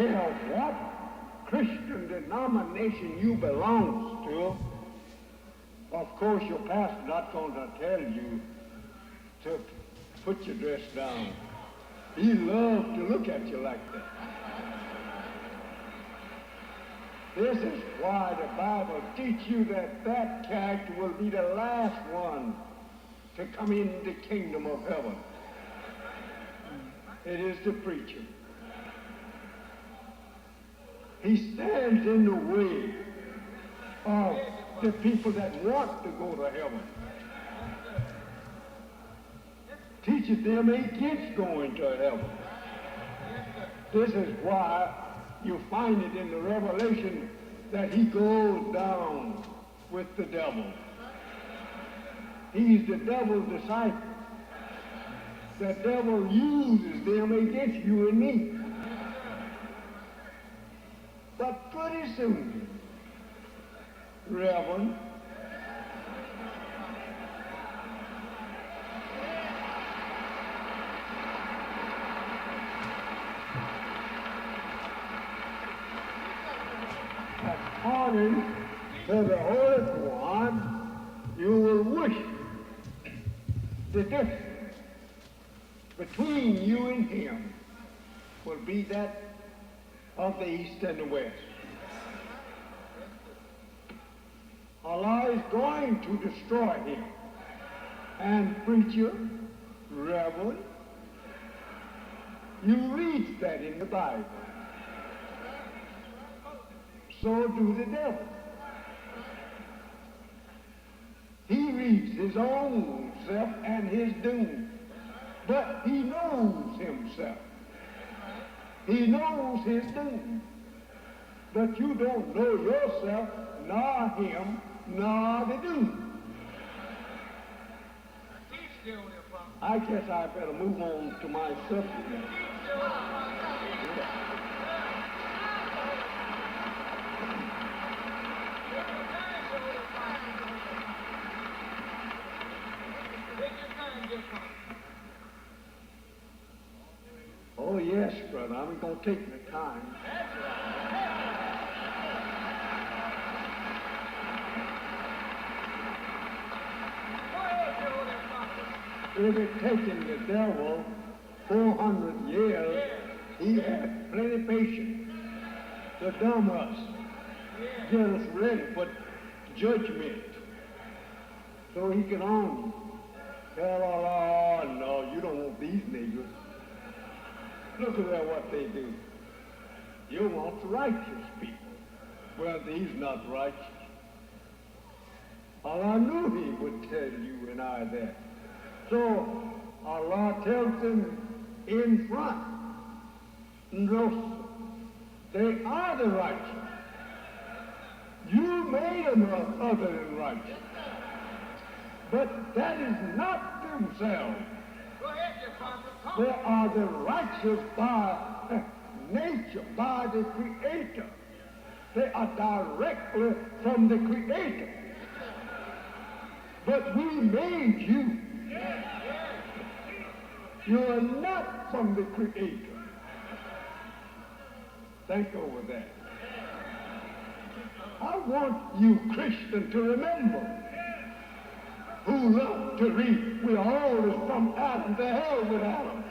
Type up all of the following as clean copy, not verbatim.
care what Christian denomination you belong to. Of course, your pastor's not going to tell you to put your dress down. He loves to look at you like that. This is why the Bible teaches you that that character will be the last one to come into the kingdom of heaven. It is the preacher. He stands in the way of the people that want to go to heaven. Teaches them against going to heaven. This is why you find it in the Revelation that he goes down with the devil. He's the devil's disciple. The devil uses them against you and me. But pretty soon, Reverend, according to the Holy One, you will wish the difference between you and him will be that of the East and the West. Allah is going to destroy him. And preacher, reverend, you read that in the Bible. So do the devil. He reads his own self and his doom. But he knows himself. He knows his doom. But you don't know yourself, nor him, nor the doom. I guess I better move on to my subject. Oh, yes, brother, I'm going to take the time. It had taken the devil 400 years. He had plenty of patience to dumb us, get us ready for judgment, so he can only tell Allah, oh, no, you don't want these niggers. Look at that, what they do. You want the righteous people. Well, these not righteous. Allah knew he would tell you and I that. So Allah tells them in front, no, they are the righteous. You made them other than righteous. But that is not themselves. They are the righteous by nature, by the Creator. They are directly from the Creator. But we made you. You are not from the Creator. Think over that. I want you, Christian, to remember who love to read. We are always from Adam to hell with Adam.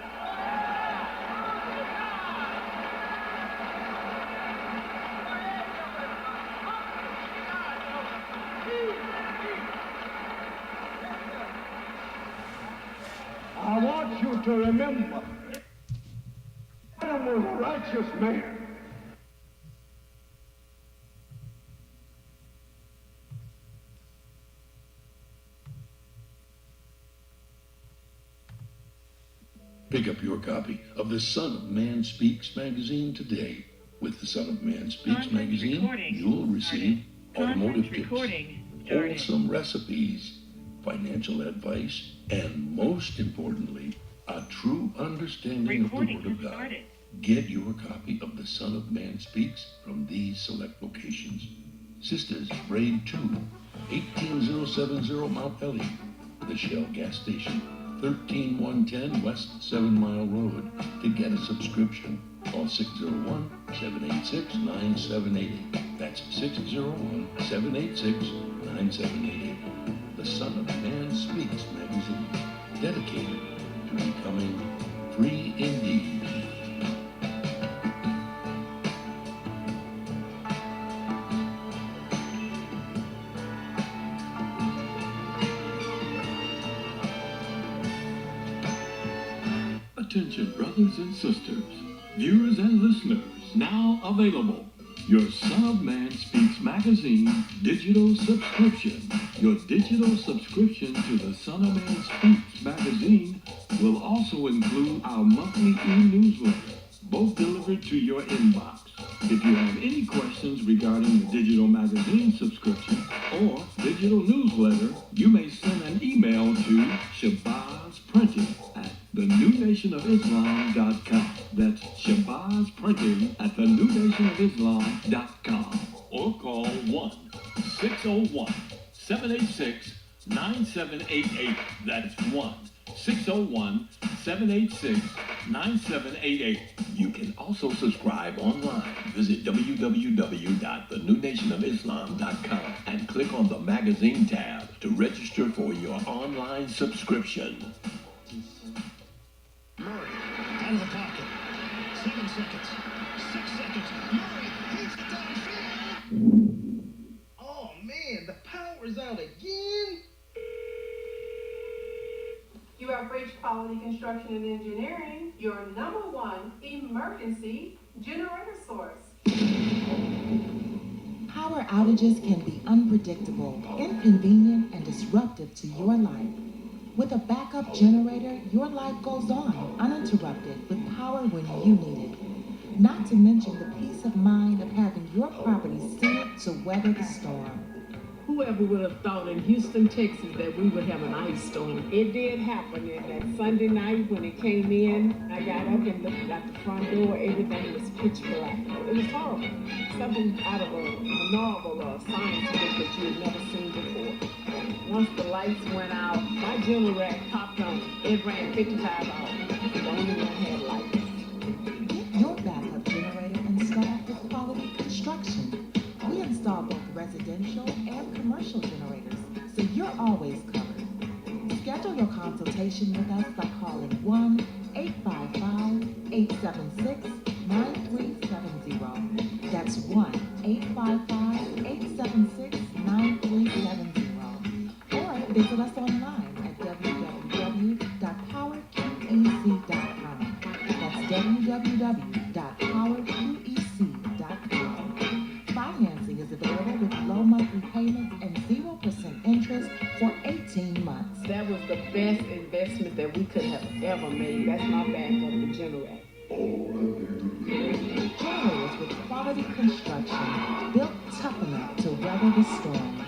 I want you to remember Adam was a righteous man. Pick up your copy of the Son of Man Speaks magazine today. With the Son of Man Speaks magazine, you'll receive automotive tips, wholesome recipes, financial advice, and most importantly, a true understanding of the Word of God. Get your copy of the Son of Man Speaks from these select locations. Sisters, Grade 2, 18070 Mount Elliott, the Shell gas station, 13110 West 7 Mile Road to get a subscription. Call 601-786-9788. That's 601-786-9788. The Son of Man Speaks magazine, dedicated to becoming free indeed. Attention, brothers and sisters, viewers and listeners, now available. Your Son of Man Speaks magazine digital subscription. Your digital subscription to the Son of Man Speaks magazine will also include our monthly e-newsletter, both delivered to your inbox. If you have any questions regarding the digital magazine subscription or digital newsletter, you may send an email to shabazprinting at thenewnationofislam.com. That's shabazprinting@thenewnationofislam.com. Or call 1-601-786-9788. That's 1-601-786-9788. You can also subscribe online. Visit www.thenewnationofislam.com and click on the magazine tab to register for your online subscription. Murray, out of the pocket. 7 seconds. 6 seconds. Murray, he's downfield. Oh, man, the power's out again. You have reached Quality Construction and Engineering, your #1 emergency generator source. Power outages can be unpredictable, inconvenient, and disruptive to your life. With a backup generator, your life goes on uninterrupted with power when you need it. Not to mention the peace of mind of having your property sealed to weather the storm. Whoever would have thought in Houston, Texas, that we would have an ice storm? It did happen, and that Sunday night when it came in, I got up and looked at the front door, everything was pitch black. It was horrible. Something out of a novel or a science book that you had never seen before. Once the lights went out, my generator popped on. It ran 55 hours. The only one had lights. Get your backup generator installed with Quality Construction. We install both residential and commercial generators, so you're always covered. Schedule your consultation with us by calling 1-855-876-9370. That's 1-855-876-9370. Or visit us online at www.powerqec.com. That's www.powerqec.com. Financing is available with low monthly payments and 0% interest for 18 months. That was the best investment that we could have ever made. That's my backup, the generator. Generators with Quality Construction, built tough enough to weather the storm.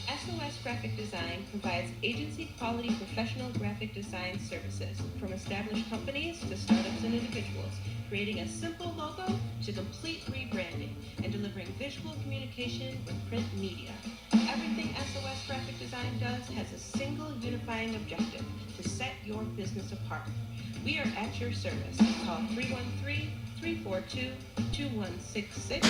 SOS Graphic Design provides agency-quality professional graphic design services from established companies to startups and individuals, creating a simple logo to complete rebranding and delivering visual communication with print media. Everything SOS Graphic Design does has a single unifying objective: to set your business apart. We are at your service. Call 313-342-2166.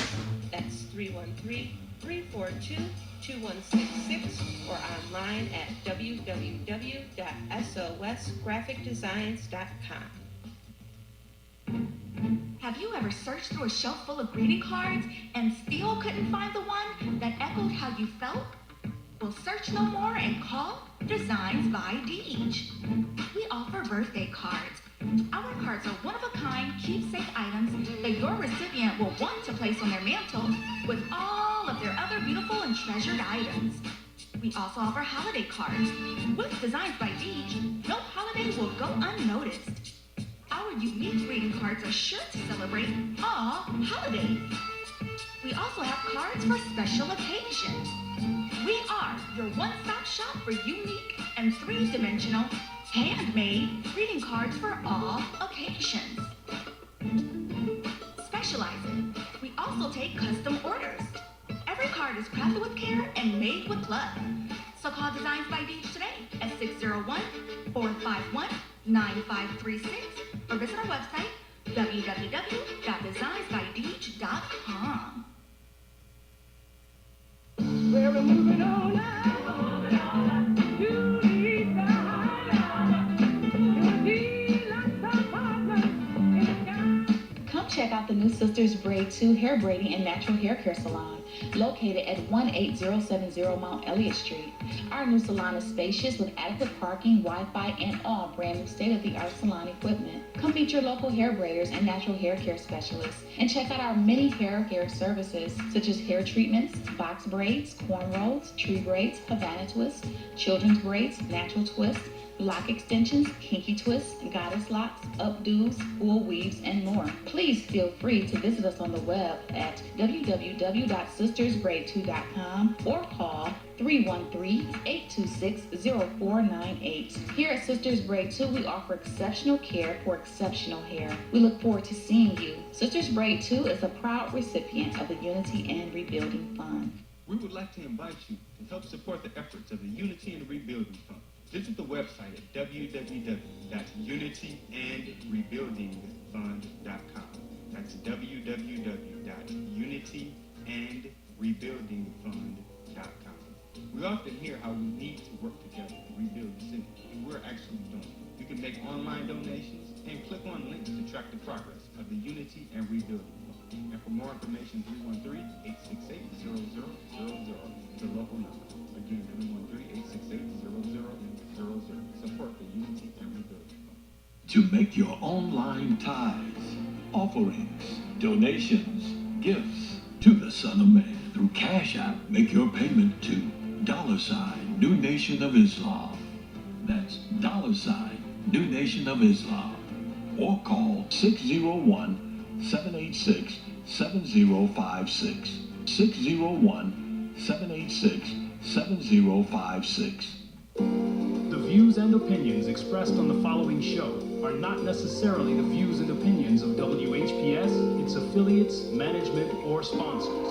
That's 313-342-2166 or online at www.sosgraphicdesigns.com. Have you ever searched through a shelf full of greeting cards and still couldn't find the one that echoed how you felt? Well, search no more and call Designs by Deej. We offer birthday cards. Our cards are one-of-a-kind keepsake items that your recipient will want to place on their mantle with all of their other beautiful and treasured items. We also offer holiday cards. With Designs by Deej, no holiday will go unnoticed. Our unique greeting cards are sure to celebrate all holidays. We also have cards for special occasions. We are your one-stop shop for unique and three-dimensional, handmade greeting cards for all occasions. Specializing, we also take custom orders. Every card is crafted with care and made with love. So call Designs by Deej today at 601-451-9536 or visit our website, www.designsbydeej.com. We're moving on now. Come check out the new Sisters Braid 2 Hair Braiding and Natural Hair Care Salon, located at 18070 Mount Elliott Street. Our new salon is spacious with adequate parking, Wi-Fi, and all brand new state-of-the-art salon equipment. Come meet your local hair braiders and natural hair care specialists, and check out our many hair care services, such as hair treatments, box braids, cornrows, tree braids, Havana twists, children's braids, natural twists, lock extensions, kinky twists, goddess locks, updos, full weaves, and more. Please feel free to visit us on the web at www.sistersbraid2.com or call 313-826-0498. Here at Sisters Braid 2, we offer exceptional care for exceptional hair. We look forward to seeing you. Sisters Braid 2 is a proud recipient of the Unity and Rebuilding Fund. We would like to invite you to help support the efforts of the Unity and Rebuilding Fund. Visit the website at www.unityandrebuildingfund.com. That's www.unityandrebuildingfund.com. We often hear how we need to work together to rebuild the city, and we're actually doing it. You can make online donations and click on links to track the progress of the Unity and Rebuilding Fund. And for more information, 313-868-0000 is the local number. Again, 313-868-0000. Support the Unity and Rebuilding Fund. To make your online tithes, offerings, donations, gifts to the Son of Man through Cash App, make your payment to $ New Nation of Islam. That's $ New Nation of Islam. Or call 601-786-7056. 601-786-7056. The views and opinions expressed on the following show are not necessarily the views and opinions of WHPS, its affiliates, management, or sponsors.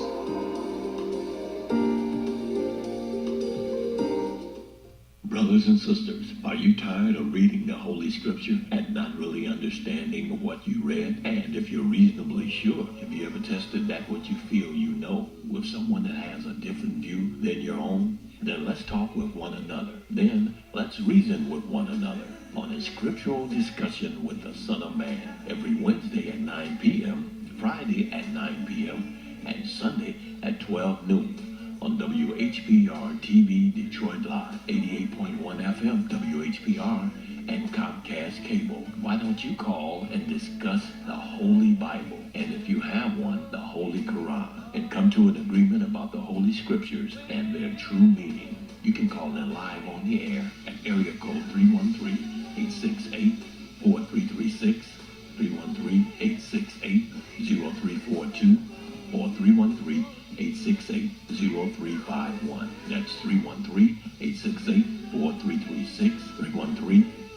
Brothers and sisters, are you tired of reading the Holy Scripture and not really understanding what you read? And if you're reasonably sure, have you ever tested that what you feel you know with someone that has a different view than your own? Then let's talk with one another. Then let's reason with one another on a scriptural discussion with the Son of Man every Wednesday at 9 p.m., Friday at 9 p.m., and Sunday at 12 noon. On WHPR TV Detroit Live, 88.1 FM WHPR, and Comcast Cable. Why don't you call and discuss the Holy Bible, and if you have one, the Holy Quran, and come to an agreement about the Holy Scriptures and their true meaning? You can call in live on the air at area code 313-868-4336, 313-868-0342, or 313-868-0351. That's 313-868-4336,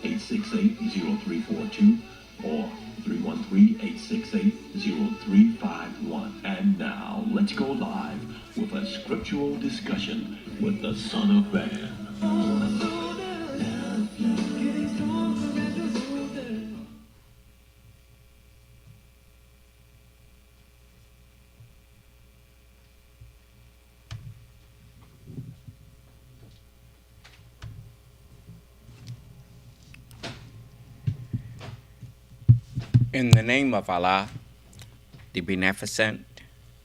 313-868-0342, or 313-868-0351. And now, let's go live with a scriptural discussion with the Son of Man. In the name of Allah, the Beneficent,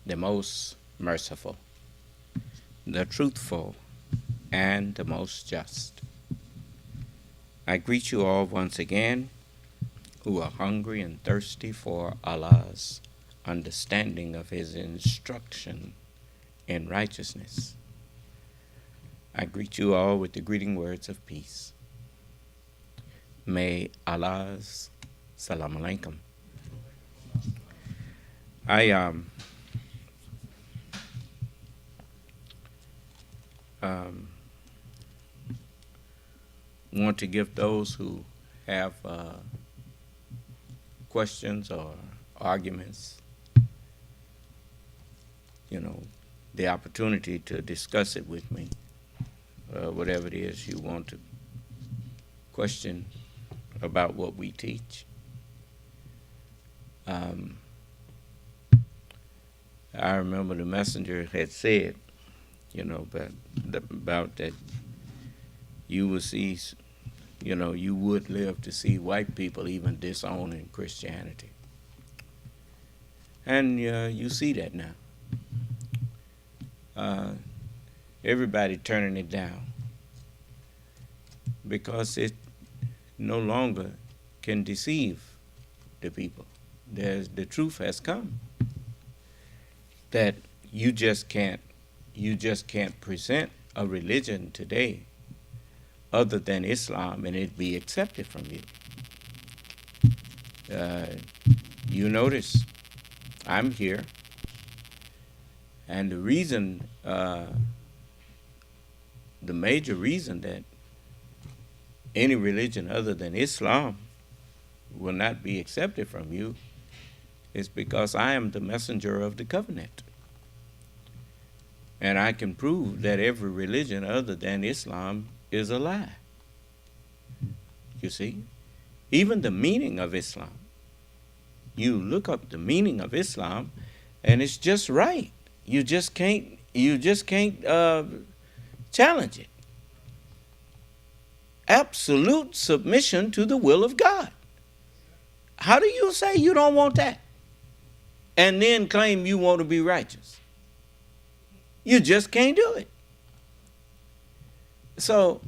the Most Merciful, the Truthful, and the Most Just. I greet you all once again who are hungry and thirsty for Allah's understanding of His instruction in righteousness. I greet you all with the greeting words of peace. May Allah's Salam alaikum. I want to give those who have questions or arguments, the opportunity to discuss it with me whatever it is you want to question about what we teach. I remember the messenger had said, about that you will see, you would live to see white people even disowning Christianity. And you see that now. Everybody turning it down because it no longer can deceive the people. The truth has come that you just can't present a religion today other than Islam and it be accepted from you. You notice I'm here, and the reason, the major reason that any religion other than Islam will not be accepted from you is because I am the messenger of the covenant. And I can prove that every religion other than Islam is a lie. You see? Even the meaning of Islam. You look up the meaning of Islam and it's just right. You just can't challenge it. Absolute submission to the will of God. How do you say you don't want that and then claim you want to be righteous? You just can't do it. So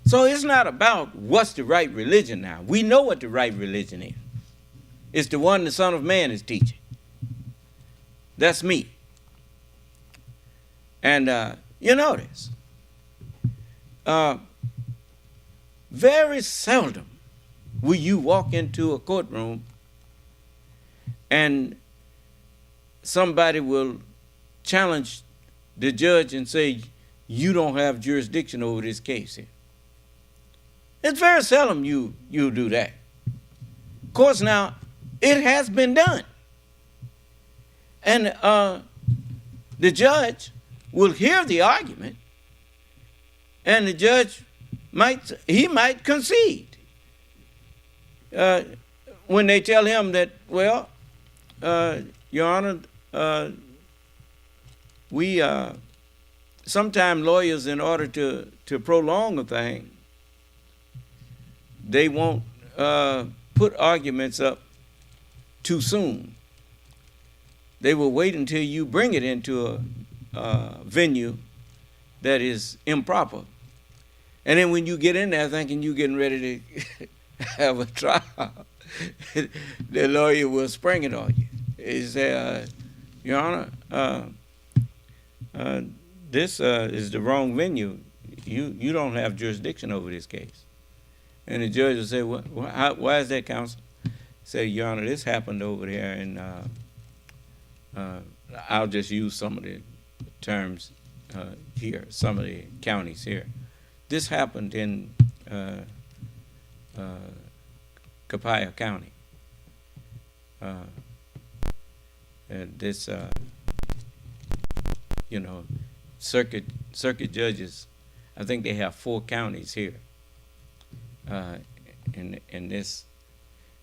it's not about what's the right religion now. We know what the right religion is. It's the one the Son of Man is teaching. That's me. And you notice, very seldom will you walk into a courtroom and somebody will challenge the judge and say, you don't have jurisdiction over this case here. It's very seldom you do that. Of course, now, it has been done. And the judge will hear the argument, and the judge might concede. When they tell him that, well, Your Honor, we sometimes lawyers, in order to prolong a thing, they won't put arguments up too soon. They will wait until you bring it into a venue that is improper. And then when you get in there thinking you're getting ready to have a trial, the lawyer will spring it on you. He say, Your Honor, this is the wrong venue. You don't have jurisdiction over this case. And the judge will say, why is that, counsel? Say, Your Honor, this happened over there, and I'll just use some of the terms here, some of the counties here. This happened in Copiah County. This, circuit judges, I think they have 4 counties here. In this,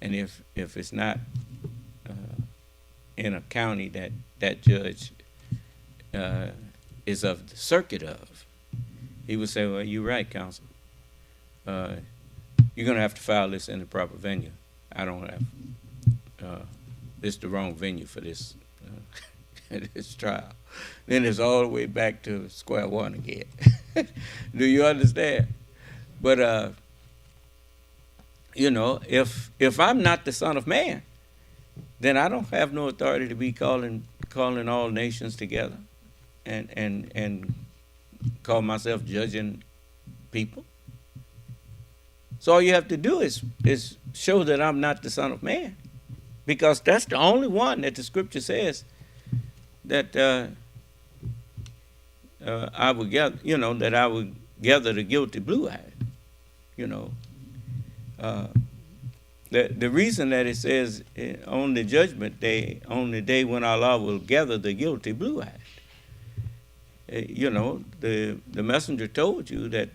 and if it's not in a county that judge is of the circuit of, he would say, well, you're right, counsel. You're going to have to file this in the proper venue. I don't have, this is the wrong venue for this this trial. Then it's all the way back to square one again. Do you understand? But if I'm not the Son of Man, then I don't have no authority to be calling all nations together and call myself judging people. So all you have to do is show that I'm not the Son of Man, because that's the only one that the Scripture says that I would gather, that I would gather the guilty blue-eyed. The reason that it says on the judgment day, on the day when Allah will gather the guilty blue-eyed, the messenger told you that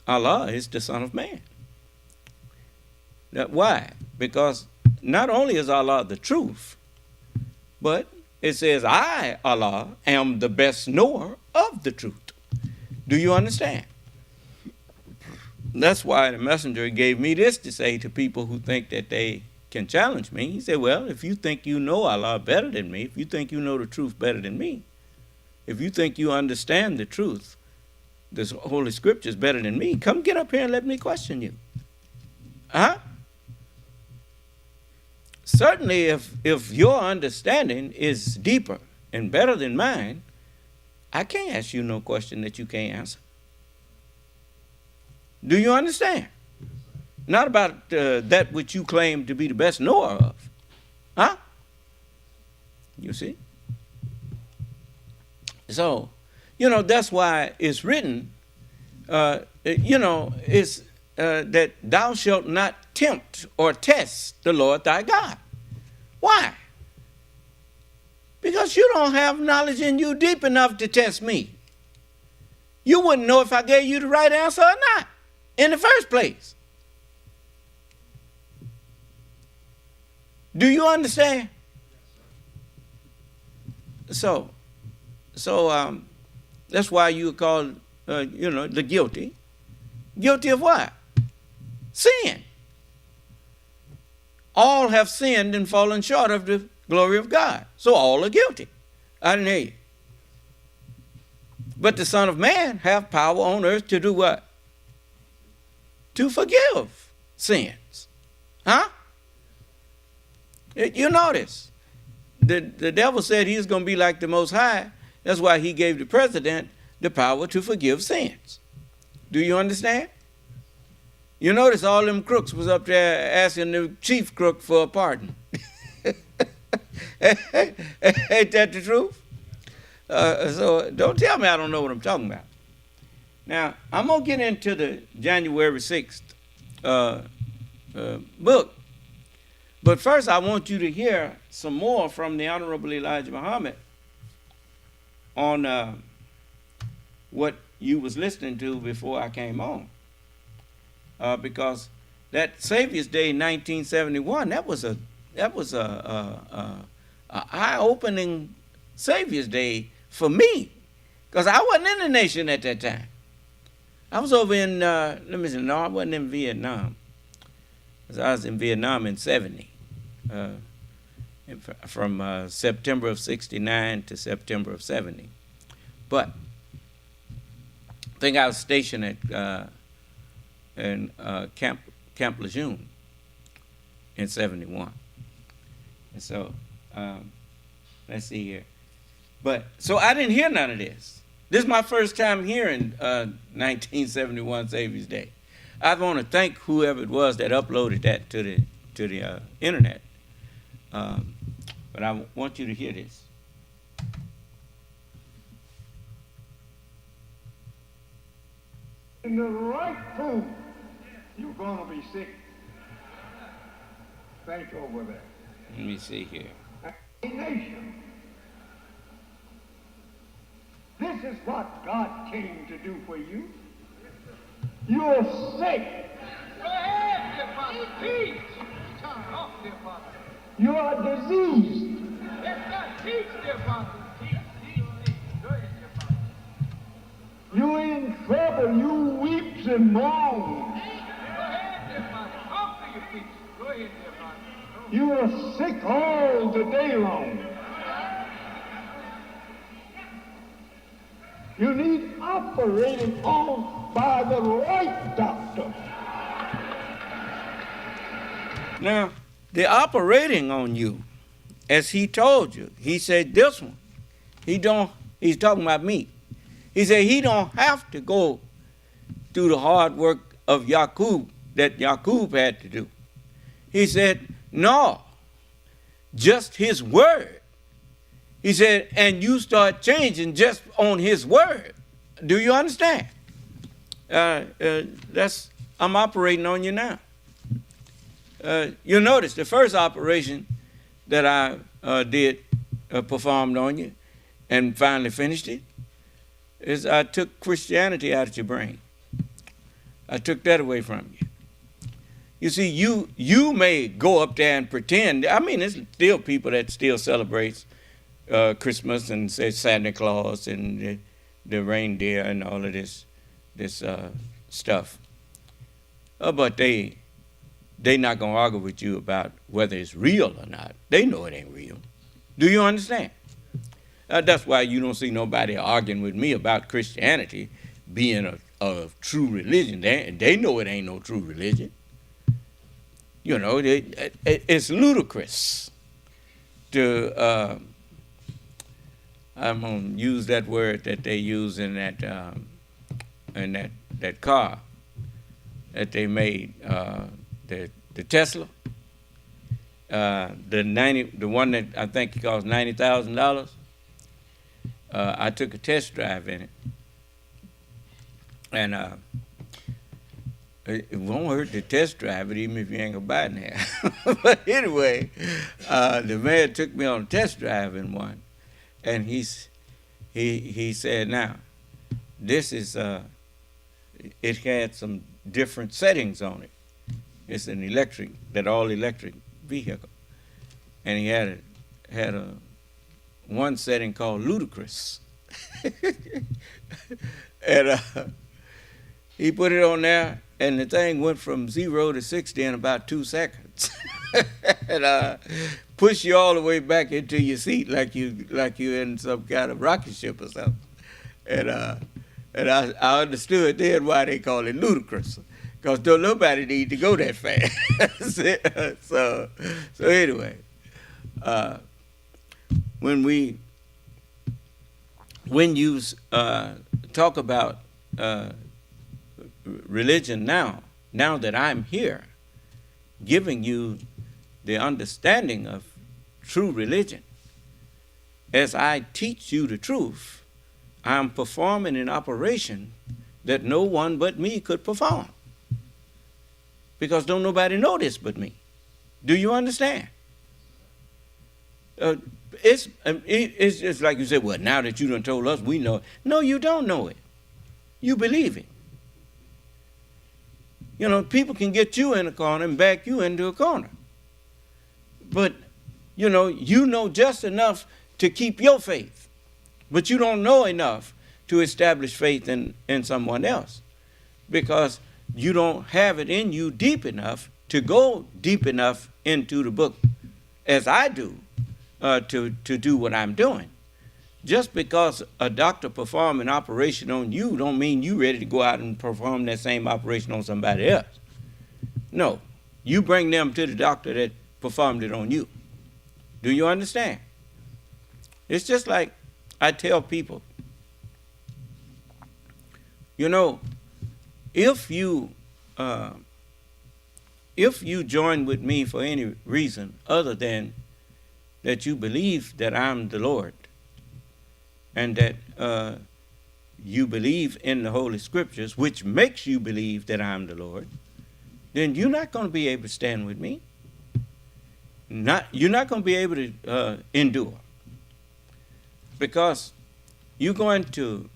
Allah is the Son of Man. Why? Because not only is Allah the truth, but it says, I, Allah, am the best knower of the truth. Do you understand? That's why the messenger gave me this to say to people who think that they can challenge me. He said, well, if you think you know Allah better than me, if you think you know the truth better than me, if you think you understand the truth, the Holy Scriptures better than me, come get up here and let me question you. Huh? Certainly, if your understanding is deeper and better than mine, I can't ask you no question that you can't answer. Do you understand? Not about that which you claim to be the best knower of. Huh? You see? So, that's why it's written, it's that thou shalt not tempt or test the Lord thy God. Why? Because you don't have knowledge in you deep enough to test me. You wouldn't know if I gave you the right answer or not in the first place. Do you understand? So that's why you are called, the guilty. Guilty of what? Sin. All have sinned and fallen short of the glory of God. So all are guilty. I didn't hear you. But the Son of Man have power on earth to do what? To forgive sins. Huh? You notice, the devil said he's going to be like the Most High. That's why he gave the president the power to forgive sins. Do you understand? You notice all them crooks was up there asking the chief crook for a pardon. Ain't that the truth? So don't tell me I don't know what I'm talking about. Now, I'm going to get into the January 6th book. But first, I want you to hear some more from the Honorable Elijah Muhammad on what you was listening to before I came on. Because that Savior's Day 1971, that was a eye-opening Savior's Day for me, because I wasn't in the nation at that time. I was over in, I wasn't in Vietnam. I was in Vietnam in 70, from September of 69 to September of 70. But I think I was stationed at in Camp Lejeune in 71. And so, let's see here. But, so I didn't hear none of this. This is my first time hearing 1971 Savior's Day. I want to thank whoever it was that uploaded that to the internet. But I want you to hear this. In the right food, you're going to be sick. Think over that. Let me see here. A nation. This is what God came to do for you. You're sick. Go ahead, dear Father. Teach. Turn off, dear Father. You are diseased. Yes, God. Teach, dear Father. Teach. Go ahead, dear Father. You're in trouble. You weeps and moans. Go ahead, dear Father. Talk to your people. Go ahead, dear Father. You are sick all the day long. You need operating on by the right doctor. Now, the operating on you, as he told you, he said this one, he's talking about me. He said he don't have to go through the hard work of Yaqub that Yaqub had to do. He said, no, just his word. He said, and you start changing just on his word. Do you understand? I'm operating on you now. You'll notice the first operation that I performed on you and finally finished it is I took Christianity out of your brain. I took that away from you. You see, you may go up there and pretend. I mean, there's still people that still celebrates Christmas and say Santa Claus and the reindeer and all of this stuff. But they not going to argue with you about whether it's real or not. They know it ain't real. Do you understand? That's why you don't see nobody arguing with me about Christianity being a true religion. They know it ain't no true religion. You know, it's ludicrous to, I'm going to use that word that they use in that car that they made, the Tesla, the one that I think cost $90,000. I took a test drive in it, and it won't hurt to test drive it even if you ain't gonna buy it now. But anyway, the man took me on a test drive in one, and he said, now, this is it had some different settings on it. It's an all electric vehicle, and he had a one setting called ludicrous, and he put it on there, and the thing went from 0 to 60 in about 2 seconds, and pushed you all the way back into your seat like you in some kind of rocket ship or something, and I understood then why they call it ludicrous. Because don't nobody need to go that fast. So anyway, when you talk about religion now that I'm here, giving you the understanding of true religion, as I teach you the truth, I'm performing an operation that no one but me could perform. Because don't nobody know this but me. Do you understand? It's just like you said, well, now that you done told us, we know it. No, you don't know it. You believe it. You know, people can get you in a corner and back you into a corner. But, you know just enough to keep your faith. But you don't know enough to establish faith in someone else. Because you don't have it in you deep enough to go deep enough into the book as I do to do what I'm doing. Just because a doctor perform an operation on you don't mean you ready to go out and perform that same operation on somebody else. No, you bring them to the doctor that performed it on you. Do you understand? It's just like I tell people, if you join with me for any reason other than that you believe that I'm the Lord and that you believe in the Holy Scriptures, which makes you believe that I'm the Lord, then you're not going to be able to stand with me. You're not going to be able to endure, because you're going to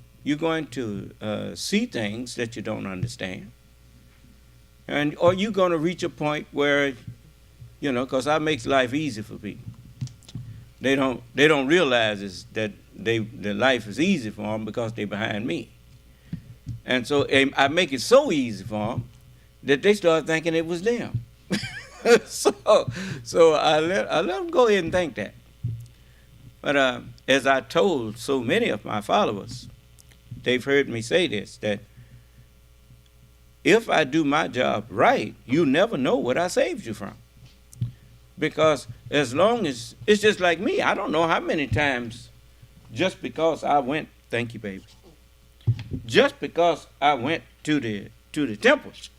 see things that you don't understand, or you're going to reach a point where, because I makes life easy for people. They don't realize that the life is easy for them because they're behind me, and so I make it so easy for them that they start thinking it was them. so I let them go ahead and think that. But as I told so many of my followers, they've heard me say this, that if I do my job right, you never know what I saved you from. Because as long as, it's just like me, I don't know how many times, just because I went, thank you, baby, just because I went to the temples,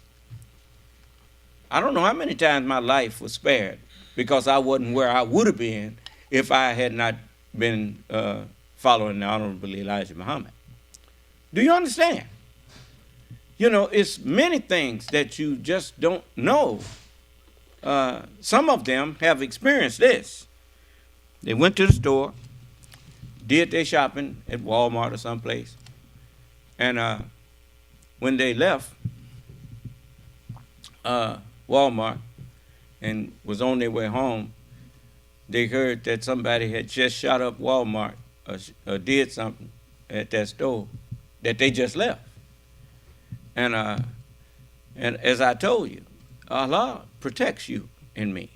I don't know how many times my life was spared because I wasn't where I would have been if I had not been following the Honorable Elijah Muhammad. Do you understand? It's many things that you just don't know. Some of them have experienced this. They went to the store, did their shopping at Walmart or someplace, And when they left Walmart and was on their way home, they heard that somebody had just shot up Walmart or did something at that store that they just left. And as I told you, Allah protects you and me.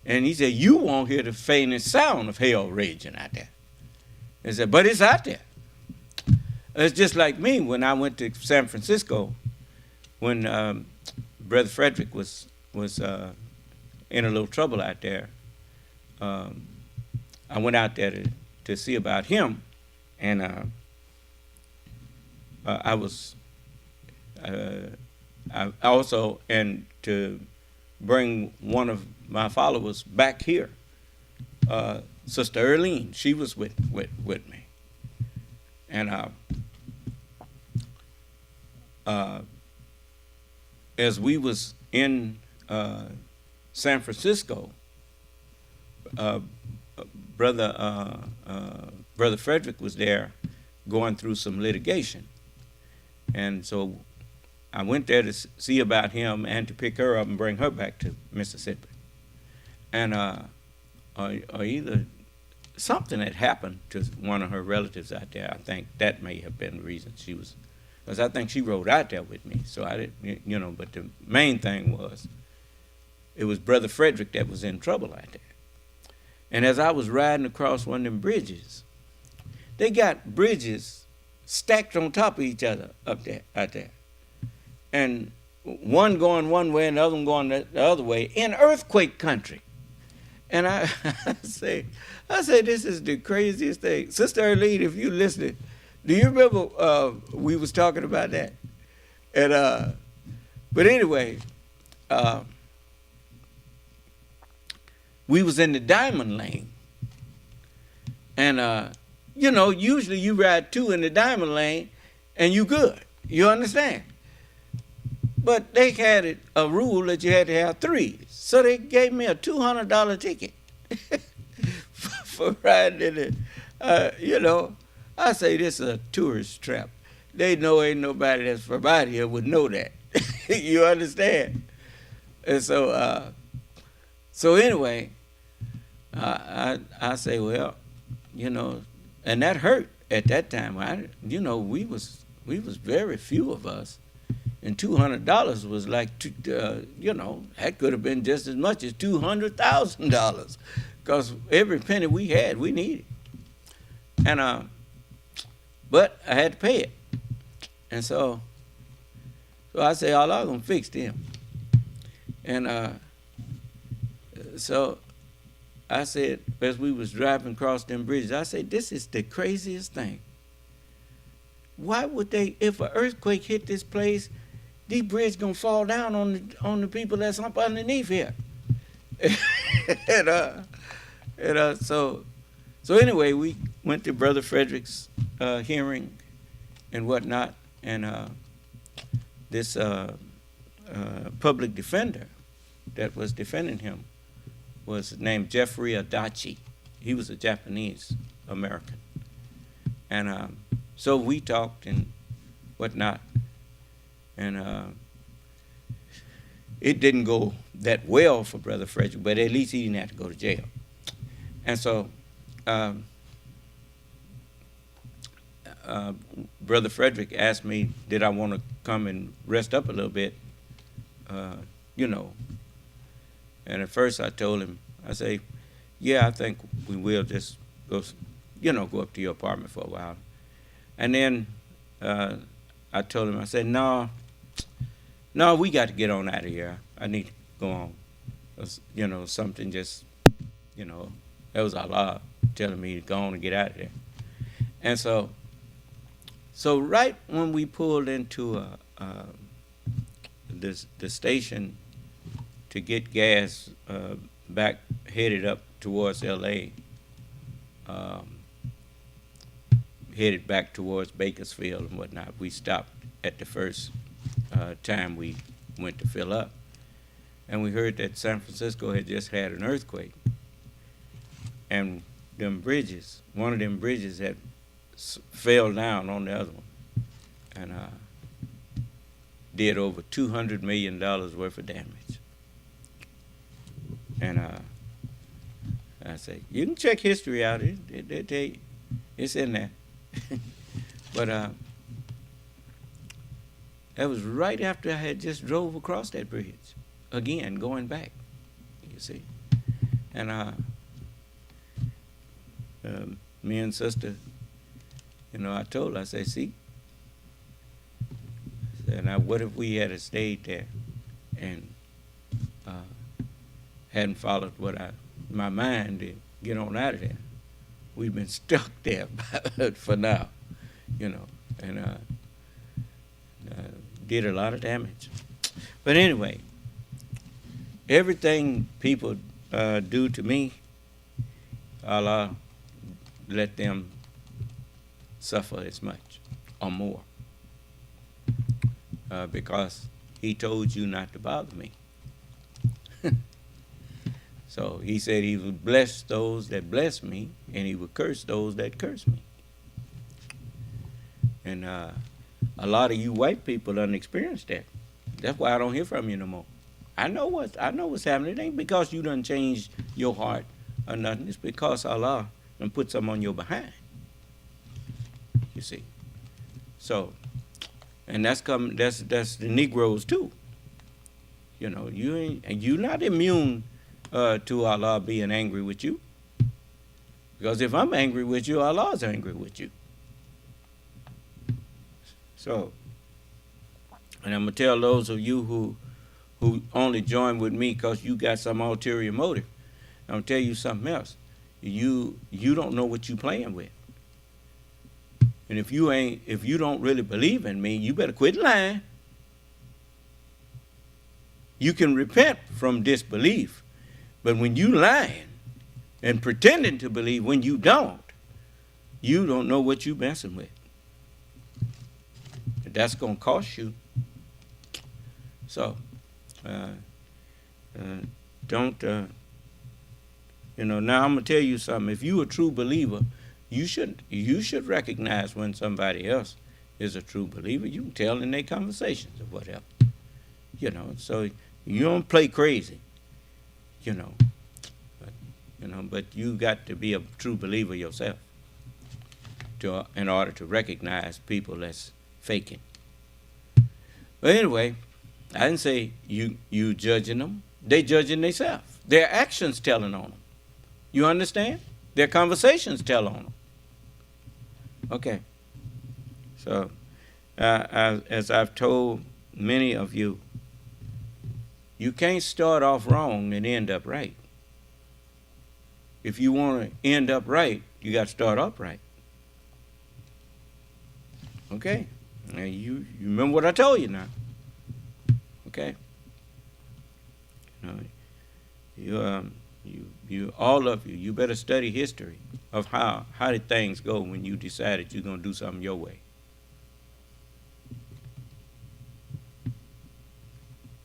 And he said, you won't hear the faintest sound of hell raging out there. He said, but it's out there. It's just like me when I went to San Francisco, when Brother Frederick was in a little trouble out there. I went out there to see about him, and I also, and to bring one of my followers back here, Sister Earlene, she was with me. And as we was in San Francisco, Brother Frederick was there going through some litigation. And so I went there to see about him and to pick her up and bring her back to Mississippi. And or either something had happened to one of her relatives out there. I think that may have been the reason she was, because I think she rode out there with me. So I didn't, but the main thing was, it was Brother Frederick that was in trouble out there. And as I was riding across one of them bridges, they got bridges stacked on top of each other out there. And one going one way and the other one going the other way in earthquake country. And I say, this is the craziest thing. Sister Earlene, if you listening, do you remember we was talking about that? And but anyway, we was in the diamond lane. And usually you ride two in the diamond lane and you good. You understand? But they had a rule that you had to have three. So they gave me a $200 ticket for riding in it. I say this is a tourist trap. They know ain't nobody that's from out here would know that. You understand? And so anyway, I say, well, and that hurt at that time. We was very few of us. And $200 was like, that could have been just as much as $200,000, because every penny we had, we needed. And but I had to pay it, and so I say, Allah gonna fix them. And so I said, as we was driving across them bridges, I said, this is the craziest thing. Why would they, if an earthquake hit this place, these bridges gonna fall down on the people that's up underneath here? So anyway, we went to Brother Frederick's hearing and whatnot, and this public defender that was defending him was named Jeffrey Adachi. He was a Japanese American, and so we talked and whatnot. And it didn't go that well for Brother Frederick, but at least he didn't have to go to jail. And so Brother Frederick asked me, did I want to come and rest up a little bit, And at first I told him, I say, yeah, I think we will just go up to your apartment for a while. And then I told him, I said, no, we got to get on out of here. I need to go on. Something just, that was Allah telling me to go on and get out of there. And so right when we pulled into the station to get gas back, headed up towards L.A., headed back towards Bakersfield and whatnot, we stopped at the first time we went to fill up. And we heard that San Francisco had just had an earthquake. And them bridges, one of them bridges had fell down on the other one. and did over $200 million worth of damage. And I say, you can check history out. It's in there. But that was right after I had just drove across that bridge. Again, going back, you see. And me and sister, I told her, I said, see, now what if we had stayed there and hadn't followed what my mind did, get on out of there? We've been stuck there for now, and did a lot of damage. But anyway, everything people do to me, Allah let them suffer as much or more, because he told you not to bother me. So he said he would bless those that bless me, and he would curse those that curse me. And a lot of you white people done experienced that. That's why I don't hear from you no more. I know what's happening. It ain't because you done changed your heart or nothing. It's because Allah done put something on your behind. You see. So, and that's the Negroes too. You're not immune to Allah being angry with you. Because if I'm angry with you, Allah's angry with you. So, and I'm going to tell those of you who only join with me because you got some ulterior motive, I'm going to tell you something else. You don't know what you're playing with. And if you don't really believe in me, you better quit lying. You can repent from disbelief, but when you lying and pretending to believe when you don't know what you're messing with. That's going to cost you. So, don't, now I'm going to tell you something. If you're a true believer, you should recognize when somebody else is a true believer. You can tell in their conversations or whatever. So you don't play crazy, but you got to be a true believer yourself in order to recognize people that's faking. But anyway, I didn't say you judging them. They judging themselves. Their actions telling on them. You understand? Their conversations tell on them. Okay. So, as I've told many of you, you can't start off wrong and end up right. If you want to end up right, you got to start up right. Okay? Now you remember what I told you now. Okay? You all of you better study history of how did things go when you decided you're going to do something your way.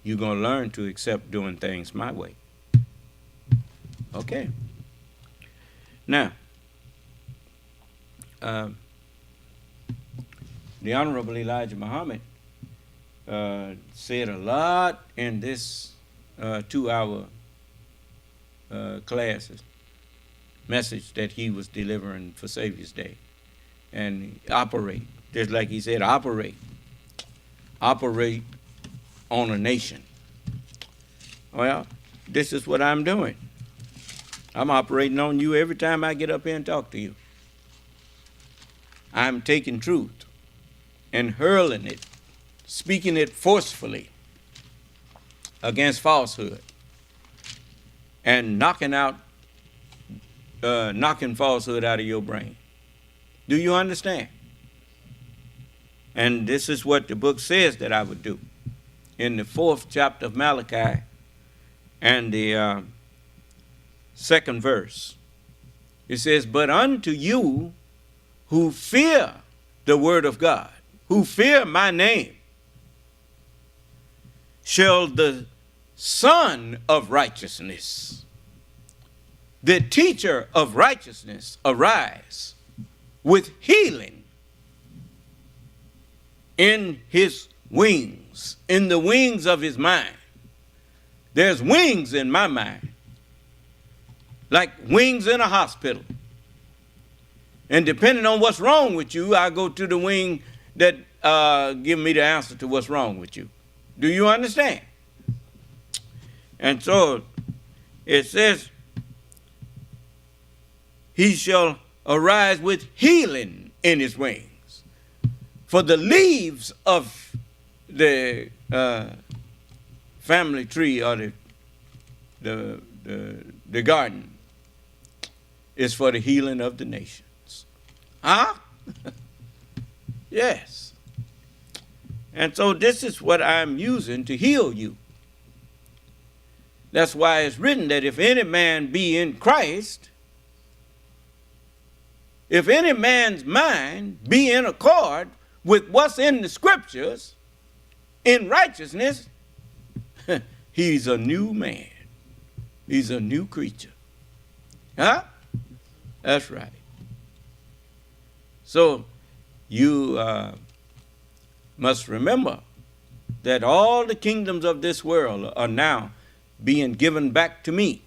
You're going to learn to accept doing things my way. Okay. Now, the Honorable Elijah Muhammad said a lot in this 2-hour message that he was delivering for Savior's Day. And operate, just like he said, operate on a nation. Well, this is what I'm doing. I'm operating on you every time I get up here and talk to you. I'm taking truth and hurling it, speaking it forcefully against falsehood, and knocking falsehood out of your brain. Do you understand? And this is what the book says that I would do. In the 4th chapter of Malachi and the 2nd verse, it says, "But unto you who fear the word of God, who fear my name, shall the Son of righteousness, the teacher of righteousness, arise with healing in his wings, in the wings of his mind. There's wings in my mind, like wings in a hospital. And depending on what's wrong with you, I go to the wing that give me the answer to what's wrong with you. Do you understand? And so it says, he shall arise with healing in his wings. For the leaves of the family tree or the garden is for the healing of the nations. Huh? Yes. And so this is what I'm using to heal you. That's why it's written that if any man be in Christ, if any man's mind be in accord with what's in the scriptures, in righteousness, he's a new man. He's a new creature. Huh? That's right. So you must remember that all the kingdoms of this world are now being given back to me.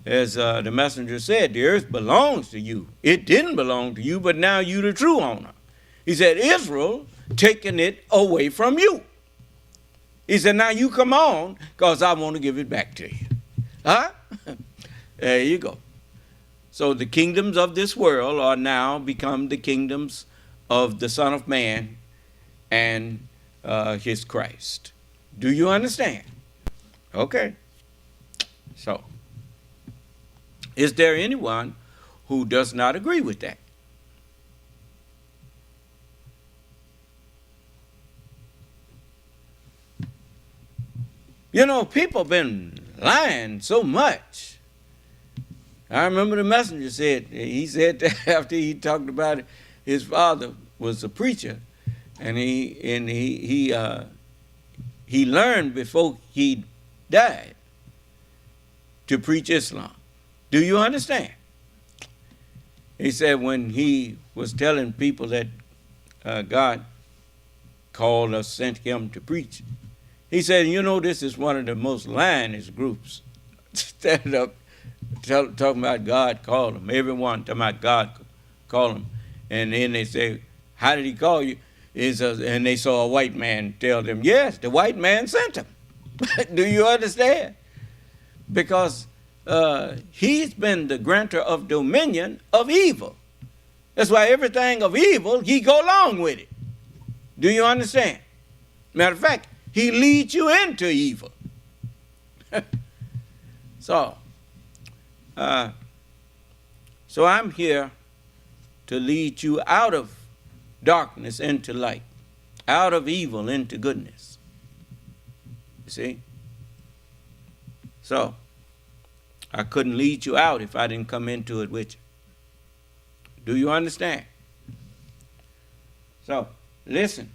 As the messenger said, the earth belongs to you. It didn't belong to you, but now you the true owner. He said, Israel taking it away from you. He said, now you come on, because I want to give it back to you. Huh? There you go. So the kingdoms of this world are now become the kingdoms of the Son of Man and his Christ. Do you understand? Okay. So, is there anyone who does not agree with that? You know, people been lying so much. I remember the messenger said, he said that after he talked about it, his father was a preacher, and he learned before he died to preach Islam. Do you understand? He said when he was telling people that God called or sent him to preach, he said, you know, this is one of the most lionest groups. Stand up, talking about God called them. Everyone talking about God called them. And then they say, how did he call you? And they saw a white man tell them, yes, the white man sent him. Do you understand? Because he's been the grantor of dominion of evil. That's why everything of evil, he go along with it. Do you understand? Matter of fact, he leads you into evil. So I'm here to lead you out of darkness into light, out of evil into goodness. You see? So I couldn't lead you out if I didn't come into it with you. Do you understand? So, listen.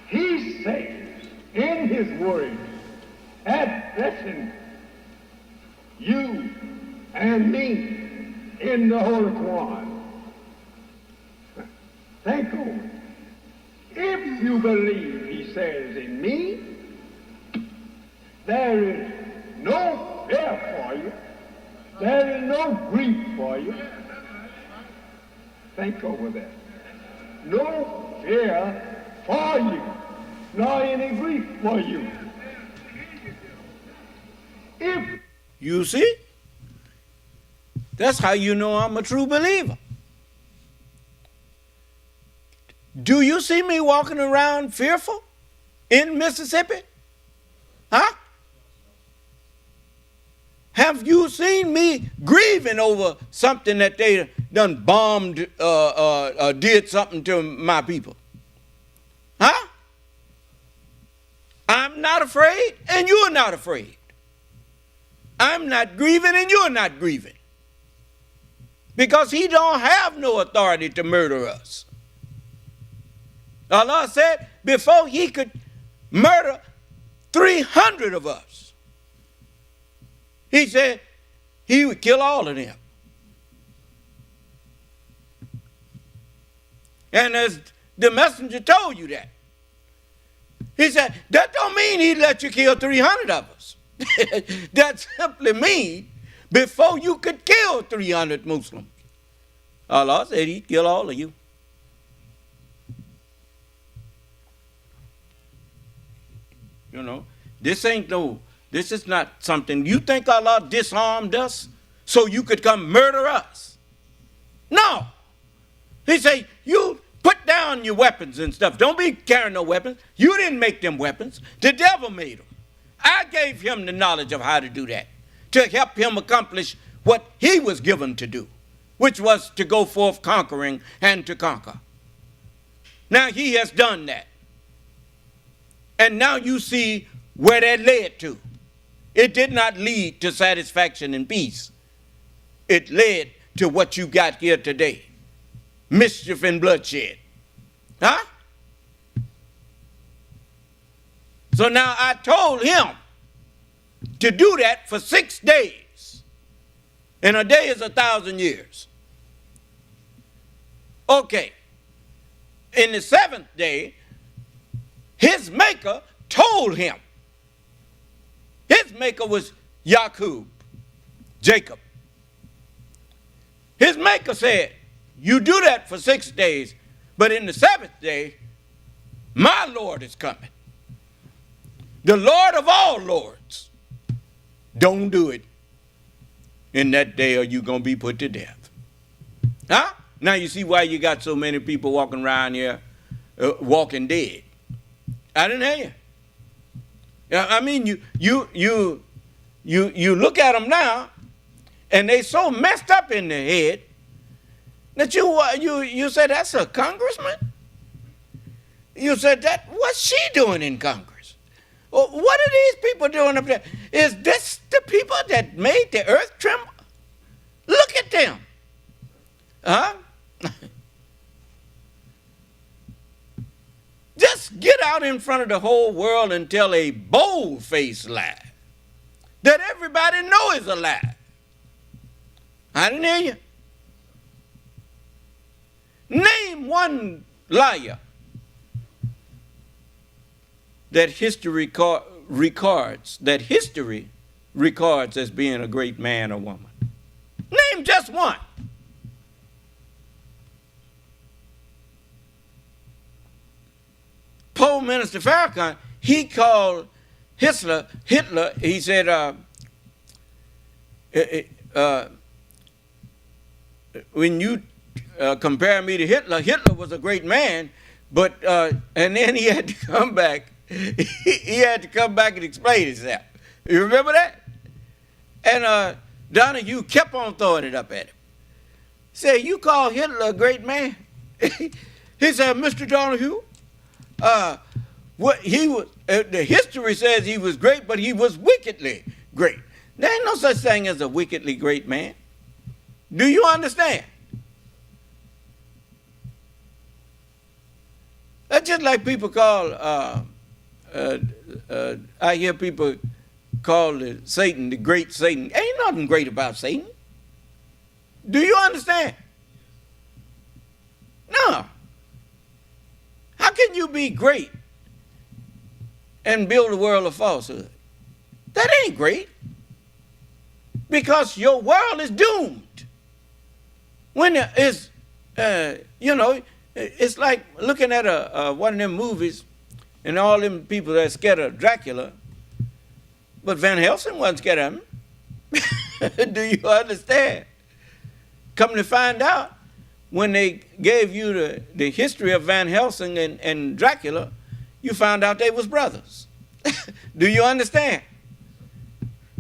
He says in his word, addressing you and me in the Holy Quran. Think over it. If you believe, he says, in me, there is no fear for you. There is no grief for you. Think over that. No fear for you, nor any grief for you. If you see, that's how you know I'm a true believer. Do you see me walking around fearful in Mississippi? Huh? Have you seen me grieving over something that they done bombed, did something to my people? Huh? I'm not afraid, and you're not afraid. I'm not grieving, and you're not grieving. Because he don't have no authority to murder us. Allah said before he could murder 300 of us, He said he would kill all of them. And as the messenger told you that. He said, that don't mean he'd let you kill 300 of us. That simply means before you could kill 300 Muslims, Allah said he'd kill all of you. You know, this is not something, you think Allah disarmed us so you could come murder us? No. He said, you put down your weapons and stuff. Don't be carrying no weapons. You didn't make them weapons. The devil made them. I gave him the knowledge of how to do that, to help him accomplish what he was given to do, which was to go forth conquering and to conquer. Now he has done that. And now you see where that led to. It did not lead to satisfaction and peace. It led to what you got here today. Mischief and bloodshed. Huh? So now I told him to do that for 6 days. And a day is 1,000 years. Okay. In the 7th day, his maker told him. His maker was Jacob. His maker said, you do that for 6 days, but in the 7th day, my Lord is coming. The Lord of all lords. Don't do it. In that day are you going to be put to death. Huh? Now you see why you got so many people walking around here walking dead. I didn't hear you. I mean, you look at them now, and they so messed up in their head that you said, that's a congressman? You said, that what's she doing in Congress? Well, what are these people doing up there? Is this the people that made the earth tremble? Look at them. Huh? Just get out in front of the whole world and tell a bold-faced lie that everybody knows is a lie. I didn't hear you. Name one liar that history records as being a great man or woman. Name just one. Pope Minister Farrakhan, he called Hitler, he said, when you compare me to Hitler was a great man, but, and then he had to come back, he had to come back and explain himself. You remember that? And Donahue kept on throwing it up at him. Said, you call Hitler a great man? He said, Mr. Donahue, what he was, the history says he was great, but he was wickedly great. There ain't no such thing as a wickedly great man. Do you understand? That's just like people call, I hear people call Satan the great Satan. Ain't nothing great about Satan. Do you understand? No. How can you be great and build a world of falsehood? That ain't great. Because your world is doomed. When it's, it's like looking at one of them movies and all them people that are scared of Dracula, but Van Helsing wasn't scared of him. Do you understand? Come to find out, when they gave you the history of Van Helsing and Dracula, you found out they was brothers. Do you understand?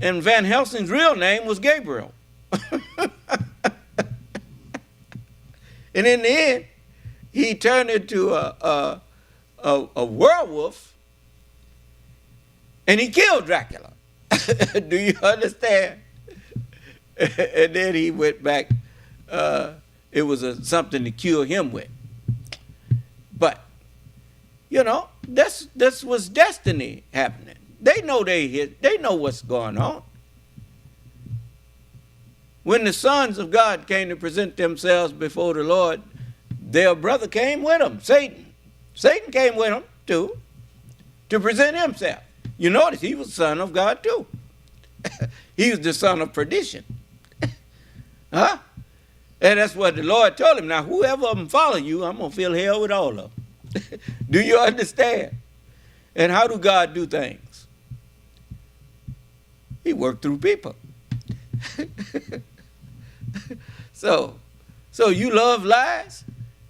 And Van Helsing's real name was Gabriel. And in the end, he turned into a werewolf, and he killed Dracula. Do you understand? And then he went back. It was something to cure him with. But, this was destiny happening. They know they know what's going on. when the sons of God came to present themselves before the Lord, their brother came with them, Satan. Satan came with them too, to present himself. You notice he was the son of God too. He was the son of perdition. Huh? And that's what the Lord told him. Now, whoever of them follow you, I'm going to fill hell with all of them. Do you understand? And how do God do things? He worked through people. So you love lies,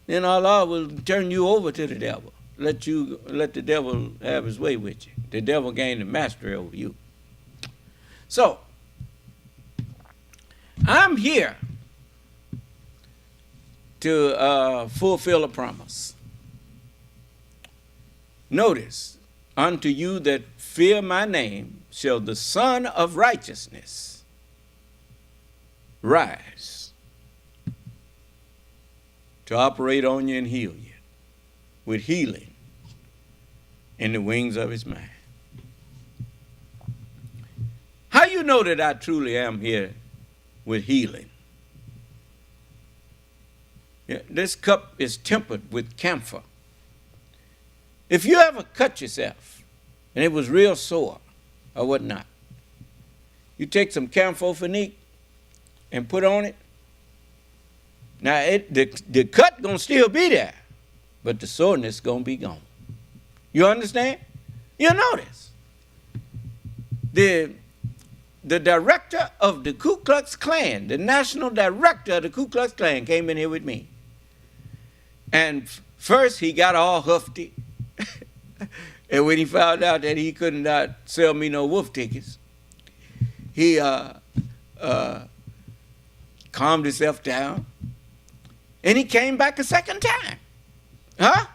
then Allah will turn you over to the devil. Let the devil have his way with you. The devil gain the mastery over you. So, I'm here to fulfill a promise. Notice, unto you that fear my name shall the Son of Righteousness rise to operate on you and heal you with healing in the wings of his mind. How you know that I truly am here with healing? Yeah, this cup is tempered with camphor. If you ever cut yourself and it was real sore or whatnot, you take some camphor and put on it. Now, the cut going to still be there, but the soreness going to be gone. You understand? You notice. The director of the Ku Klux Klan, the national director of the Ku Klux Klan came in here with me. And first he got all huffy. And when he found out that he could not sell me no wolf tickets, he calmed himself down. And he came back a second time. Huh?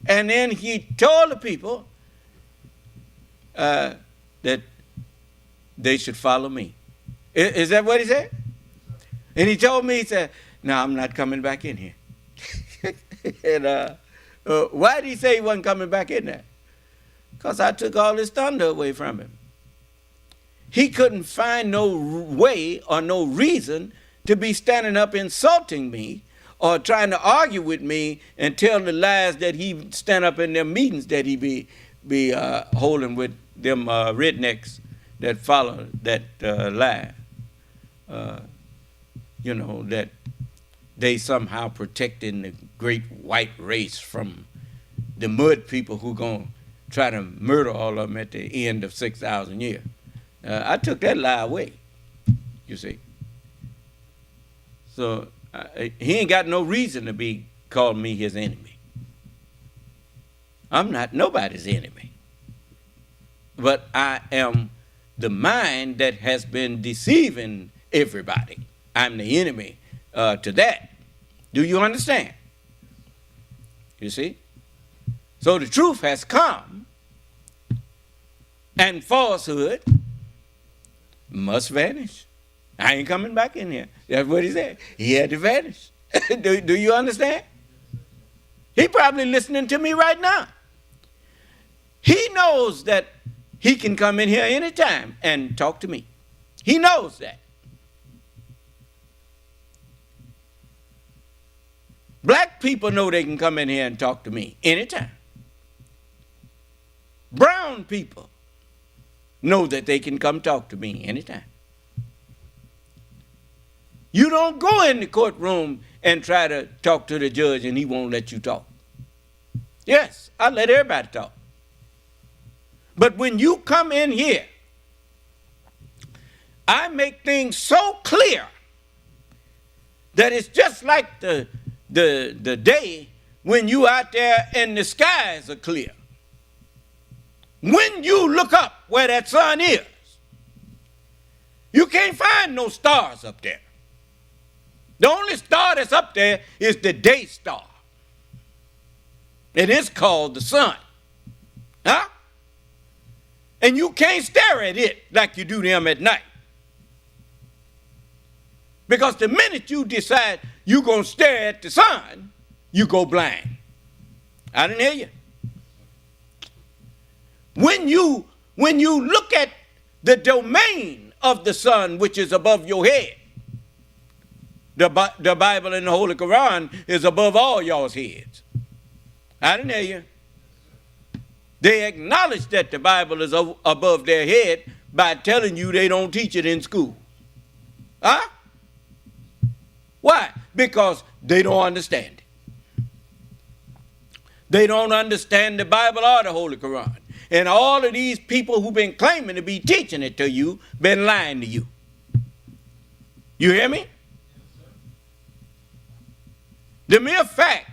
And then he told the people that they should follow me. Is that what he said? And he told me, he said, no, I'm not coming back in here. And why did he say he wasn't coming back in there? Because I took all his thunder away from him. He couldn't find no way or no reason to be standing up insulting me or trying to argue with me and tell the lies that he stand up in them meetings that he be holding with them rednecks that follow that lie. That they somehow protecting the great white race from the mud people who going to try to murder all of them at the end of 6,000 years. I took that lie away, you see. So he ain't got no reason to be calling me his enemy. I'm not nobody's enemy. But I am the mind that has been deceiving everybody. I'm the enemy to that. Do you understand? You see? So the truth has come, and falsehood must vanish. I ain't coming back in here. That's what he said. He had to vanish. Do you understand? He probably listening to me right now. He knows that he can come in here anytime and talk to me. He knows that. Black people know they can come in here and talk to me anytime. Brown people know that they can come talk to me anytime. You don't go in the courtroom and try to talk to the judge and he won't let you talk. Yes, I let everybody talk. But when you come in here, I make things so clear that it's just like the day when you out there and the skies are clear. When you look up where that sun is, you can't find no stars up there. The only star that's up there is the day star. And it's called the sun. Huh? And you can't stare at it like you do them at night. Because the minute you decide you're going to stare at the sun, you go blind. I didn't hear you. When you look at the domain of the sun which is above your head. The Bible and the Holy Quran is above all y'all's heads. I didn't hear you. They acknowledge that the Bible is above their head by telling you they don't teach it in school. Huh? Why? Because they don't understand it. They don't understand the Bible or the Holy Quran. And all of these people who've been claiming to be teaching it to you, been lying to you. You hear me? The mere fact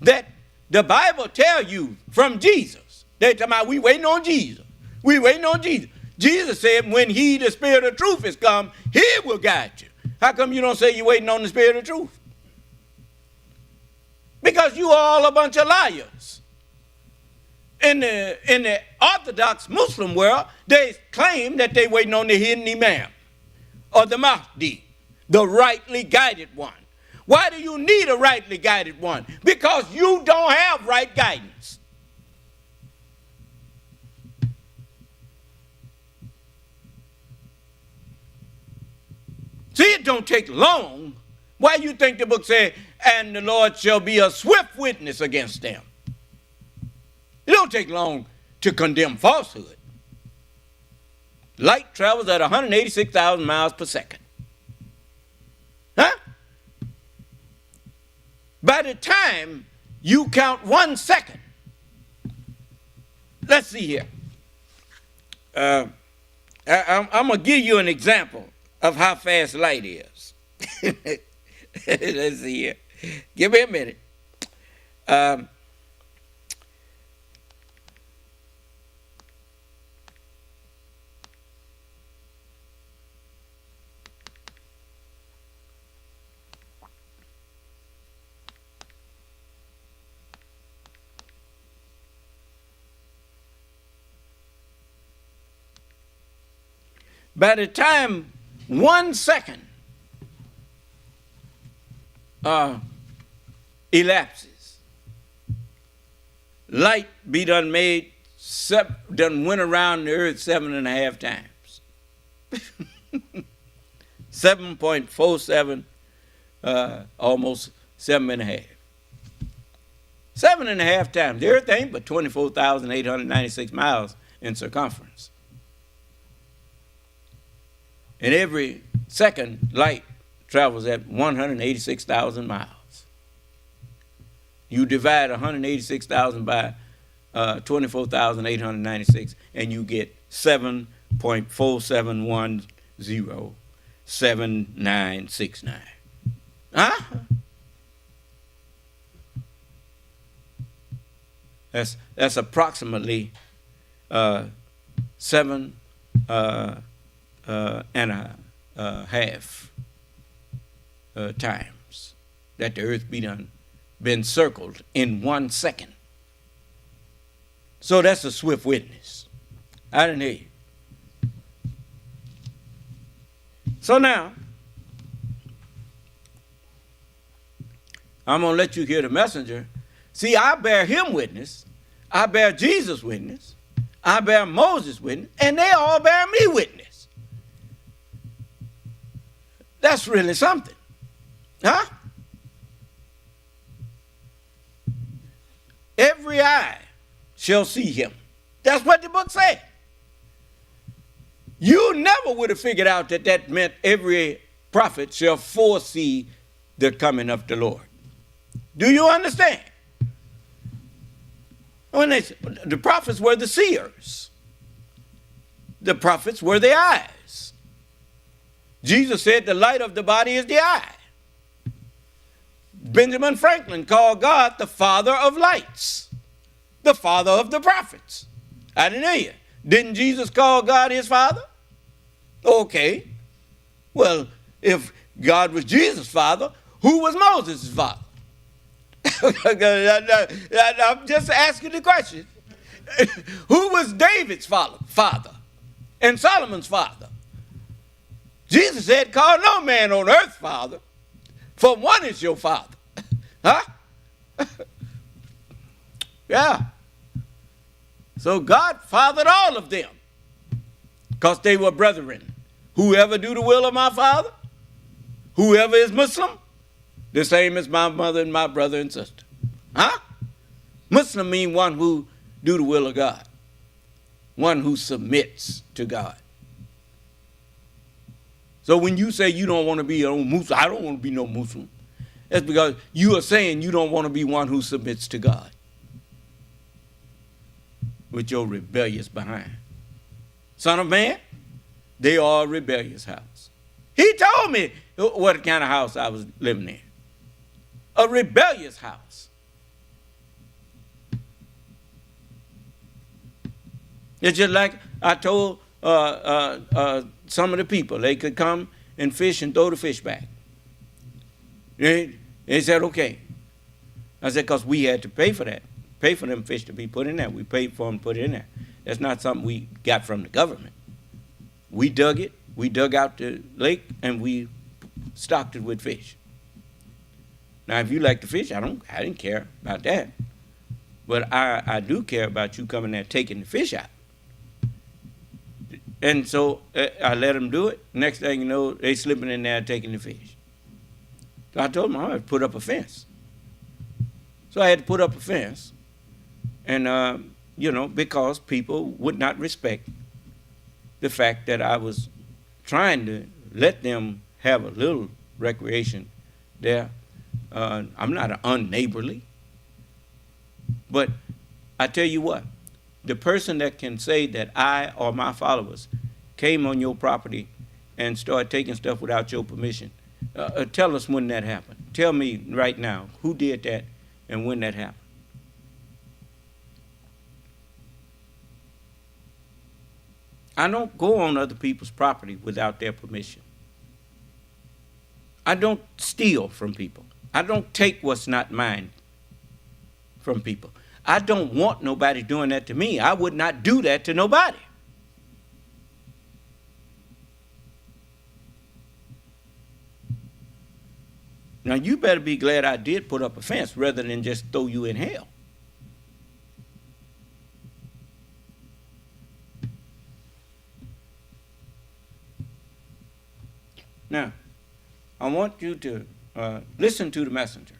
that the Bible tells you from Jesus, they talking about we waiting on Jesus. We waiting on Jesus. Jesus said when he, the Spirit of truth, is come, he will guide you. How come you don't say you're waiting on the Spirit of truth? Because you are all a bunch of liars. In the Orthodox Muslim world, they claim that they're waiting on the hidden Imam or the Mahdi, the rightly guided one. Why do you need a rightly guided one? Because you don't have right guidance. See, it don't take long. Why you think the book said, and the Lord shall be a swift witness against them? It don't take long to condemn falsehood. Light travels at 186,000 miles per second. Huh? By the time you count 1 second, let's see here. I'm going to give you an example of how fast light is. Let's see here. Give me a minute. By the time 1 second elapses, light be done went around the earth 7.5 times. 7.47, almost 7.5. 7.5 times. The earth ain't but 24,896 miles in circumference. And every second, light travels at 186,000 miles. You divide 186,000 by 24,896, and you get 7.47107969. Huh? That's approximately 7 and a half times that the earth been circled in 1 second. So that's a swift witness. I didn't hear you. So now, I'm going to let you hear the messenger. See, I bear him witness. I bear Jesus witness. I bear Moses witness. And they all bear me witness. That's really something. Huh? Every eye shall see him. That's what the book said. You never would have figured out that meant every prophet shall foresee the coming of the Lord. Do you understand? When the prophets were the seers. The prophets were the eyes. Jesus said the light of the body is the eye. Benjamin Franklin called God the father of lights, the father of the prophets. I didn't hear you. Didn't Jesus call God his father? Okay. Well, if God was Jesus' father, who was Moses' father? I'm just asking the question. Who was David's father and Solomon's father? Jesus said, call no man on earth father, for one is your father. Huh? Yeah. So God fathered all of them. because they were brethren. Whoever do the will of my Father, whoever is Muslim, the same as my mother and my brother and sister. Huh? Muslim mean one who do the will of God, one who submits to God. So when you say you don't want to be a Muslim, I don't want to be no Muslim. That's because you are saying you don't want to be one who submits to God with your rebellious behind. Son of man, they are a rebellious house. He told me what kind of house I was living in. A rebellious house. It's just like I told some of the people, they could come and fish and throw the fish back. They said, okay. I said, because we had to pay for that. Pay for them fish to be put in there. We paid for them to put it in there. That's not something we got from the government. We dug it. We dug out the lake and we stocked it with fish. Now, if you like the fish, I didn't care about that. But I do care about you coming there taking the fish out. And so I let them do it. Next thing you know, they slipping in there taking the fish. So I told them I had to put up a fence. So I had to put up a fence. And, because people would not respect the fact that I was trying to let them have a little recreation there. I'm not unneighborly. But I tell you what, the person that can say that I or my followers came on your property and started taking stuff without your permission, tell us when that happened. Tell me right now who did that and when that happened. I don't go on other people's property without their permission. I don't steal from people. I don't take what's not mine from people. I don't want nobody doing that to me. I would not do that to nobody. Now, you better be glad I did put up a fence rather than just throw you in hell. Now, I want you to listen to the messenger.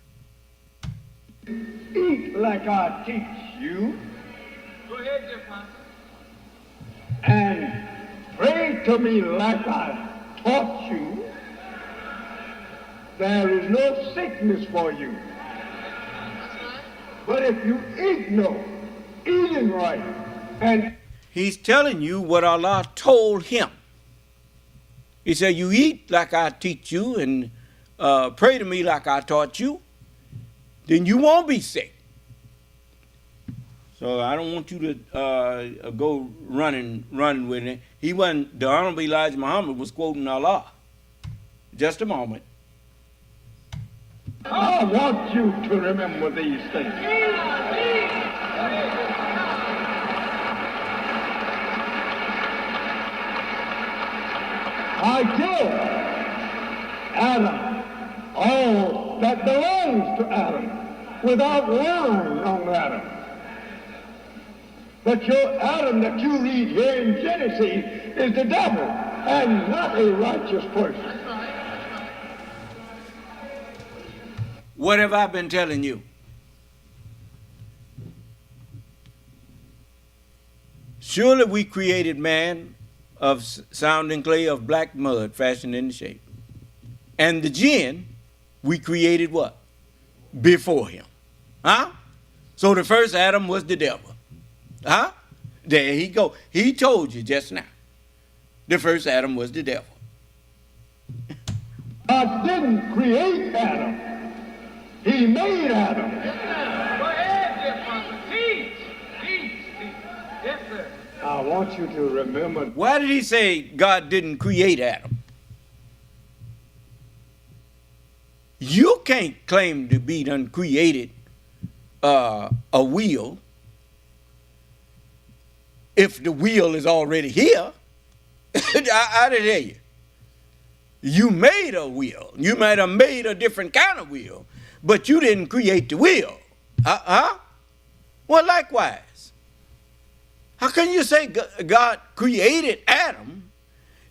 Eat like I teach you, Go ahead, dear Pastor. and pray to me like I taught you. There is no sickness for you. But if you ignore eating right, and he's telling you what Allah told him. He said, you eat like I teach you and pray to me like I taught you, then you won't be sick. So I don't want you to go running with it. He wasn't, the Honorable Elijah Muhammad was quoting Allah. Just a moment. I want you to remember these things. I give Adam all that belongs to Adam without lying on Adam. But your Adam that you read here in Genesis is the devil and not a righteous person. What have I been telling you? Surely we created man of sounding clay of black mud fashioned into shape. And the jinn, we created what? Before him. Huh? So the first Adam was the devil. Huh? There he go. He told you just now. The first Adam was the devil. God didn't create Adam. He made Adam. Go ahead, dear Pastor. Teach. Yes, sir. I want you to remember. Why did he say God didn't create Adam? You can't claim to be done created a wheel if the wheel is already here. I didn't hear you. You made a wheel. You might have made a different kind of wheel, but you didn't create the wheel. Well, likewise. How can you say God created Adam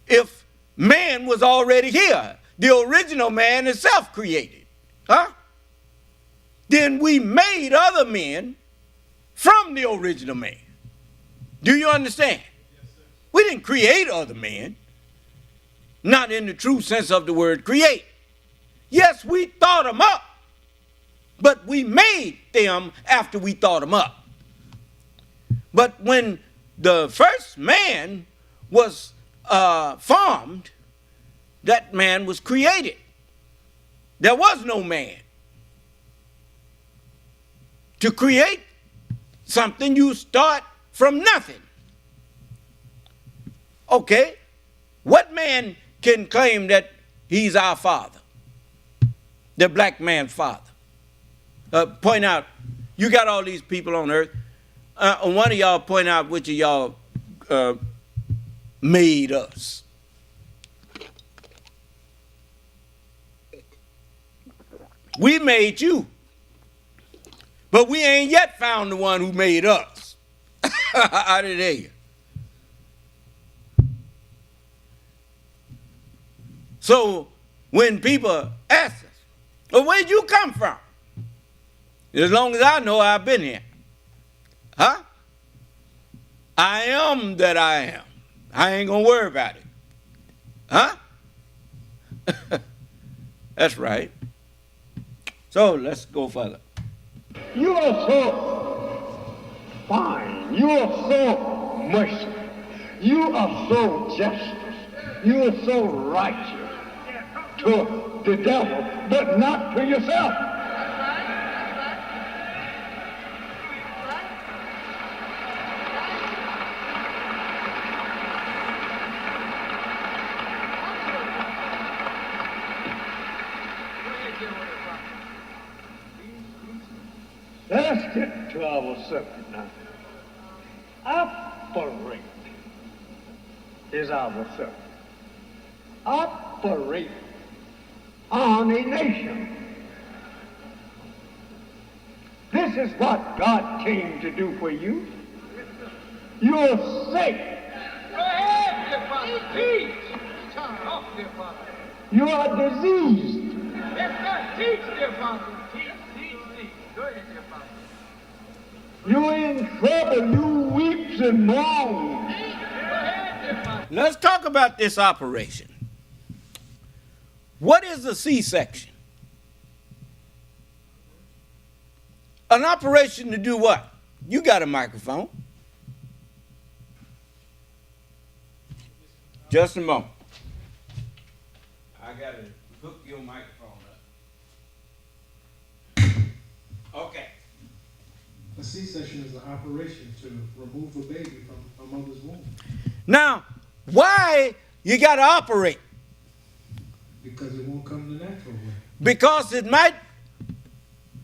if man was already here? The original man is self-created. Huh? Then we made other men from the original man. Do you understand? Yes, sir. We didn't create other men. Not in the true sense of the word create. Yes, we thought them up, but we made them after we thought them up. But when the first man was formed, that man was created. There was no man. To create something, you start from nothing. Okay, what man can claim that he's our father? The black man's father. Point out, you got all these people on earth. One of y'all point out which of y'all made us. We made you. But we ain't yet found the one who made us. I didn't hear you. So when people ask us, well, where'd you come from? As long as I know, I've been here. Huh? I am that I am. I ain't gonna worry about it. Huh? That's right. So let's go further. You are so fine. You are so merciful. You are so justice. You are so righteous to the devil, but not to yourself. Let's get to our subject now. Operate is our subject. Operate on a nation. This is what God came to do for you. You're sick. Go ahead, dear Father. Teach. Talk, dear Father. You are diseased. Yes, sir. Teach, dear Father. Teach. Go ahead, dear Father. You're in trouble. You weeps and moans. Let's talk about this operation. What is a C-section? An operation to do what? You got a microphone. Just a moment. I got to hook your microphone up. Okay. A C-section is an operation to remove a baby from a mother's womb. Now, why you got to operate? Because it won't come the natural way. Because it might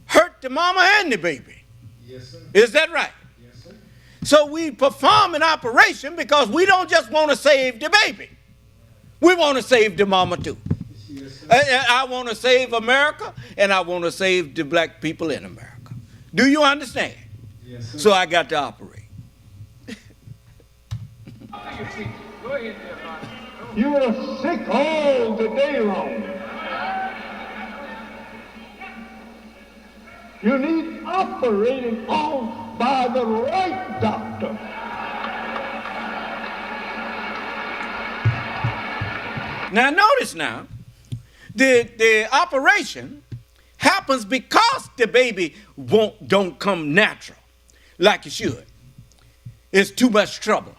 hurt the mama and the baby. Yes, sir. Is that right? Yes, sir. So we perform an operation because we don't just want to save the baby. We want to save the mama too. Yes, sir. I want to save America, and I want to save the black people in America. Do you understand? Yes, sir. So I got to operate. Go ahead, dear Father. You are sick all the day long. You need operating on by the right doctor. Now notice now, the operation happens because the baby don't come natural like it should. It's too much trouble.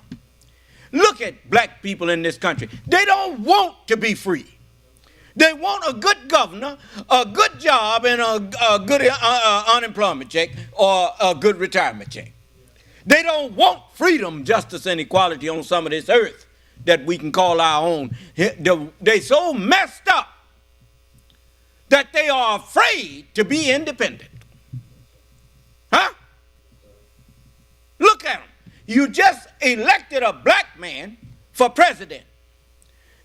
Look at black people in this country. They don't want to be free. They want a good governor, a good job, and a good unemployment check or a good retirement check. They don't want freedom, justice, and equality on some of this earth that we can call our own. They so messed up that they are afraid to be independent. Huh? Look at them. You just elected a black man for president.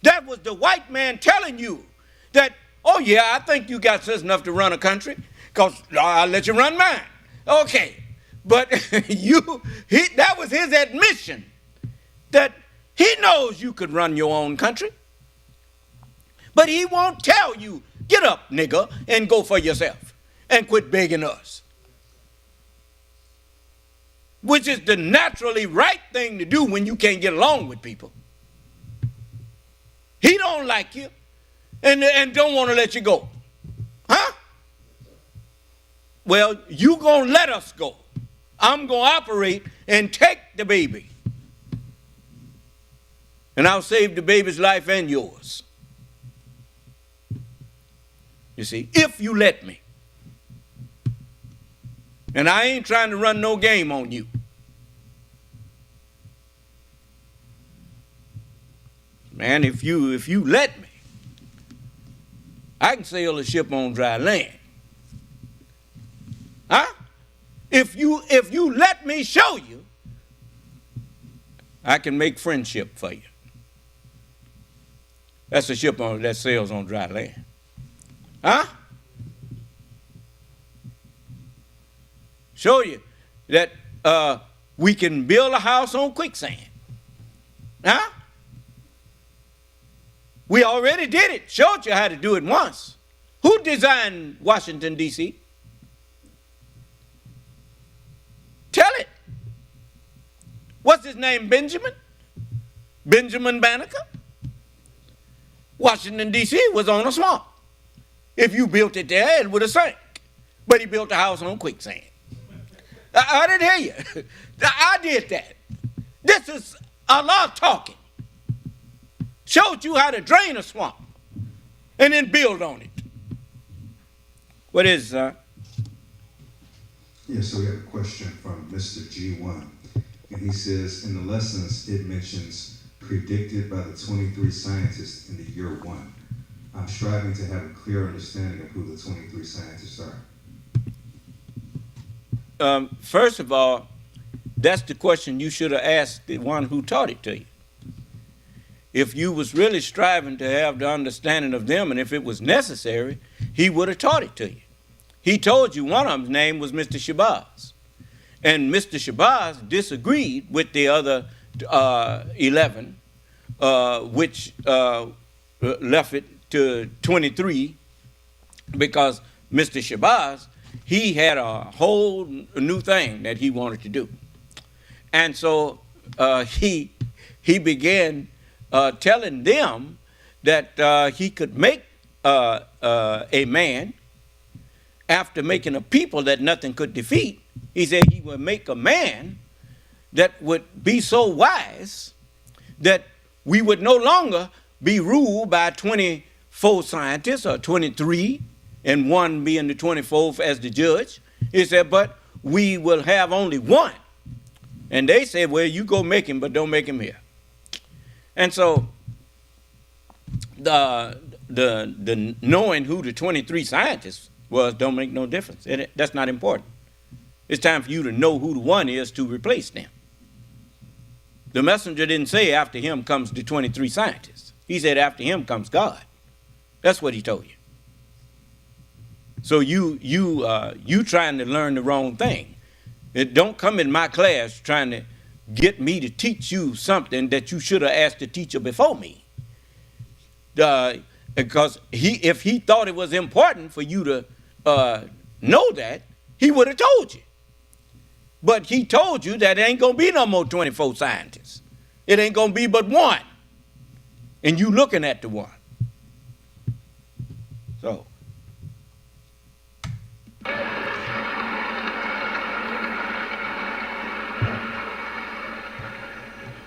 That was the white man telling you that, oh yeah, I think you got sense enough to run a country, because I'll let you run mine. Okay. But that was his admission that He knows you could run your own country. But he won't tell you, get up, nigga, and go for yourself and quit begging us. Which is the naturally right thing to do when you can't get along with people. He don't like you and don't want to let you go. Huh? Well, you going to let us go. I'm going to operate and take the baby. And I'll save the baby's life and yours. You see, if you let me. And I ain't trying to run no game on you. Man, if you let me, I can sail a ship on dry land. Huh? If you let me show you, I can make friendship for you. That's a ship that sails on dry land. Huh? Show you that we can build a house on quicksand. Huh? We already did it. Showed you how to do it once. Who designed Washington, D.C.? Tell it. What's his name? Benjamin? Benjamin Banneker? Washington, D.C. was on a swamp. If you built it there, it would have sank. But he built a house on quicksand. I didn't hear you. I did that. This is Allah talking. Showed you how to drain a swamp and then build on it. What is it, sir? Yeah, so we have a question from Mr. G1. And he says, in the lessons, it mentions predicted by the 23 scientists in the year 1. I'm striving to have a clear understanding of who the 23 scientists are. First of all, that's the question you should have asked the one who taught it to you. If you was really striving to have the understanding of them, and if it was necessary, he would have taught it to you. He told you one of them's name was Mr. Shabazz. And Mr. Shabazz disagreed with the other 11, which left it to 23, because Mr. Shabazz, he had a whole new thing that he wanted to do. And so he began telling them that he could make a man after making a people that nothing could defeat. He said he would make a man that would be so wise that we would no longer be ruled by 24 scientists or 23, and one being the 24th as the judge. He said, but we will have only one. And they said, well, you go make him, but don't make him here. And so the knowing who the 23 scientists was don't make no difference. That's not important. It's time for you to know who the one is to replace them. The messenger didn't say after him comes the 23 scientists. He said after him comes God. That's what he told you. So you trying to learn the wrong thing. Don't come in my class trying to get me to teach you something that you should have asked the teacher before me. Because if he thought it was important for you to know that, he would have told you. But he told you that there ain't going to be no more 24 scientists. It ain't going to be but one. And you looking at the one. So.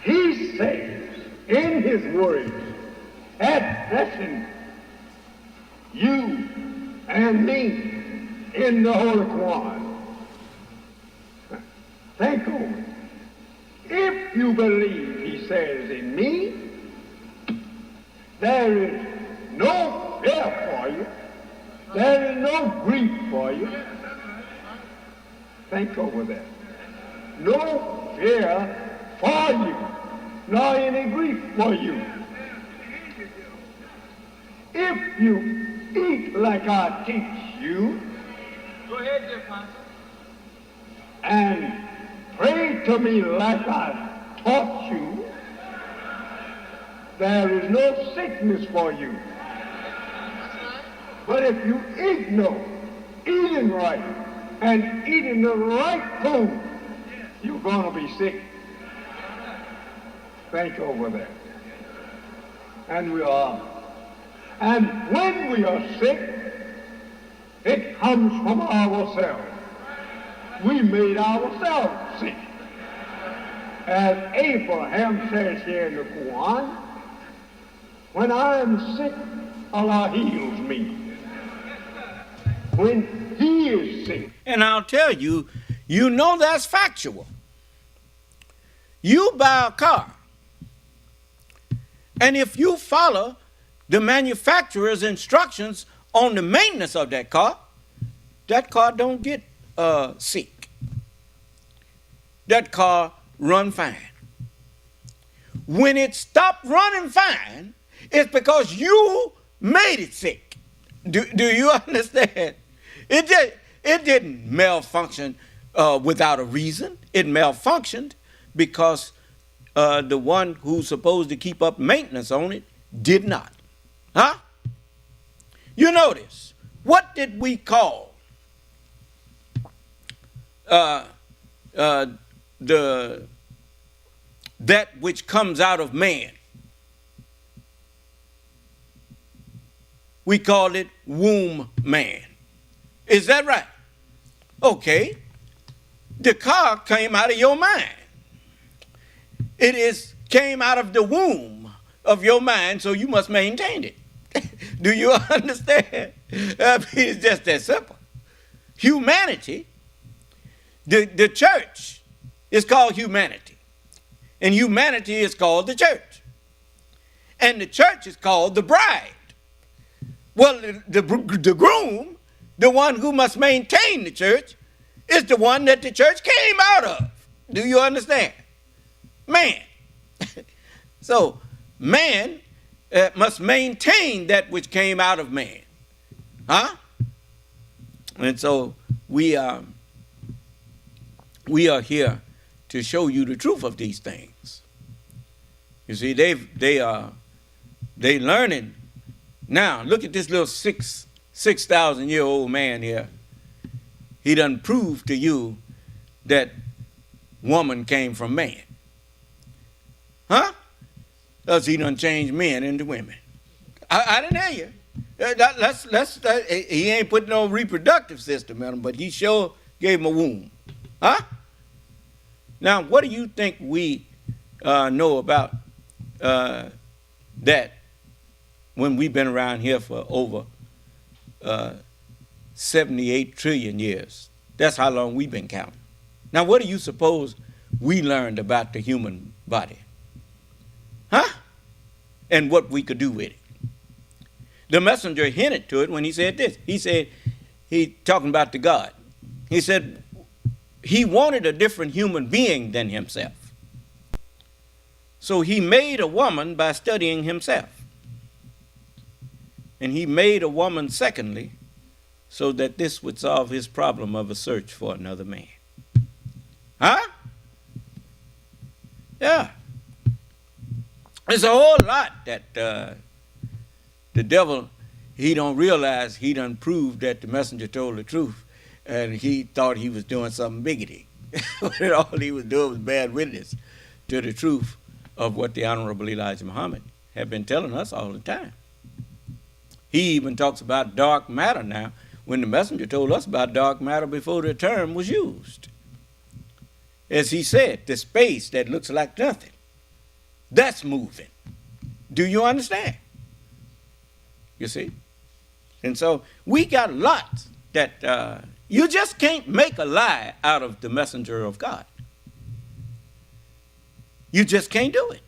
He says in his words, at present, you and me in the Holy Quran. Think over it. If you believe, he says, in me, there is no fear for you. There is no grief for you. Think over that. No fear for you, nor any grief for you. If you eat like I teach you, Go ahead, dear Pastor. and pray to me like I taught you, there is no sickness for you. But if you ignore eating right and eating the right food, you're going to be sick. Think over that. And we are. And when we are sick, it comes from ourselves. We made ourselves sick. As Abraham says here in the Quran, when I am sick, Allah heals me. When he is sick. And I'll tell you, you know that's factual. You buy a car, and if you follow the manufacturer's instructions on the maintenance of that car don't get sick. That car run fine. When it stopped running fine, it's because you made it sick. Do you understand? It didn't malfunction without a reason. It malfunctioned because the one who's supposed to keep up maintenance on it did not. Huh? You notice, what did we call that which comes out of man? We called it womb man. Is that right? Okay. The car came out of your mind. It came out of the womb of your mind, so you must maintain it. Do you understand? I mean, it's just that simple. Humanity, the church is called humanity. And humanity is called the church. And the church is called the bride. Well, the groom, the one who must maintain the church, is the one that the church came out of. Do you understand? Man. So, man must maintain that which came out of man. Huh? And so, we are here to show you the truth of these things. You see, they learning. Now, look at this little 6,000-year-old man here. He done proved to you that woman came from man. Huh? Because he done changed men into women. I didn't hear you. He ain't put no reproductive system in him, but he sure gave him a womb. Huh? Now, what do you think we know about that when we've been around here for over 78 trillion years? That's how long we've been counting. Now, what do you suppose we learned about the human body? Huh? And what we could do with it. The messenger hinted to it when he said this. He said, he talking about the God. He said, he wanted a different human being than himself. So he made a woman by studying himself. And he made a woman, secondly, so that this would solve his problem of a search for another man. Huh? Yeah. There's a whole lot that the devil, he don't realize he done proved that the messenger told the truth, and he thought he was doing something biggity. But all he was doing was bad witness to the truth of what the Honorable Elijah Muhammad had been telling us all the time. He even talks about dark matter now, when the messenger told us about dark matter before the term was used. As he said, the space that looks like nothing, that's moving. Do you understand? You see? And so we got lots that you just can't make a lie out of the messenger of God. You just can't do it.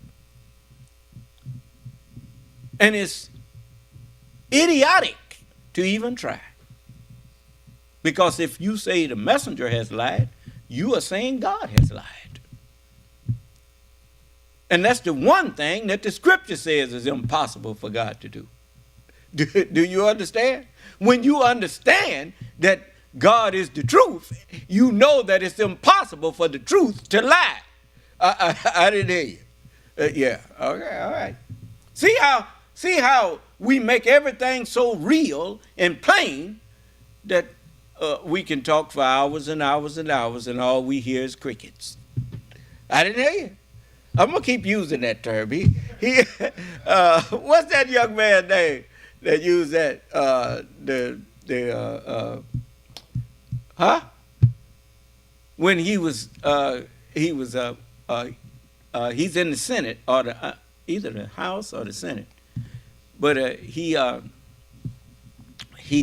And it's idiotic to even try. Because if you say the messenger has lied, you are saying God has lied. And that's the one thing that the scripture says is impossible for God to do. Do you understand? When you understand that God is the truth, you know that it's impossible for the truth to lie. I didn't hear you. Yeah, okay, all right. See how we make everything so real and plain that we can talk for hours and hours and hours, and all we hear is crickets. I didn't hear you. I'm gonna keep using that term. He what's that young man name that used that? When he's in the Senate or the either the House or the Senate, but he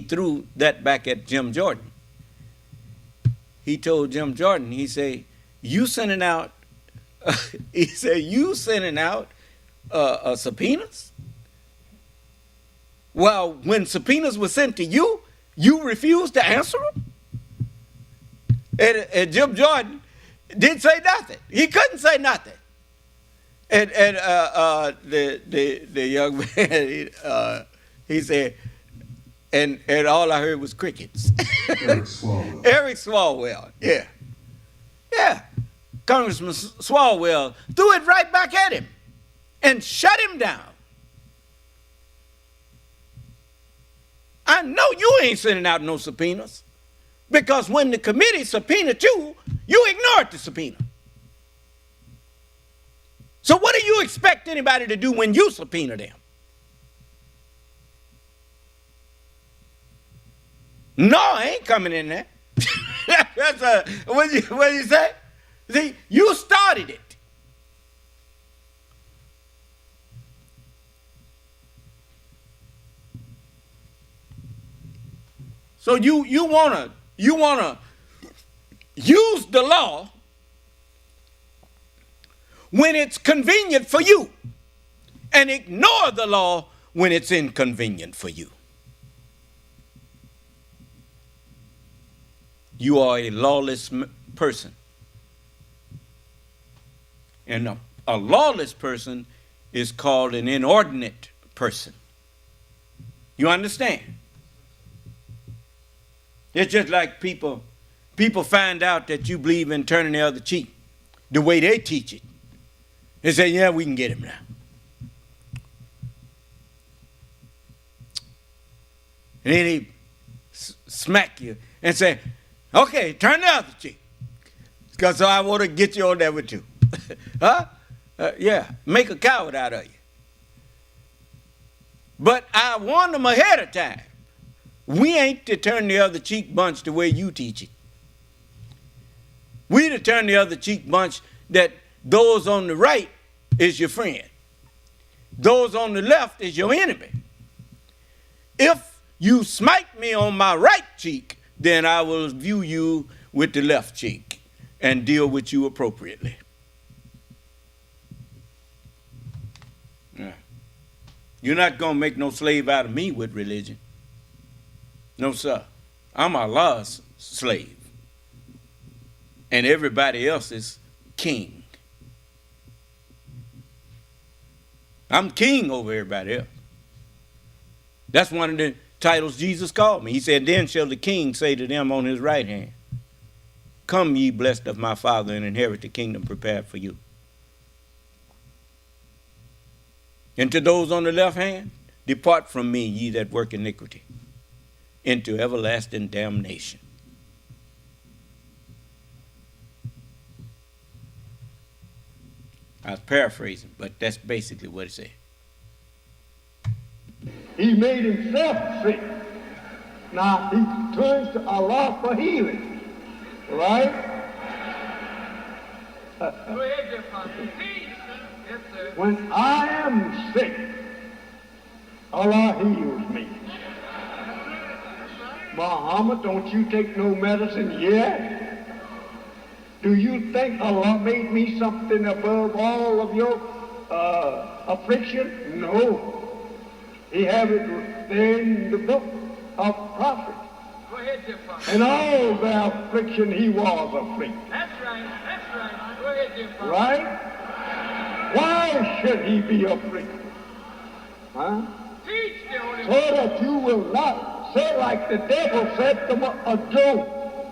threw that back at Jim Jordan. He told Jim Jordan, he said, "You sending out." He said, "You sending out subpoenas? Well, when subpoenas were sent to you, you refused to answer them." And Jim Jordan didn't say nothing. He couldn't say nothing. And the young man, he said, and all I heard was crickets. Eric Swalwell. Eric Swalwell, yeah. Yeah. Congressman Swalwell threw it right back at him and shut him down. I know you ain't sending out no subpoenas, because when the committee subpoenaed you, you ignored the subpoena. So what do you expect anybody to do when you subpoena them? No, I ain't coming in there. What did you say? See, you started it. So you wanna use the law when it's convenient for you, and ignore the law when it's inconvenient for you. You are a lawless person. And a lawless person is called an inordinate person. You understand? It's just like people find out that you believe in turning the other cheek the way they teach it. They say, yeah, we can get him now. And then he smack you and say, okay, turn the other cheek, because I want to get you on that with you. Huh? Yeah, make a coward out of you. But I warned them ahead of time. We ain't to turn the other cheek bunch the way you teach it. We to turn the other cheek bunch that those on the right is your friend. Those on the left is your enemy. If you smite me on my right cheek, then I will view you with the left cheek and deal with you appropriately. Yeah. You're not going to make no slave out of me with religion. No, sir. I'm Allah's slave. And everybody else is king. I'm king over everybody else. That's one of the titles Jesus called me. He said, then shall the king say to them on his right hand, come ye blessed of my Father, and inherit the kingdom prepared for you. And to those on the left hand, depart from me, ye that work iniquity, into everlasting damnation. I was paraphrasing, but that's basically what it said. He made himself sick. Now he turns to Allah for healing. Right? Go ahead, dear Father. Yes, sir. When I am sick, Allah heals me. Muhammad, don't you take no medicine yet? Do you think Allah made me something above all of your affliction? No. He have it there in the book of prophets. Go ahead, dear Father. And all the affliction he was afflicted. That's right. That's right. Go ahead, dear Father. Right? Why should he be afflicted? Huh? Teach, dear Holy So that you will not say like the devil said to Job.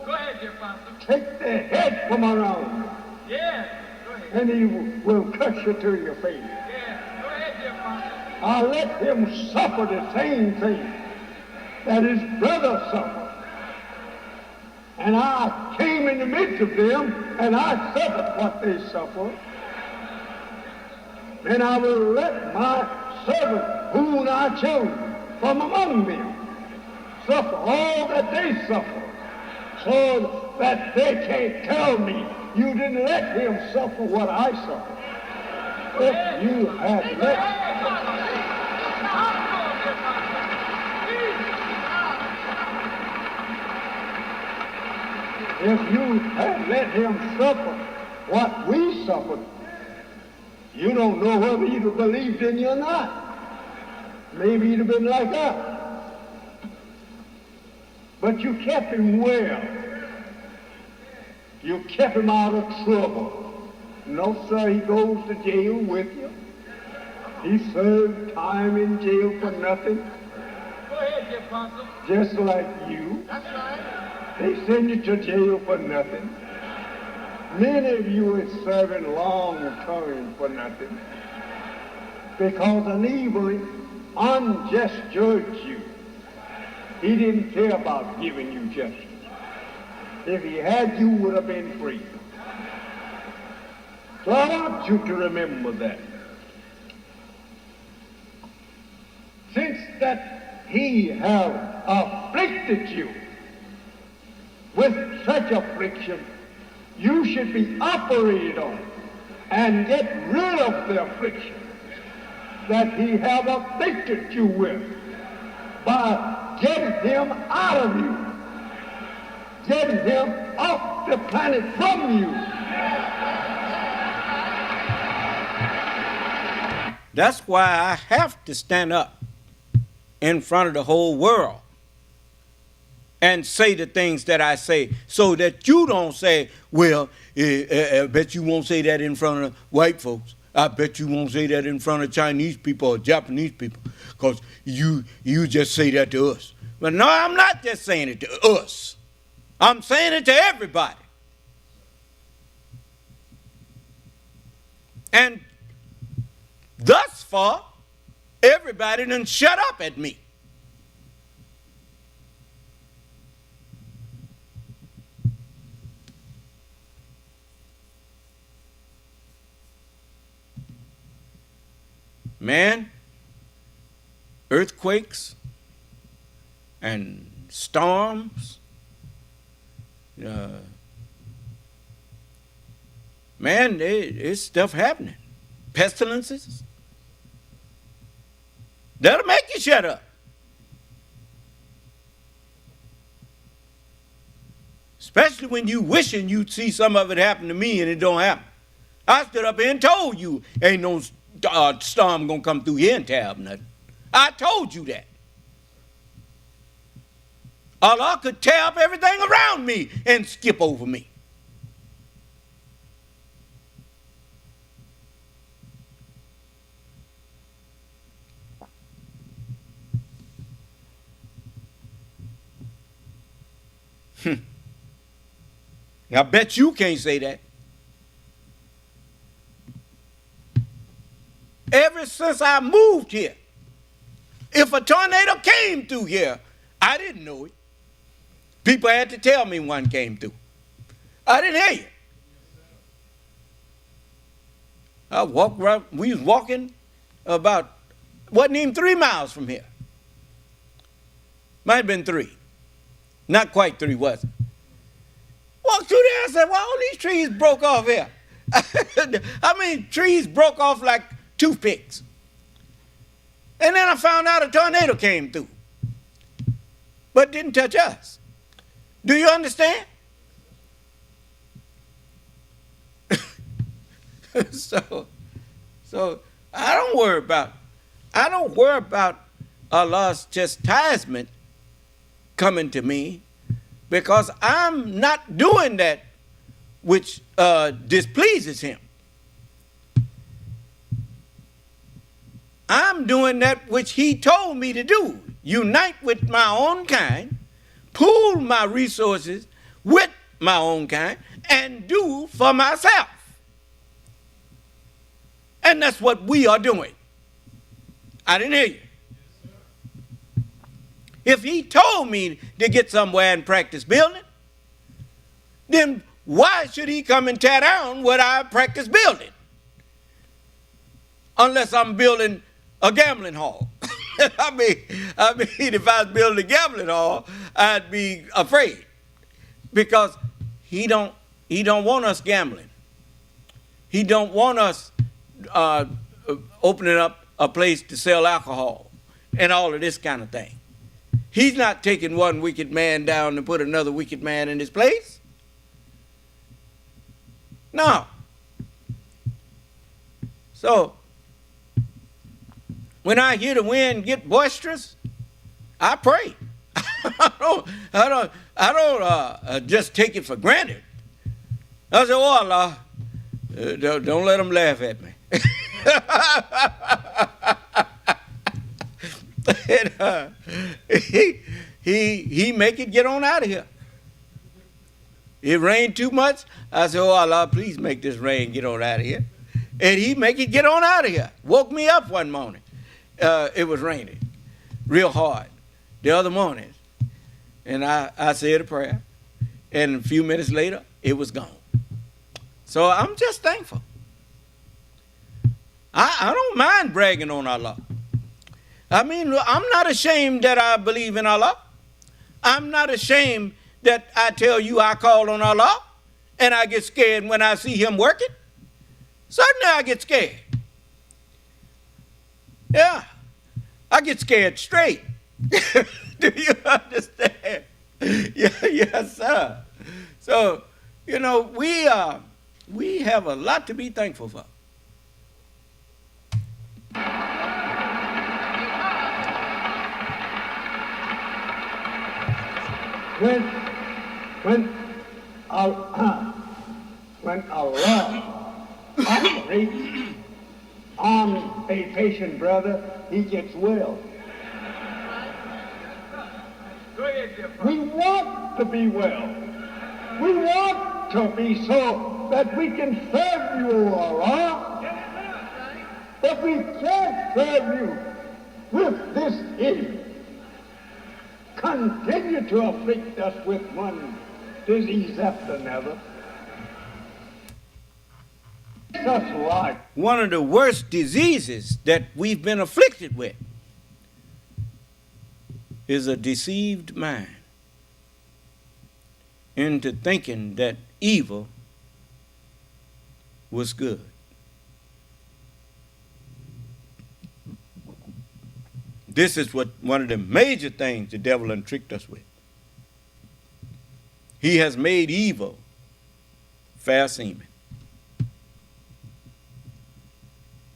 Go ahead, dear Father. Take the head from around you. Yeah. Go ahead. And he will cut you to your face. Yeah. Go ahead, dear Father. I let him suffer the same thing that his brother suffered. And I came in the midst of them, and I suffered what they suffered. And I will let my servant, whom I chose from among them, suffer all that they suffer, so that they can't tell me you didn't let him suffer what I suffered. If you had let him suffer what we suffered, you don't know whether he'd have believed in you or not. Maybe he'd have been like us. But you kept him well. You kept him out of trouble. No, sir, he goes to jail with you. He served time in jail for nothing. Go ahead, Jim Ponson. Just like you. That's right. They send you to jail for nothing. Many of you are serving long term for nothing. Because an evil, unjust judge you. He didn't care about giving you justice. If he had, you would have been free. So I want you to remember that. Since that he have afflicted you with such affliction, you should be operated on and get rid of the affliction that he have afflicted you with by getting him out of you, getting him off the planet from you. That's why I have to stand up in front of the whole world and say the things that I say, so that you don't say, well, I bet you won't say that in front of white folks. I bet you won't say that in front of Chinese people or Japanese people, because you just say that to us. But no, I'm not just saying it to us. I'm saying it to everybody. And thus far, everybody done shut up at me. Man, earthquakes and storms, man, there's stuff happening. Pestilences. That'll make you shut up. Especially when you wishing you'd see some of it happen to me and it don't happen. I stood up here and told you ain't no storm gonna come through here and tear up nothing. I told you that. Allah could tear up everything around me and skip over me. I bet you can't say that. Ever since I moved here, if a tornado came through here, I didn't know it. People had to tell me one came through. I didn't hear you. I walked around, we was walking about, wasn't even 3 miles from here. Might have been 3. Not quite 3, was it? Walked through there and said, well, all these trees broke off here. I mean, trees broke off like toothpicks. And then I found out a tornado came through, but didn't touch us. Do you understand? So I don't worry about Allah's chastisement coming to me, because I'm not doing that which displeases him. I'm doing that which he told me to do. Unite with my own kind, pool my resources with my own kind, and do for myself. And that's what we are doing. I didn't hear you. If he told me to get somewhere and practice building, then why should he come and tear down what I practice building? Unless I'm building a gambling hall. I mean, if I was building a gambling hall, I'd be afraid, because he don't want us gambling. He don't want us opening up a place to sell alcohol and all of this kind of thing. He's not taking one wicked man down and put another wicked man in his place. No. So, when I hear the wind get boisterous, I pray. I don't just take it for granted. I say, oh Allah, don't let them laugh at me. And, he make it get on out of here. It rained too much. I said, oh Allah, please make this rain get on out of here. And he make it get on out of here. Woke me up one morning. It was raining real hard the other morning. And I said a prayer. And a few minutes later, it was gone. So I'm just thankful. I don't mind bragging on Allah. I mean, I'm not ashamed that I believe in Allah. I'm not ashamed that I tell you I call on Allah and I get scared when I see him working. Certainly I get scared. Yeah, I get scared straight. Do you understand? Yeah, yes, sir. So, you know, we have a lot to be thankful for. When Allah operates on a patient brother, he gets well. We want to be well. We want to be so that we can serve you, Allah. But we can't serve you with this ill. Continue to afflict us with one disease after another. One of the worst diseases that we've been afflicted with is a deceived mind into thinking that evil was good. This is what one of the major things the devil done tricked us with. He has made evil fair seeming.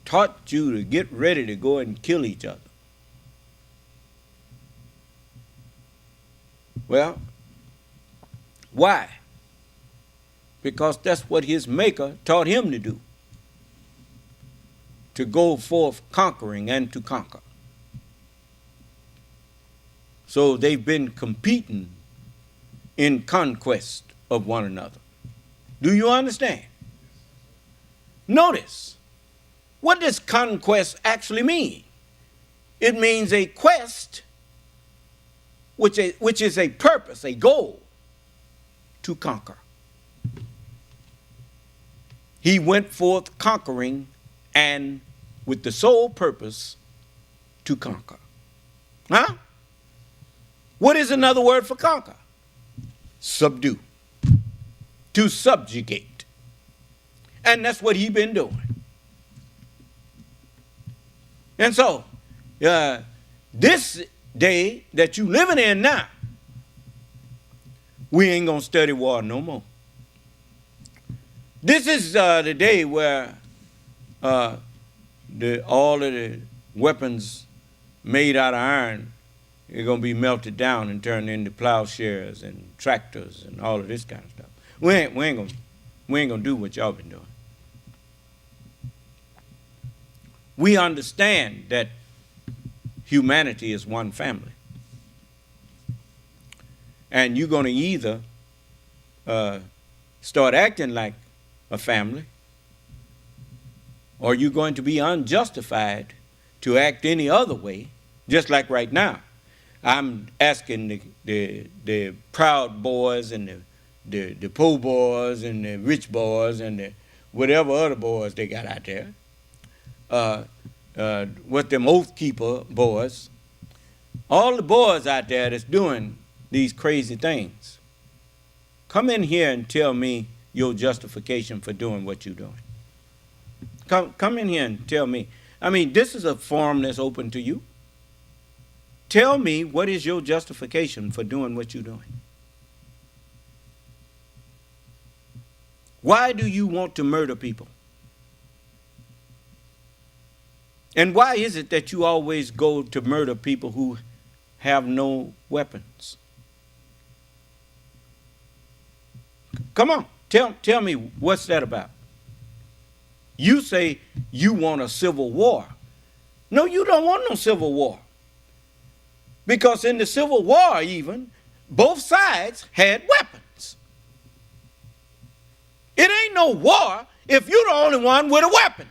Taught you to get ready to go and kill each other. Well, why? Because that's what his maker taught him to do. To go forth conquering and to conquer. So they've been competing in conquest of one another. Do you understand? Notice, what does conquest actually mean? It means a quest, which is a purpose, a goal to conquer. He went forth conquering and with the sole purpose to conquer. Huh? What is another word for conquer? Subdue. To subjugate. And that's what he's been doing. And so, this day that you living in now, we ain't going to study war no more. This is the day where all of the weapons made out of iron are going to be melted down and turned into plowshares and tractors and all of this kind of stuff. We ain't going to do what y'all been doing. We understand that humanity is one family. And you're going to either start acting like a family, or you're going to be unjustified to act any other way, just like right now. I'm asking the proud boys and the poor boys and the rich boys and the whatever other boys they got out there, with them oath keeper boys, all the boys out there that's doing these crazy things, come in here and tell me your justification for doing what you're doing. Come in here and tell me. I mean, this is a forum that's open to you. Tell me, what is your justification for doing what you're doing? Why do you want to murder people? And why is it that you always go to murder people who have no weapons? Come on, tell me, what's that about? You say you want a civil war. No, you don't want no civil war. Because in the Civil War even, both sides had weapons. It ain't no war if you're the only one with a weapon.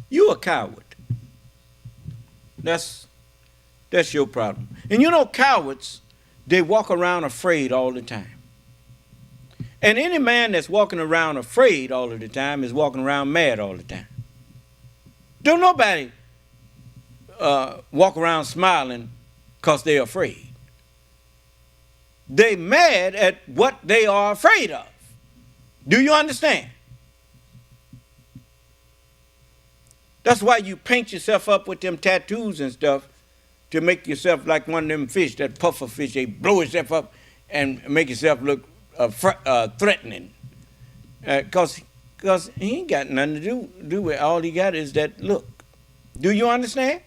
You're a coward. That's your problem. And you know, cowards, they walk around afraid all the time. And any man that's walking around afraid all of the time is walking around mad all the time. Don't nobody walk around smiling because they're afraid. They mad at what they are afraid of. Do you understand? That's why you paint yourself up with them tattoos and stuff, to make yourself like one of them fish, that puffer fish. They blow yourself up and make yourself look threatening. Because he ain't got nothing to do with it. All he got is that look. Do you understand?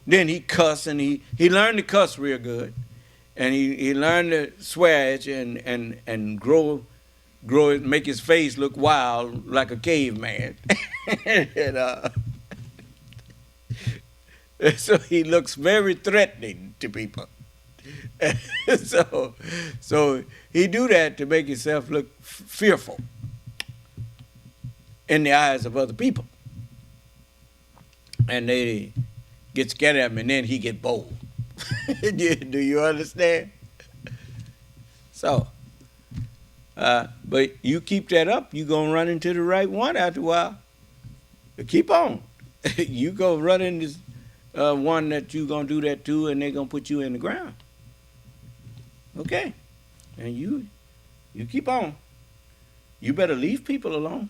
Then he cuss, and he learned to cuss real good. And he learned to swear at you and grow it, make his face look wild like a caveman. and, so he looks very threatening to people. so he do that to make himself look fearful in the eyes of other people. And they get scared of him, and then he get bold. Do you understand? So, but you keep that up, you gonna run into the right one after a while. But keep on. You go run into this one that you gonna do that to, and they're gonna put you in the ground. Okay, and you keep on. You better leave people alone.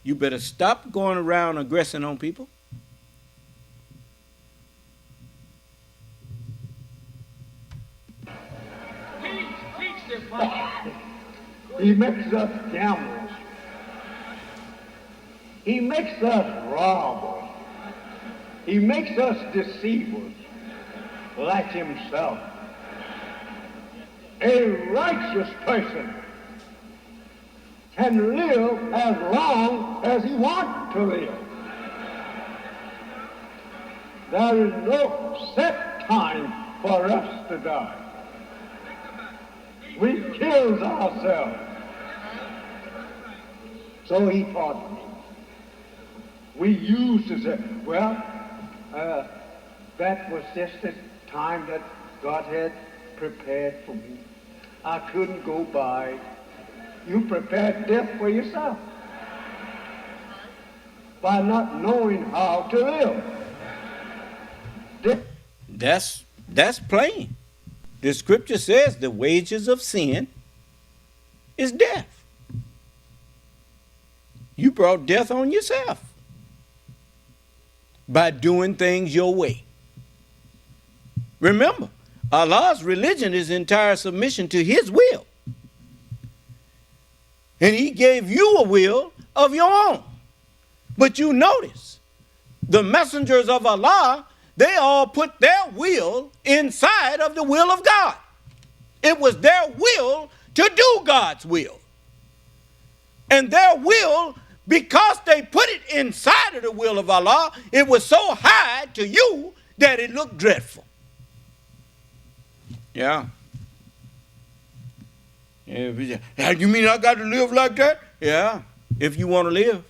You better stop going around aggressing on people. He makes us gamblers. He makes us robbers. He makes us deceivers like himself. A righteous person can live as long as he wants to live. There is no set time for us to die. We kill ourselves. So he taught me. We used to say, well, that was just the time that God had prepared for me. I couldn't go by. You prepared death for yourself by not knowing how to live. That's plain. The scripture says the wages of sin is death. You brought death on yourself by doing things your way. Remember, Allah's religion is entire submission to his will. And he gave you a will of your own. But you notice, the messengers of Allah, they all put their will inside of the will of God. It was their will to do God's will. And their will because they put it inside of the will of Allah, it was so high to you that it looked dreadful. Yeah. Yeah, you mean I got to live like that? Yeah, if you want to live.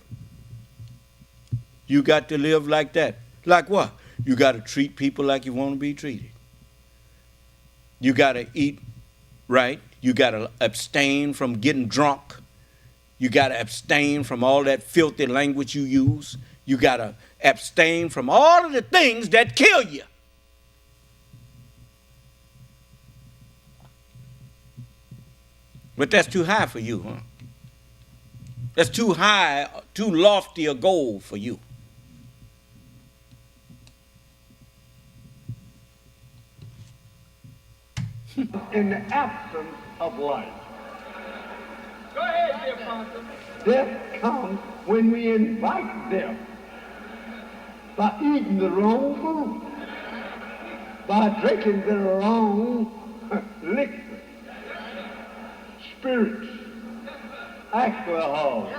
You got to live like that. Like what? You got to treat people like you want to be treated. You got to eat right. You got to abstain from getting drunk. You got to abstain from all that filthy language you use. You got to abstain from all of the things that kill you. But that's too high for you, huh? That's too high, too lofty a goal for you. In the absence of life. Go ahead, dear Pastor. Death comes when we invite death by eating the wrong food, by drinking the wrong liquor, spirits, alcohol.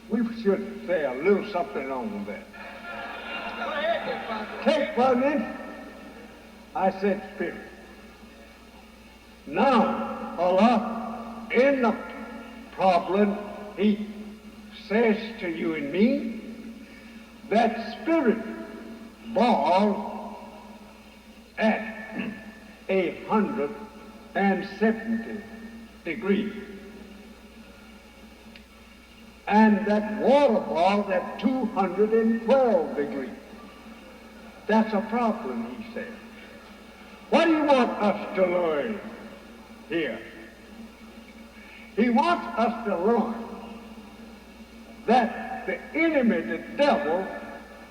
We should say a little something on that. Go ahead, dear Pastor. Take for an instance, I said spirit. Now, Allah, in the problem, He says to you and me that spirit ball at 170 degrees. And that water ball at 212 degrees. That's a problem, he said. What do you want us to learn here? He wants us to learn that the enemy, the devil,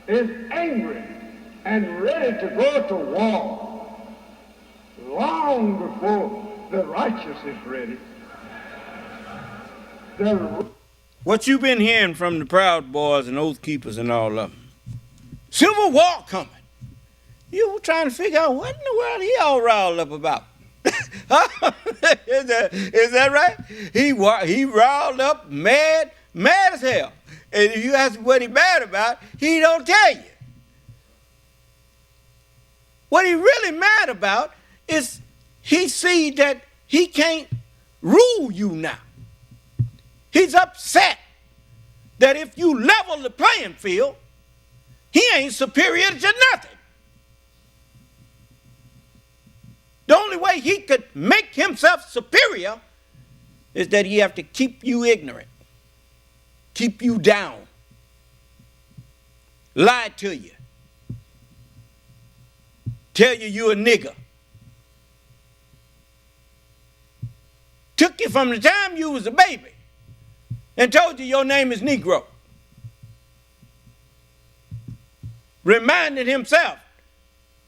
is angry and ready to go to war long before the righteous is ready. What you been hearing from the Proud Boys and Oath Keepers and all of them? Civil war coming. You were trying to figure out what in the world he all riled up about. Is that right? He riled up mad as hell. And if you ask him what he's mad about, he don't tell you. What he really mad about is he see that he can't rule you now. He's upset that if you level the playing field, he ain't superior to nothing. The only way he could make himself superior is that he have to keep you ignorant, keep you down, lie to you, tell you you're a nigger. Took you from the time you was a baby and told you your name is Negro. Reminded himself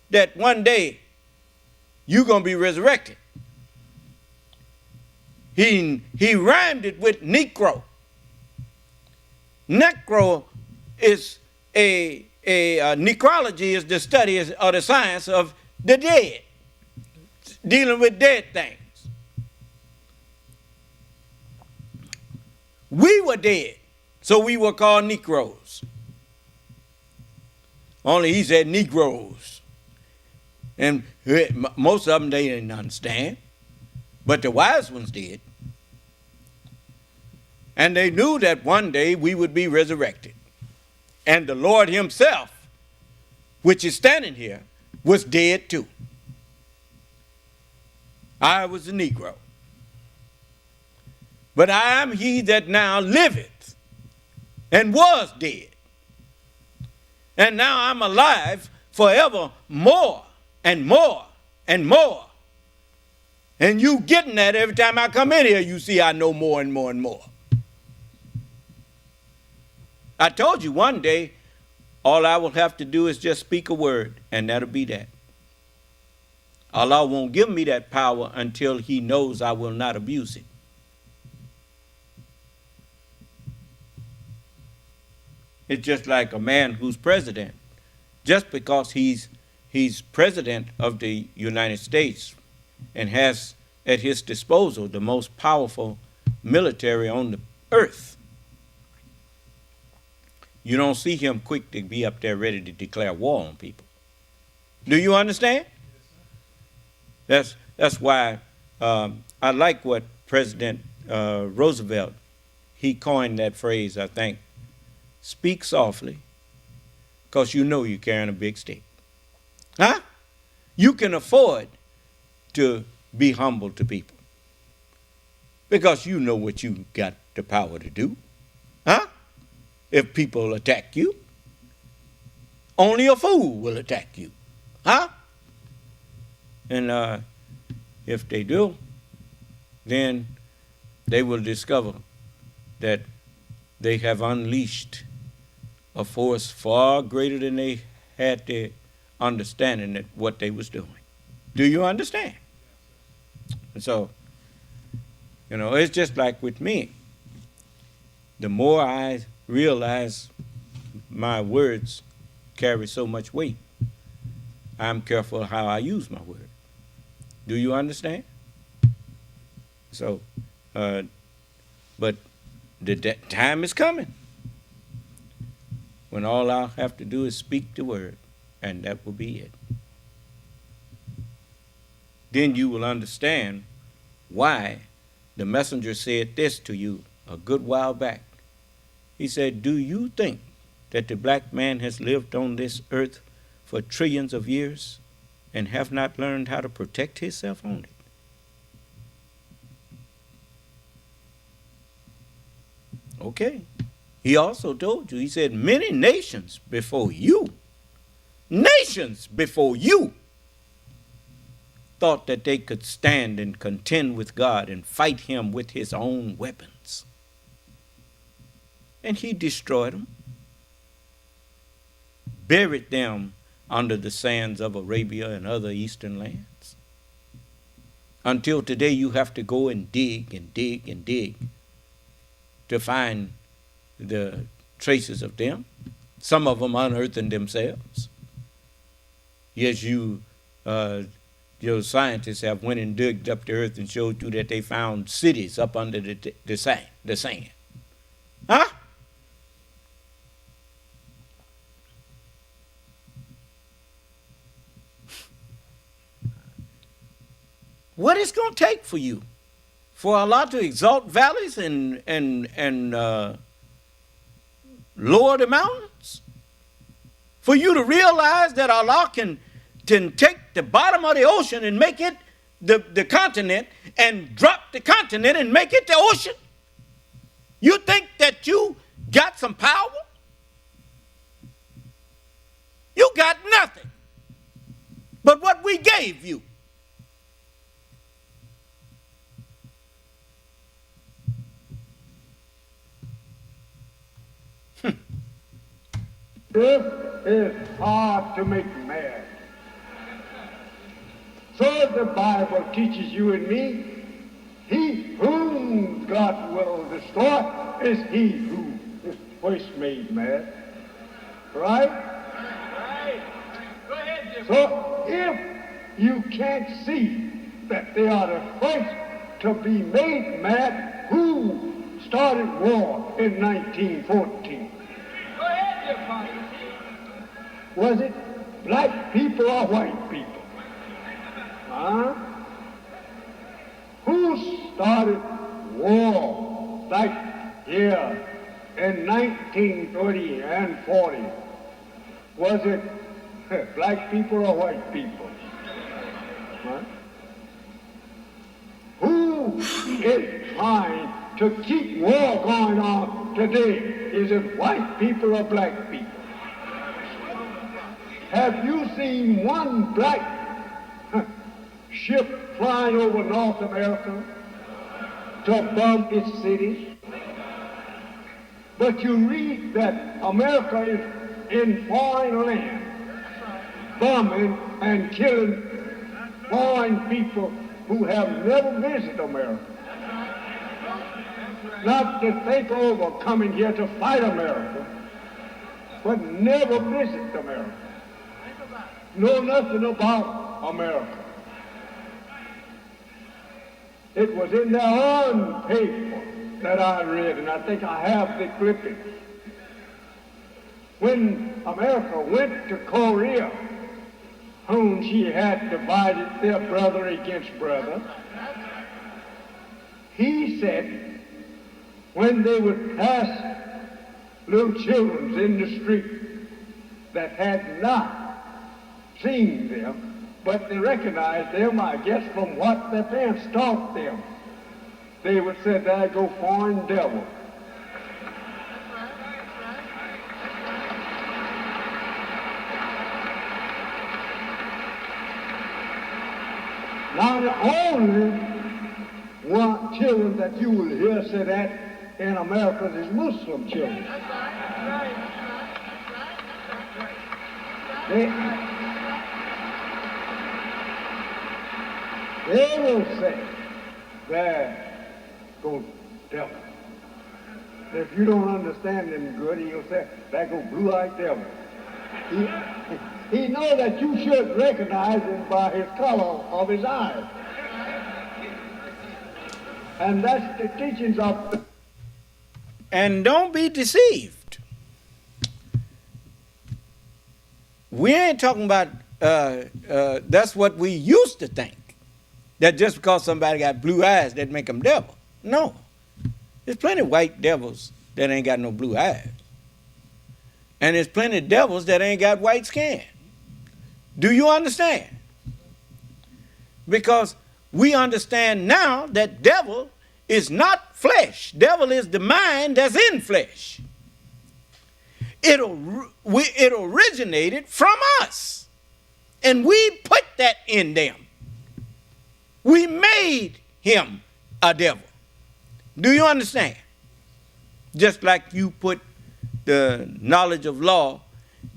that one day you're going to be resurrected. He rhymed it with Negro. Necro is necrology is the study or the science of the dead, dealing with dead things. We were dead, so we were called Negroes. Only he said Negroes. And most of them, they didn't understand. But the wise ones did. And they knew that one day we would be resurrected. And the Lord himself, which is standing here, was dead too. I was a Negro. But I am he that now liveth and was dead. And now I'm alive forever more and more and more. And you getting that every time I come in here, you see I know more and more and more. I told you one day, all I will have to do is just speak a word, and that'll be that. Allah won't give me that power until he knows I will not abuse it. It's just like a man who's president. Just because he's president of the United States and has at his disposal the most powerful military on the earth. You don't see him quick to be up there ready to declare war on people. Do you understand? That's why I like what President Roosevelt, he coined that phrase, I think, speak softly, because you know you're carrying a big stick. Huh? You can afford to be humble to people because you know what you got the power to do. Huh? If people attack you, only a fool will attack you. Huh? And if they do, then they will discover that they have unleashed a force far greater than they had the understanding of what they was doing. Do you understand? And so, it's just like with me. The more I realize my words carry so much weight, I'm careful how I use my word. Do you understand? So, but the time is coming when all I'll have to do is speak the word, and that will be it. Then you will understand why the messenger said this to you a good while back. He said, do you think that the black man has lived on this earth for trillions of years and have not learned how to protect himself on it? Okay. He also told you, he said, many nations before you thought that they could stand and contend with God and fight him with his own weapons. And he destroyed them, buried them under the sands of Arabia and other eastern lands. Until today you have to go and dig and dig and dig to find the traces of them, some of them unearthing themselves. Yes, your scientists have went and digged up the earth and showed you that they found cities up under the sand. Huh? What it's going to take for you, for Allah to exalt valleys and lower the mountains? For you to realize that Allah can take the bottom of the ocean and make it the continent, and drop the continent and make it the ocean? You think that you got some power? You got nothing but what we gave you. This is hard to make mad. So the Bible teaches you and me, he whom God will destroy is he who is first made mad. Right? Right. Go ahead, Jim. So if you can't see that they are the first to be made mad, who started war in 1914? Go ahead, Jim, Father. Was it black people or white people? Huh? Who started war like here in 1930 and 40? Was it black people or white people? Huh? Who is trying to keep war going on today? Is it white people or black people? Have you seen one black ship flying over North America to bomb its cities? But you read that America is in foreign land, bombing and killing foreign people who have never visited America. Not to think over coming here to fight America, but never visit America. Know nothing about America. It was in their own paper that I read, and I think I have the clippings. When America went to Korea, whom she had divided their brother against brother, he said when they would pass little children in the street that had not seen them, but they recognized them, I guess, from what their parents taught them, they would say, "There go foreign devil." Not only one children that you will hear say that in America is Muslim children. They will say, "There go devil." If you don't understand them good, he'll say, "There go blue-eyed devil." He knows that you should recognize him by his color of his eyes. And that's the teachings of... And don't be deceived. We ain't talking about, that's what we used to think. That just because somebody got blue eyes, that make them devil. No. There's plenty of white devils that ain't got no blue eyes. And there's plenty of devils that ain't got white skin. Do you understand? Because we understand now that devil is not flesh. Devil is the mind that's in flesh. It originated from us. And we put that in them. We made him a devil. Do you understand? Just like you put the knowledge of law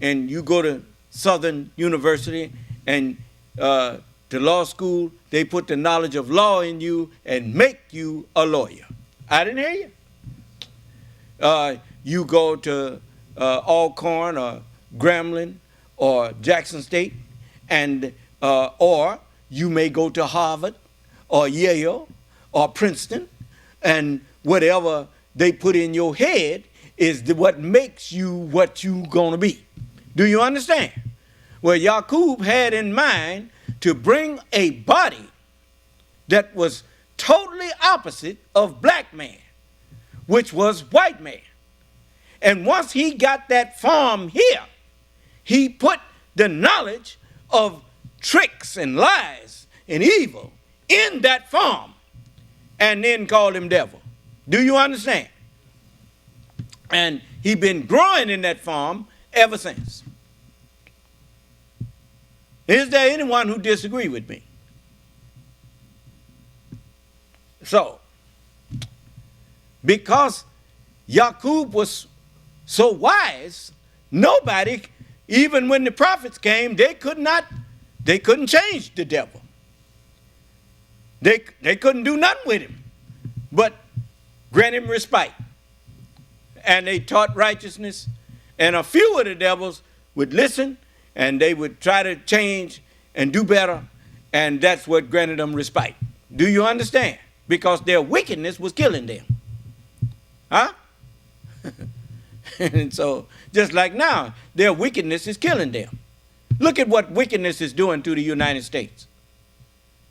and you go to Southern University and to law school, they put the knowledge of law in you and make you a lawyer. I didn't hear you. You go to Alcorn or Grambling or Jackson State, and or you may go to Harvard or Yale or Princeton, and whatever they put in your head is what makes you what you gonna be. Do you understand? Well, Yaqub had in mind to bring a body that was totally opposite of black man, which was white man. And once he got that form here, he put the knowledge of tricks and lies and evil in that form and then called him devil. Do you understand? And he been growing in that form ever since. Is there anyone who disagree with me? So, because Yaqub was so wise, nobody, even when the prophets came, they couldn't change the devil. They couldn't do nothing with him but grant him respite. And they taught righteousness, and a few of the devils would listen, and they would try to change and do better, and that's what granted them respite. Do you understand? Because their wickedness was killing them. Huh? And so, just like now, their wickedness is killing them. Look at what wickedness is doing to the United States.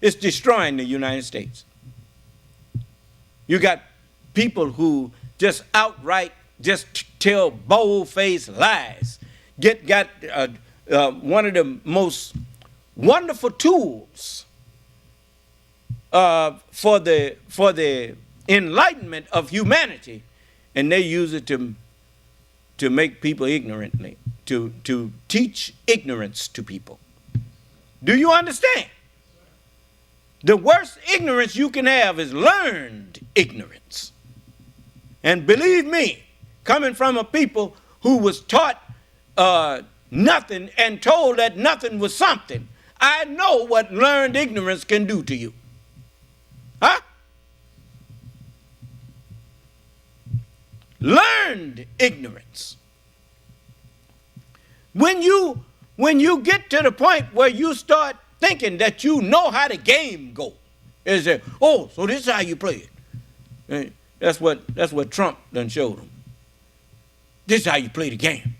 It's destroying the United States. You got people who just outright just tell bold-faced lies. Got one of the most wonderful tools for the enlightenment of humanity, and they use it to make people ignorantly, to teach ignorance to people. Do you understand? The worst ignorance you can have is learned ignorance. And believe me, coming from a people who was taught nothing and told that nothing was something, I know what learned ignorance can do to you. Huh? Learned ignorance. When you get to the point where you start thinking that you know how the game go, They say, oh, so this is how you play it. And that's what Trump done showed them. This is how you play the game.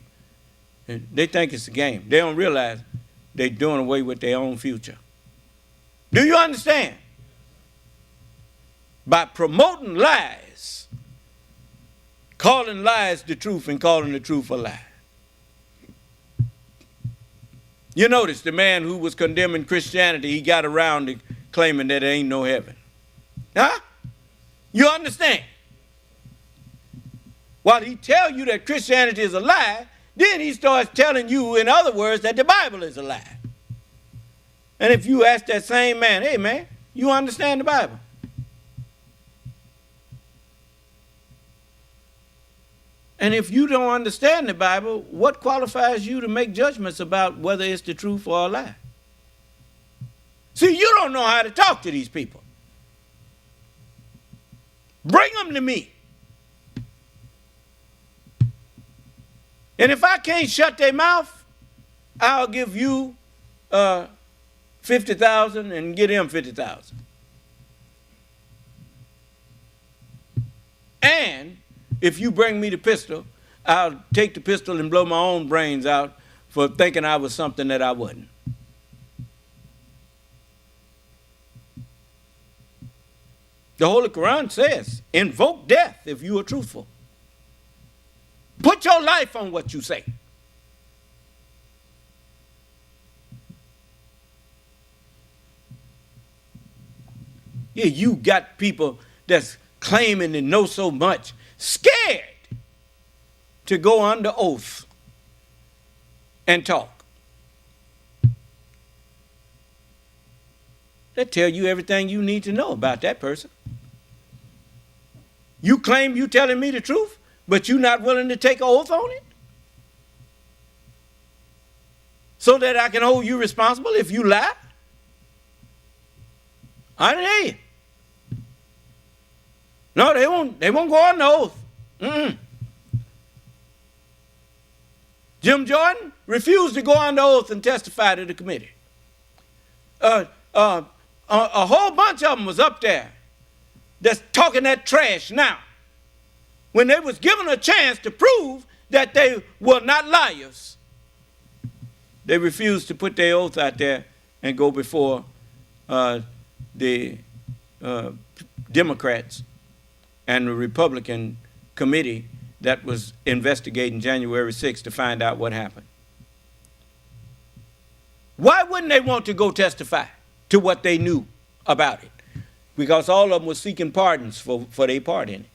And they think it's a game. They don't realize they're doing away with their own future. Do you understand? By promoting lies, calling lies the truth and calling the truth a lie. You notice the man who was condemning Christianity, he got around to claiming that there ain't no heaven. Huh? You understand? While he tell you that Christianity is a lie, then he starts telling you, in other words, that the Bible is a lie. And if you ask that same man, hey man, you understand the Bible? And if you don't understand the Bible, what qualifies you to make judgments about whether it's the truth or a lie? See, you don't know how to talk to these people. Bring them to me. And if I can't shut their mouth, I'll give you $50,000 and get him $50,000. And if you bring me the pistol, I'll take the pistol and blow my own brains out for thinking I was something that I wasn't. The Holy Quran says, invoke death if you are truthful. Put your life on what you say. Yeah, you got people that's claiming to know so much, scared to go under oath and talk. They tell you everything you need to know about that person. You claim you telling me the truth, but you're not willing to take an oath on it? So that I can hold you responsible if you lie? I didn't hear you. No, they won't go on the oath. Mm-mm. Jim Jordan refused to go on the oath and testify to the committee. A whole bunch of them was up there that's talking that trash now. When they was given a chance to prove that they were not liars, they refused to put their oath out there and go before the Democrats and the Republican committee that was investigating January 6th to find out what happened. Why wouldn't they want to go testify to what they knew about it? Because all of them were seeking pardons for their part in it.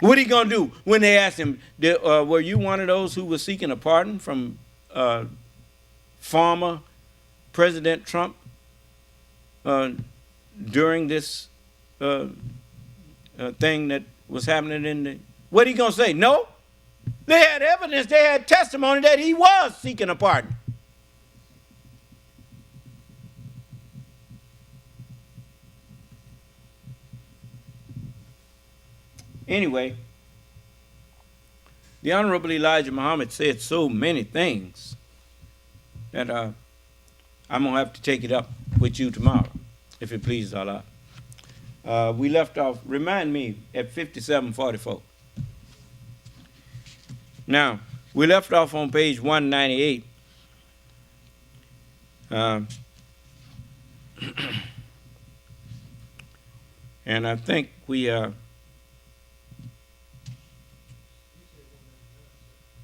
What are you going to do when they ask him, were you one of those who was seeking a pardon from former President Trump during this thing that was happening in the... What are you going to say? No? They had evidence, they had testimony that he was seeking a pardon. Anyway, the Honorable Elijah Muhammad said so many things that I'm going to have to take it up with you tomorrow, if it pleases Allah. We left off, remind me, at 5744. Now, we left off on page 198. And I think we...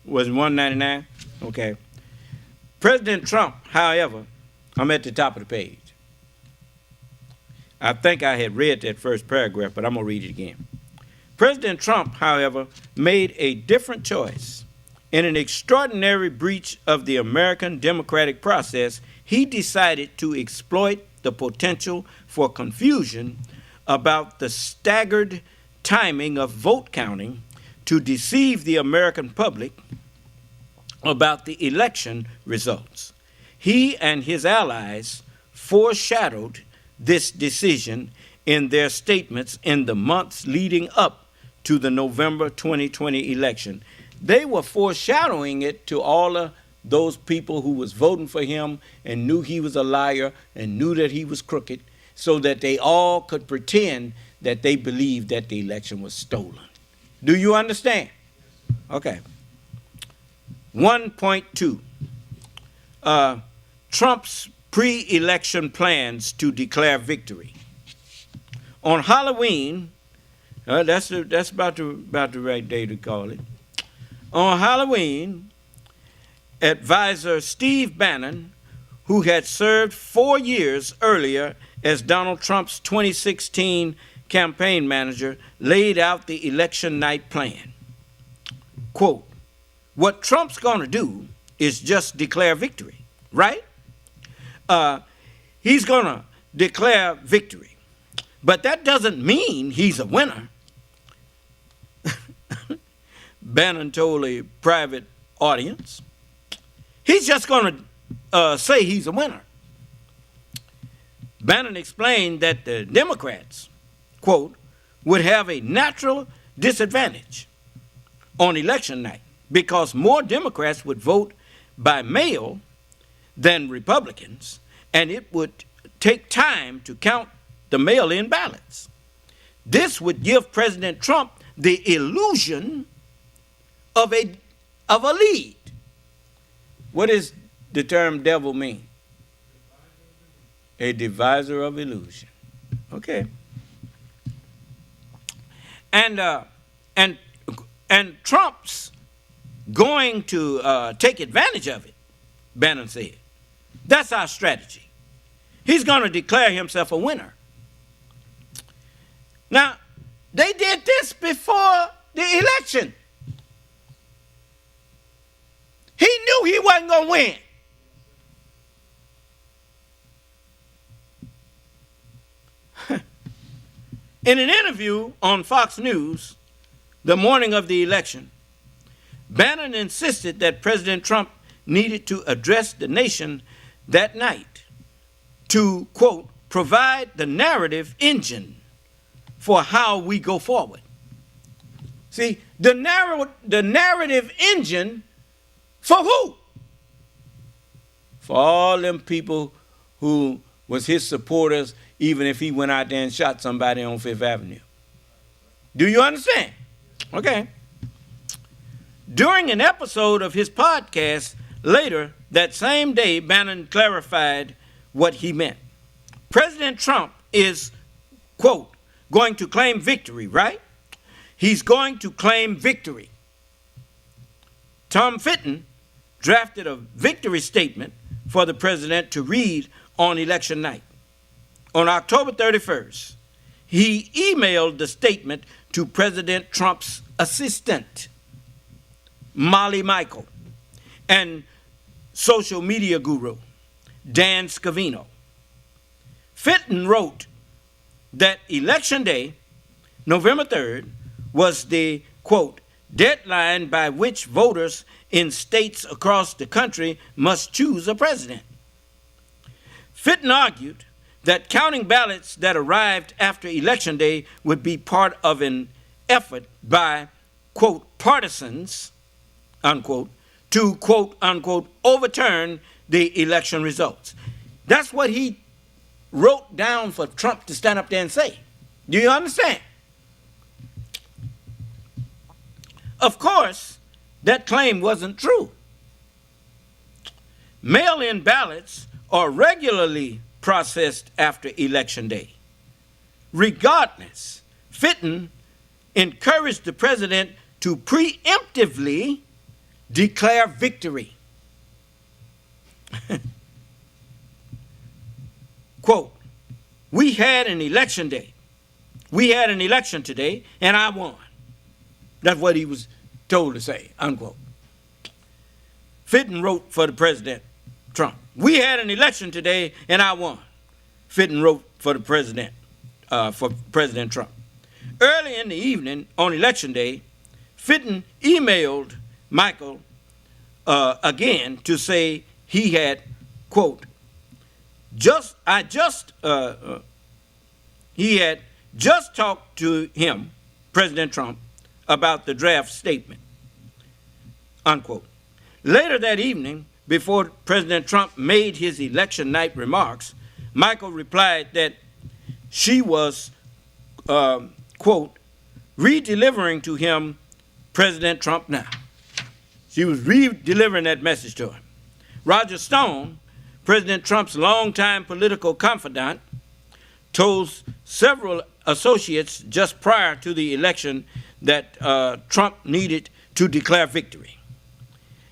Was 199? Okay. President Trump, however, I'm at the top of the page. I think I had read that first paragraph, but I'm going to read it again. President Trump, however, made a different choice. In an extraordinary breach of the American democratic process, he decided to exploit the potential for confusion about the staggered timing of vote counting to deceive the American public about the election results. He and his allies foreshadowed this decision in their statements in the months leading up to the November 2020 election. They were foreshadowing it to all the those people who was voting for him and knew he was a liar and knew that he was crooked, so that they all could pretend that they believed that the election was stolen. Do you understand? Okay. 1.2. Trump's pre-election plans to declare victory. On Halloween, that's about the right day to call it. On Halloween, advisor Steve Bannon, who had served 4 years earlier as Donald Trump's 2016 campaign manager, laid out the election night plan. Quote, what Trump's going to do is just declare victory, right? He's going to declare victory. But that doesn't mean he's a winner. Bannon told a private audience. He's just going to say he's a winner. Bannon explained that the Democrats, quote, would have a natural disadvantage on election night because more Democrats would vote by mail than Republicans, and it would take time to count the mail-in ballots. This would give President Trump the illusion of a lead. What does the term devil mean? A deviser of illusion. Okay. And Trump's going to take advantage of it, Bannon said. That's our strategy. He's going to declare himself a winner. Now, they did this before the election. He knew he wasn't going to win. In an interview on Fox News the morning of the election, Bannon insisted that President Trump needed to address the nation that night to, quote, provide the narrative engine for how we go forward. See, the narrative engine for who? For all them people who was his supporters, even if he went out there and shot somebody on Fifth Avenue. Do you understand? Okay. During an episode of his podcast later that same day, Bannon clarified what he meant. President Trump is, quote, going to claim victory, right? He's going to claim victory. Tom Fitton drafted a victory statement for the president to read on election night. On October 31st, he emailed the statement to President Trump's assistant, Molly Michael, and social media guru, Dan Scavino. Fitton wrote that Election Day, November 3rd, was the, quote, deadline by which voters in states across the country must choose a president. Fitton argued that counting ballots that arrived after Election Day would be part of an effort by, quote, partisans, unquote, to, quote, unquote, overturn the election results. That's what he wrote down for Trump to stand up there and say. Do you understand? Of course, that claim wasn't true. Mail-in ballots are regularly processed after Election Day. Regardless, Fitton encouraged the president to preemptively declare victory. Quote, we had an election day. We had an election today, and I won. That's what he was told to say, unquote. Fitton wrote for the President Trump. We had an election today, and I won. Fitton wrote for the President Trump. Early in the evening on Election Day, Fitton emailed Michael again to say he had, quote, he had just talked to him, President Trump, about the draft statement, unquote. Later that evening, before President Trump made his election night remarks, Michael replied that she was, quote, re-delivering to him President Trump now. She was re-delivering that message to him. Roger Stone, President Trump's longtime political confidant, told several associates just prior to the election that Trump needed to declare victory,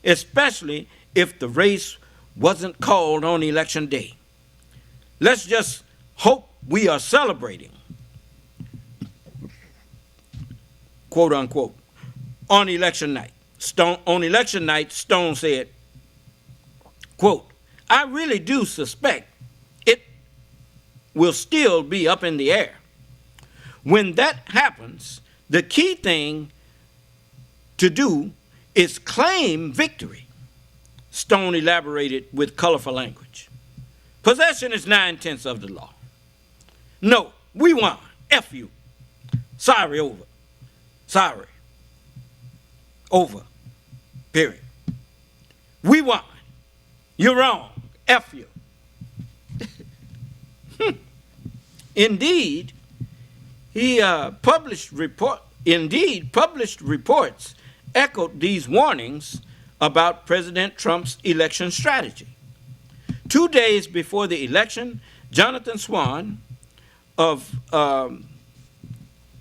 especially if the race wasn't called on election day. Let's just hope we are celebrating, quote unquote, on election night. On election night, Stone said, quote, I really do suspect it will still be up in the air. When that happens, the key thing to do is claim victory. Stone elaborated with colorful language. Possession is 9/10 of the law. No, we won. F you. Sorry, over. Sorry. Over. Period. We won. You're wrong. F you. Indeed, published reports echoed these warnings about President Trump's election strategy. 2 days before the election, Jonathan Swan of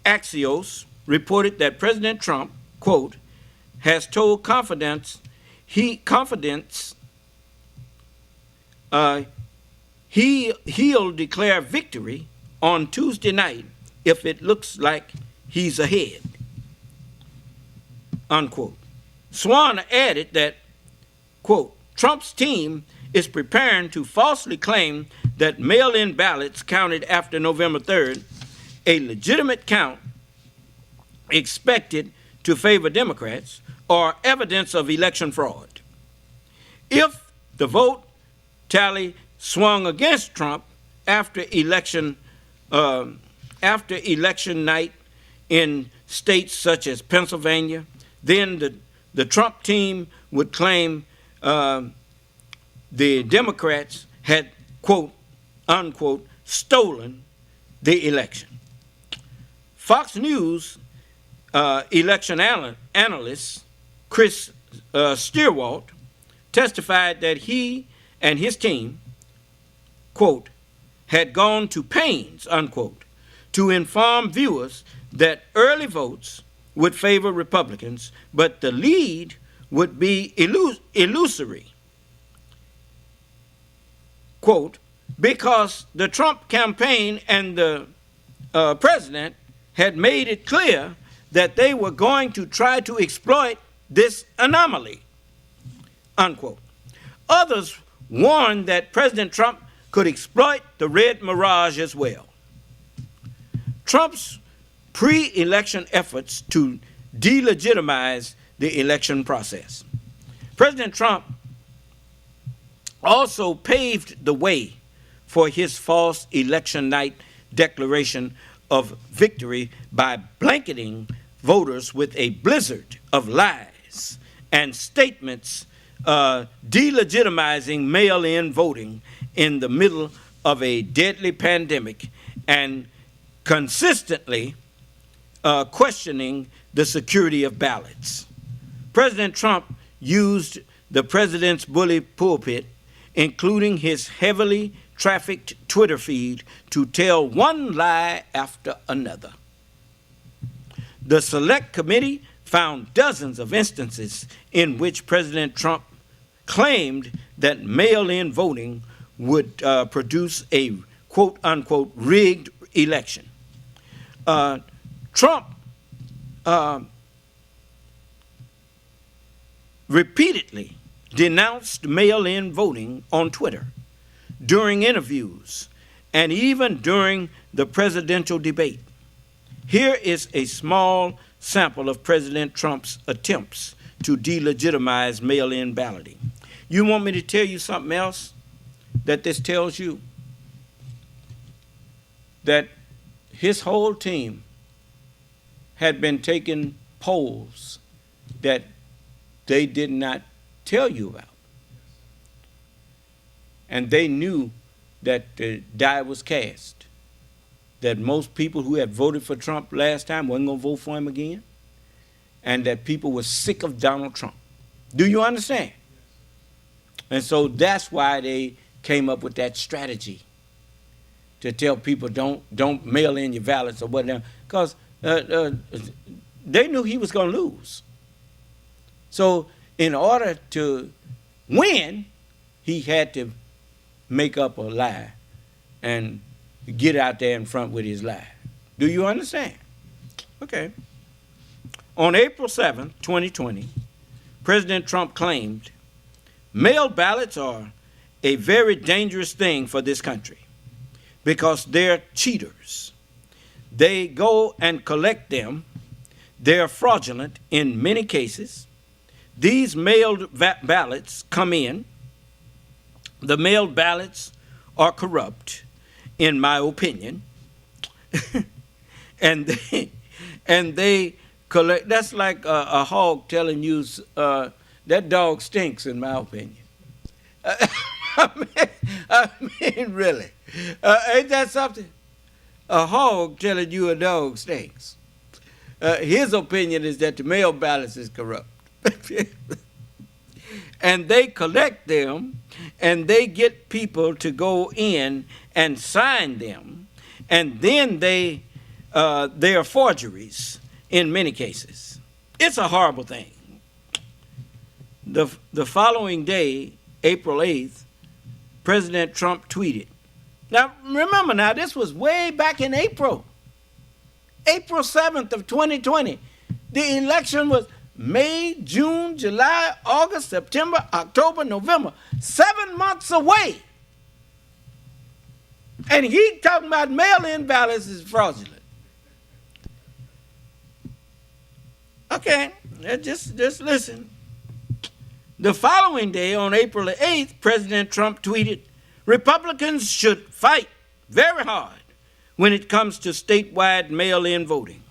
Axios reported that President Trump, quote, has told confidants he'll declare victory on Tuesday night if it looks like he's ahead, unquote. Swan added that, quote, Trump's team is preparing to falsely claim that mail-in ballots counted after November 3rd, a legitimate count expected to favor Democrats, or evidence of election fraud. If the vote tally swung against Trump after election night in states such as Pennsylvania, then the Trump team would claim the Democrats had, quote, unquote, stolen the election. Fox News election analyst Chris Stewart testified that he and his team, quote, had gone to pains, unquote, to inform viewers that early votes would favor Republicans, but the lead would be illusory, quote, because the Trump campaign and the president had made it clear that they were going to try to exploit this anomaly, unquote. Others warned that President Trump could exploit the red mirage as well. Trump's pre-election efforts to delegitimize the election process. President Trump also paved the way for his false election night declaration of victory by blanketing voters with a blizzard of lies and statements delegitimizing mail-in voting in the middle of a deadly pandemic and consistently questioning the security of ballots. President Trump used the president's bully pulpit, including his heavily trafficked Twitter feed, to tell one lie after another. The Select Committee found dozens of instances in which President Trump claimed that mail-in voting would produce a quote-unquote rigged election. Trump repeatedly denounced mail-in voting on Twitter during interviews and even during the presidential debate. Here is a small sample of President Trump's attempts to delegitimize mail-in balloting. You want me to tell you something else that this tells you? That his whole team had been taking polls that they did not tell you about. and they knew that the die was cast, that most people who had voted for Trump last time wasn't going to vote for him again, and that people were sick of Donald Trump. Do you understand? And so that's why they came up with that strategy to tell people don't mail in your ballots or whatever, because they knew he was going to lose. So in order to win, he had to make up a lie and get out there in front with his lie. Do you understand? Okay. On April 7, 2020, President Trump claimed, mail ballots are a very dangerous thing for this country because they're cheaters. They go and collect them. They're fraudulent in many cases. These mailed ballots come in. The mailed ballots are corrupt, in my opinion. and they collect. That's like a hog telling you that dog stinks, in my opinion. I mean, really. Ain't that something? A hog telling you a dog stinks. His opinion is that the mail ballots is corrupt. And they collect them, and they get people to go in and sign them, and then they are forgeries in many cases. It's a horrible thing. The following day, April 8th, President Trump tweeted. Now, remember now, this was way back in April. April 7th of 2020. The election was May, June, July, August, September, October, November. 7 months away. And he talking about mail-in ballots is fraudulent. Okay, just listen. The following day, on April the 8th, President Trump tweeted, Republicans should fight very hard when it comes to statewide mail-in voting.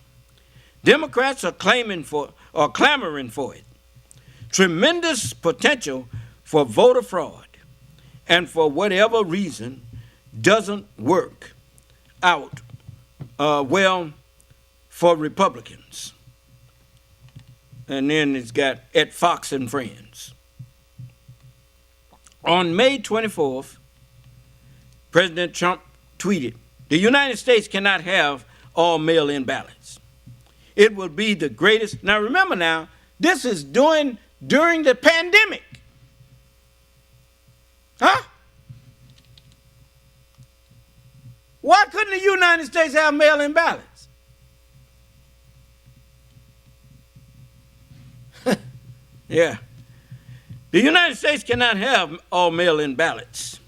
Democrats are clamoring for it. Tremendous potential for voter fraud, and for whatever reason doesn't work out well for Republicans. And then it's got at Fox and Friends. On May 24th, President Trump tweeted, the United States cannot have all mail-in ballots. It will be the greatest. Now remember now, this is during the pandemic. Huh? Why couldn't the United States have mail-in ballots? Yeah. The United States cannot have all mail-in ballots.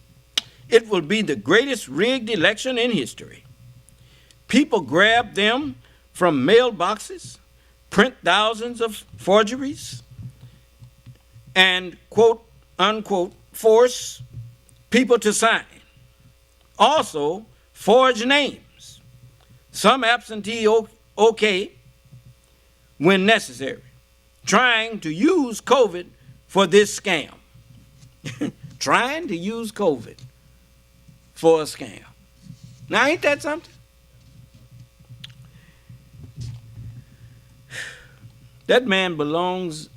It will be the greatest rigged election in history. People grab them from mailboxes, print thousands of forgeries, and quote, unquote, force people to sign. Also, forge names. Some absentee okay when necessary. Trying to use COVID for this scam. Trying to use COVID for a scam. Now, ain't that something? That man belongs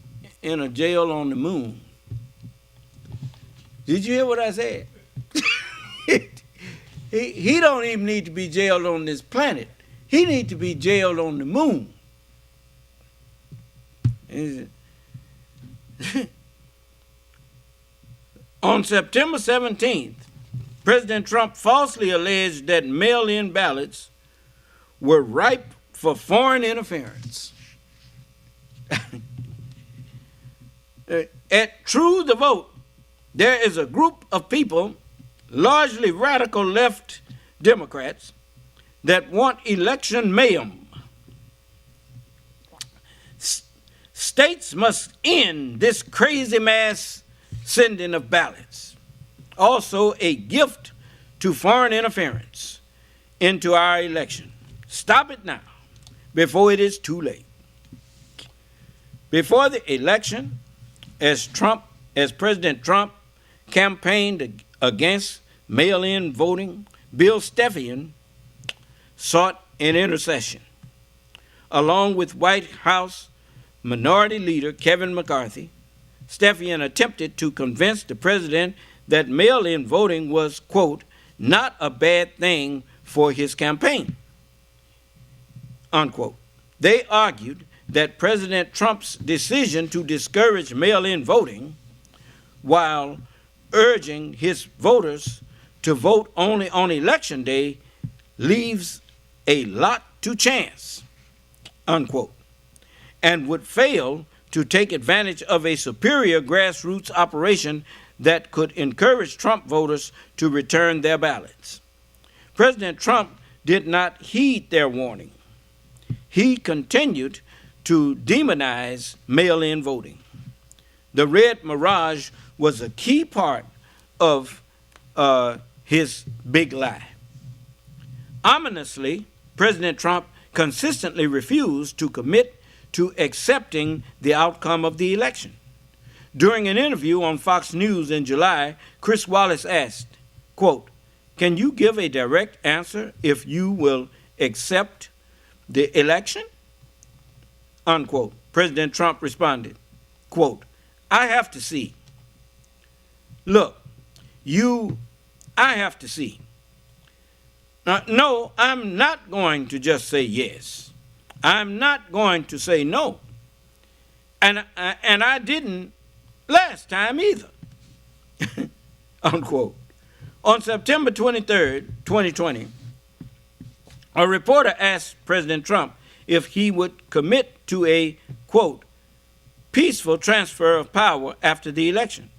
in a jail on the moon. Did you hear what I said? He don't even need to be jailed on this planet. He needs to be jailed on the moon. On September 17th, President Trump falsely alleged that mail-in ballots were ripe for foreign interference. At True the Vote, there is a group of people, largely radical left Democrats, that want election mayhem. States must end this crazy mass sending of ballots. Also, a gift to foreign interference into our election. Stop it now, before it is too late. Before the election, as President Trump campaigned against mail-in voting, Bill Stepien, sought an intercession. Along with White House Minority Leader Kevin McCarthy, Stepien attempted to convince the president that mail-in voting was, quote, not a bad thing for his campaign, unquote. They argued that President Trump's decision to discourage mail-in voting while urging his voters to vote only on election day leaves a lot to chance, unquote, and would fail to take advantage of a superior grassroots operation that could encourage Trump voters to return their ballots. President Trump did not heed their warning. He continued to demonize mail-in voting. The red mirage was a key part of his big lie. Ominously, President Trump consistently refused to commit to accepting the outcome of the election. During an interview on Fox News in July, Chris Wallace asked, quote, can you give a direct answer if you will accept the election? Unquote. President Trump responded, quote, I have to see. Look, I have to see. No, I'm not going to just say yes. I'm not going to say no. And I didn't last time either, unquote. On September 23rd, 2020, a reporter asked President Trump if he would commit to a, quote, peaceful transfer of power after the election.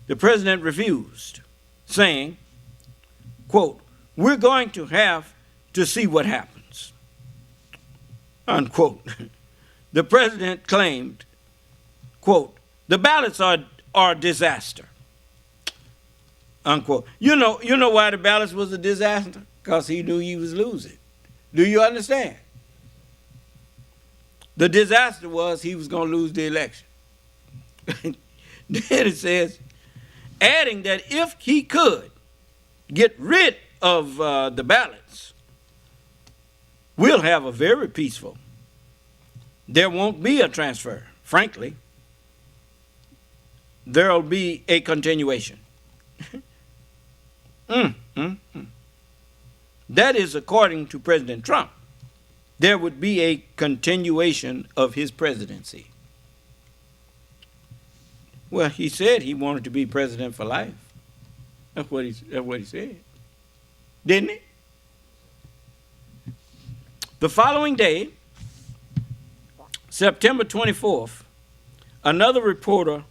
The president refused, saying, quote, we're going to have to see what happens, unquote. The president claimed, quote, the ballots are a disaster, unquote. You know why the ballots was a disaster? Because he knew he was losing. Do you understand? The disaster was he was going to lose the election. Then it says, adding that if he could get rid of the ballots, we'll have a very peaceful. There won't be a transfer, frankly. There'll be a continuation. That is according to President Trump. There would be a continuation of his presidency. Well, he said he wanted to be president for life. That's what he said. Didn't he? The following day, September 24th, another reporter,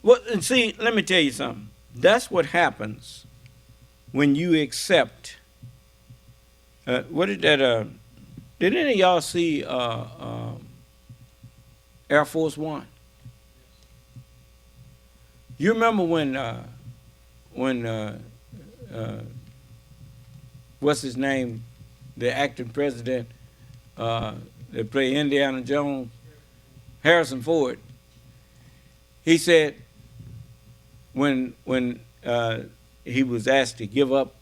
well, and see, let me tell you something. That's what happens when you accept, what did that, did any of y'all see Air Force One? You remember when what's his name, the acting president that played Indiana Jones, Harrison Ford, he said when he was asked to give up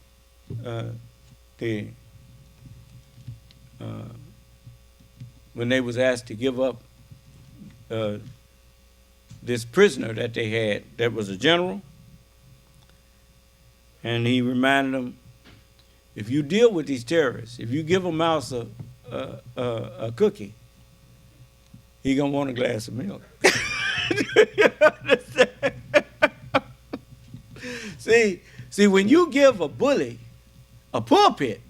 when they was asked to give up this prisoner that they had that was a general, and he reminded them, if you deal with these terrorists, if you give a mouse a cookie, he gonna want a glass of milk. You understand? See, when you give a bully a pulpit,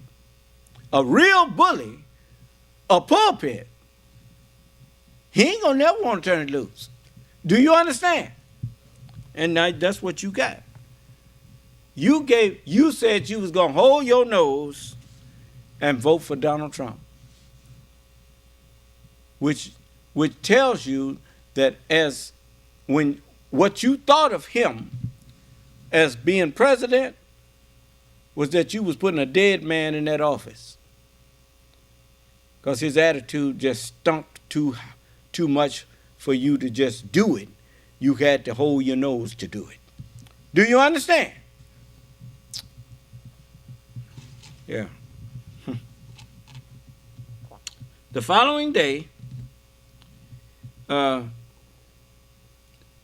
a real bully a pulpit, he ain't gonna never want to turn it loose. Do you understand? And now that's what you got. You said you was gonna hold your nose and vote for Donald Trump, which tells you that when what you thought of him as being president was that you was putting a dead man in that office, because his attitude just stunk too much for you to just do it. You had to hold your nose to do it. Do you understand? Yeah. The following day,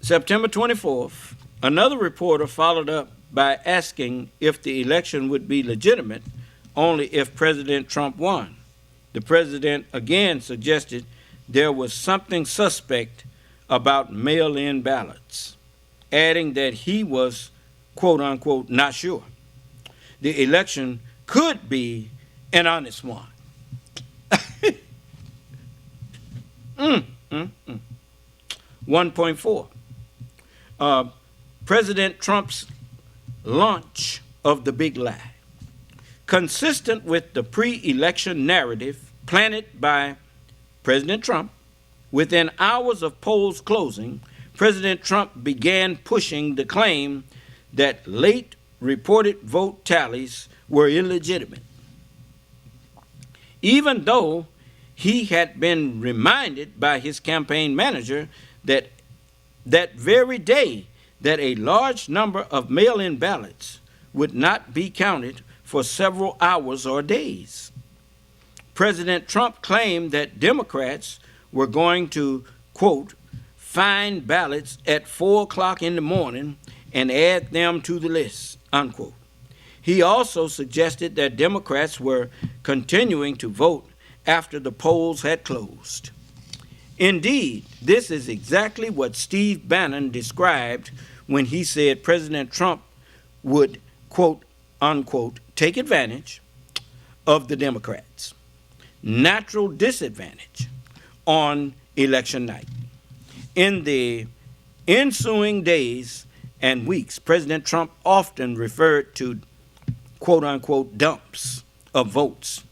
September 24th, another reporter followed up by asking if the election would be legitimate only if President Trump won. The president again suggested there was something suspect about mail-in ballots, adding that he was, quote unquote, not sure. The election could be an honest one. 1.4. President Trump's launch of the big lie. Consistent with the pre-election narrative planted by President Trump, within hours of polls closing, President Trump began pushing the claim that late reported vote tallies were illegitimate, even though he had been reminded by his campaign manager that very day that a large number of mail-in ballots would not be counted for several hours or days. President Trump claimed that Democrats were going to, quote, find ballots at 4 o'clock in the morning and add them to the list, unquote. He also suggested that Democrats were continuing to vote after the polls had closed. Indeed, this is exactly what Steve Bannon described when he said President Trump would, quote, unquote, take advantage of the Democrats' natural disadvantage on election night. In the ensuing days and weeks, President Trump often referred to, quote unquote, dumps of votes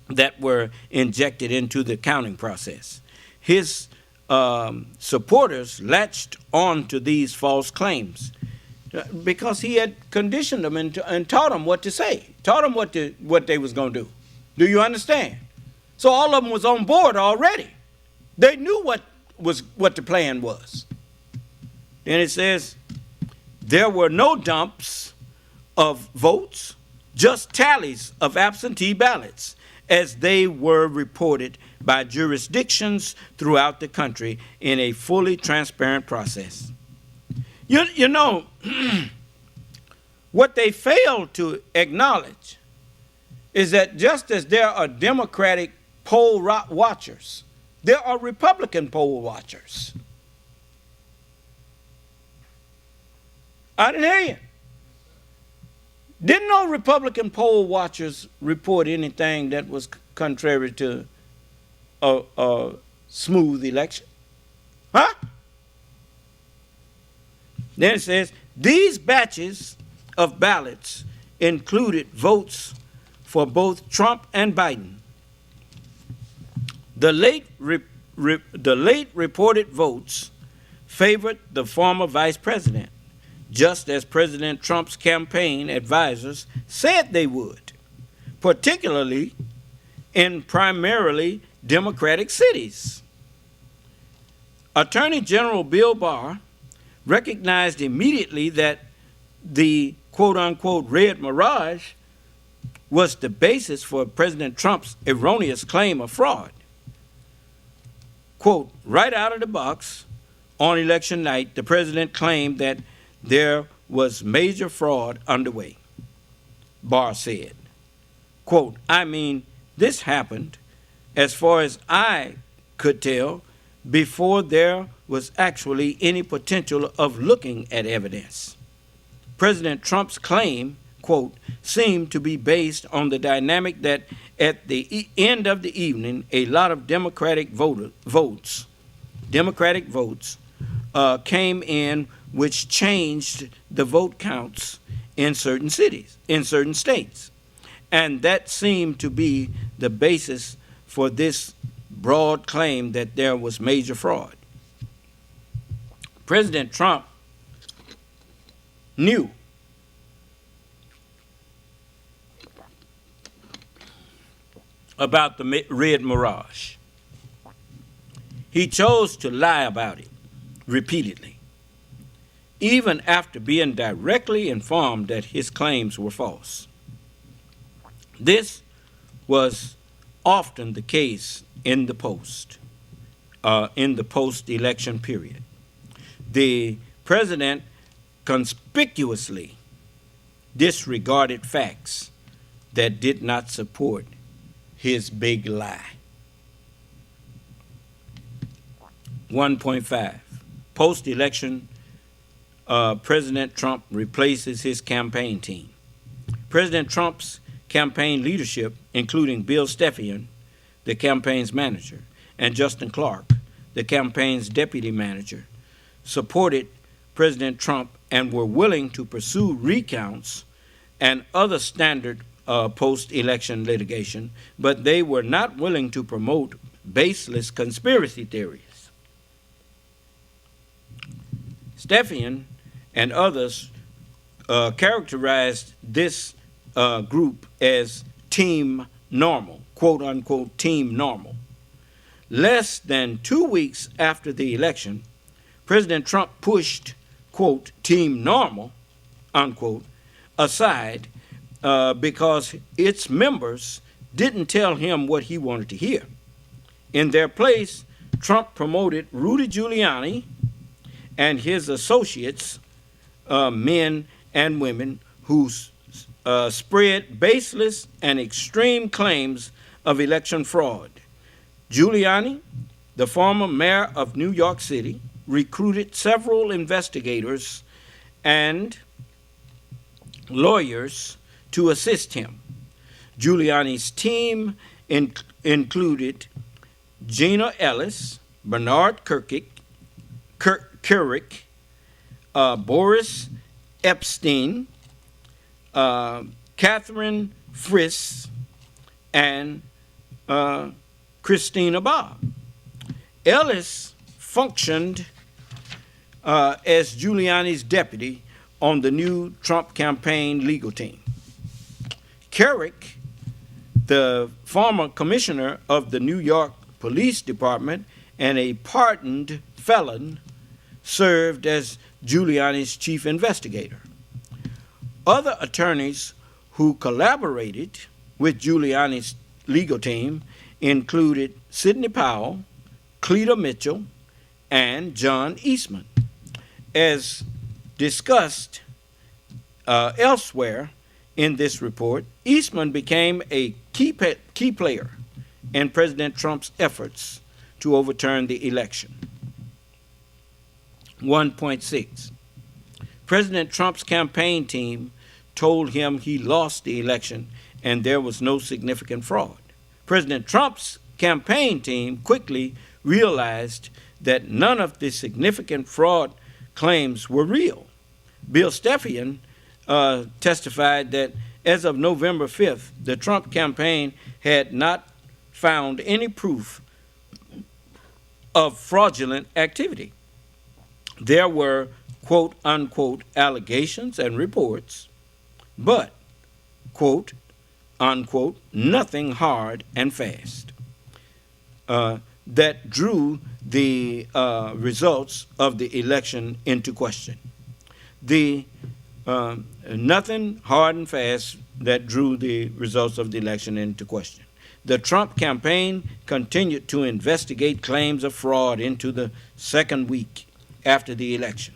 that were injected into the counting process. His supporters latched on to these false claims because he had conditioned them and taught them what to say, taught them what they was going to do. Do you understand? So all of them was on board already. They knew what the plan was. Then it says, there were no dumps of votes, just tallies of absentee ballots as they were reported by jurisdictions throughout the country in a fully transparent process. You know, what they failed to acknowledge is that just as there are Democratic poll watchers, there are Republican poll watchers. I didn't hear you. Didn't no Republican poll watchers report anything that was contrary to a smooth election? Huh? Then it says, these batches of ballots included votes for both Trump and Biden. The late reported votes favored the former vice president, just as President Trump's campaign advisors said they would, particularly in primarily Democratic cities. Attorney General Bill Barr recognized immediately that the quote-unquote red mirage was the basis for President Trump's erroneous claim of fraud. Quote, right out of the box, on election night, the president claimed that there was major fraud underway. Barr said, quote, I mean, this happened, as far as I could tell, before there was actually any potential of looking at evidence. President Trump's claim, quote, seemed to be based on the dynamic that at the end of the evening, a lot of Democratic votes came in, which changed the vote counts in certain cities, in certain states. And that seemed to be the basis for this broad claim that there was major fraud. President Trump knew about the red mirage. He chose to lie about it repeatedly. even after being directly informed that his claims were false. This was often the case in the post-election period. The president conspicuously disregarded facts that did not support his big lie. 1.5. Post-election, President Trump replaces his campaign team. President Trump's campaign leadership, including Bill Stepien, the campaign's manager, and Justin Clark, the campaign's deputy manager, supported President Trump and were willing to pursue recounts and other standard post-election litigation, but they were not willing to promote baseless conspiracy theories. Stepien and others characterized this group as Team Normal, quote unquote, Team Normal. Less than 2 weeks after the election, President Trump pushed, quote, Team Normal, unquote, aside because its members didn't tell him what he wanted to hear. In their place, Trump promoted Rudy Giuliani and his associates, men and women, who spread baseless and extreme claims of election fraud. Giuliani, the former mayor of New York City, recruited several investigators and lawyers to assist him. Giuliani's team included Gina Ellis, Bernard Kerik, Boris Epstein, Catherine Friss, and Christina Bobb. Ellis functioned as Giuliani's deputy on the new Trump campaign legal team. Kerik, the former commissioner of the New York Police Department and a pardoned felon, served as Giuliani's chief investigator. Other attorneys who collaborated with Giuliani's legal team included Sidney Powell, Cleta Mitchell, and John Eastman. As discussed elsewhere in this report, Eastman became a key player in President Trump's efforts to overturn the election. 1.6. President Trump's campaign team told him he lost the election and there was no significant fraud. President Trump's campaign team quickly realized that none of the significant fraud claims were real. Bill Stepien testified that as of November 5th, the Trump campaign had not found any proof of fraudulent activity. There were, quote unquote, allegations and reports, but, quote unquote, nothing hard and fast that drew the results of the election into question. Nothing hard and fast that drew the results of the election into question. The Trump campaign continued to investigate claims of fraud into the second week after the election.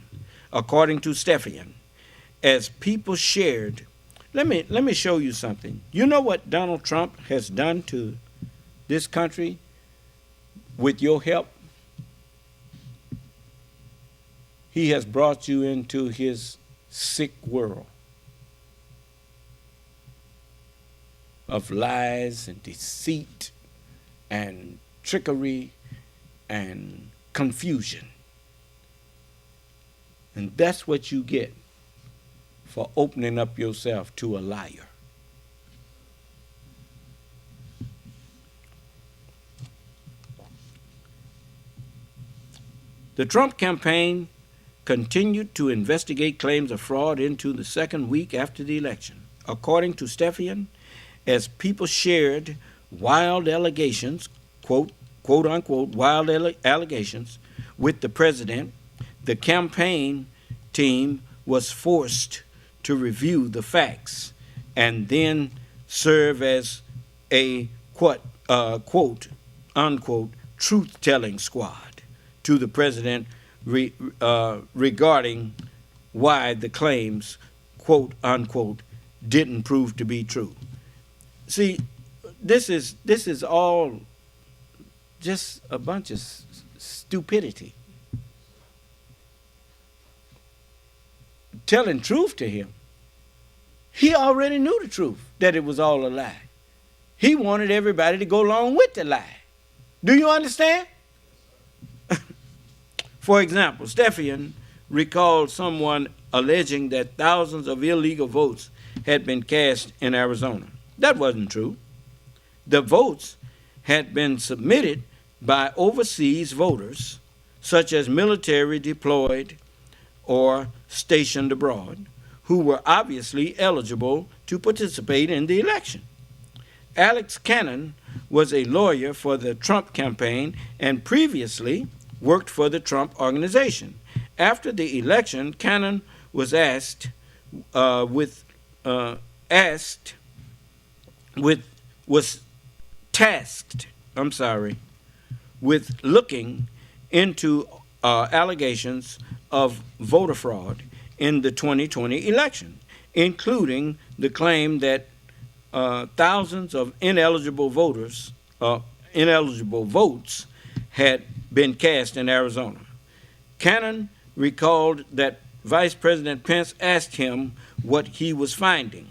According to Stepien, as people shared, let me show you something. You know what Donald Trump has done to this country with your help? He has brought you into his sick world of lies and deceit and trickery and confusion. And that's what you get for opening up yourself to a liar. The Trump campaign continued to investigate claims of fraud into the second week after the election. According to Stepien, as people shared wild allegations, quote unquote, wild allegations with the president, the campaign team was forced to review the facts and then serve as a quote unquote truth-telling squad to the president regarding why the claims quote unquote didn't prove to be true. See, this is all just a bunch of stupidity. Telling truth to him. He already knew the truth, that it was all a lie. He wanted everybody to go along with the lie. Do you understand? For example, Stephan recalled someone alleging that thousands of illegal votes had been cast in Arizona. That wasn't true. The votes had been submitted by overseas voters, such as military deployed or stationed abroad, who were obviously eligible to participate in the election. Alex Cannon was a lawyer for the Trump campaign and previously worked for the Trump organization. After the election, Cannon was tasked with looking into allegations of voter fraud in the 2020 election, including the claim that thousands of ineligible votes had been cast in Arizona. Cannon recalled that Vice President Pence asked him what he was finding.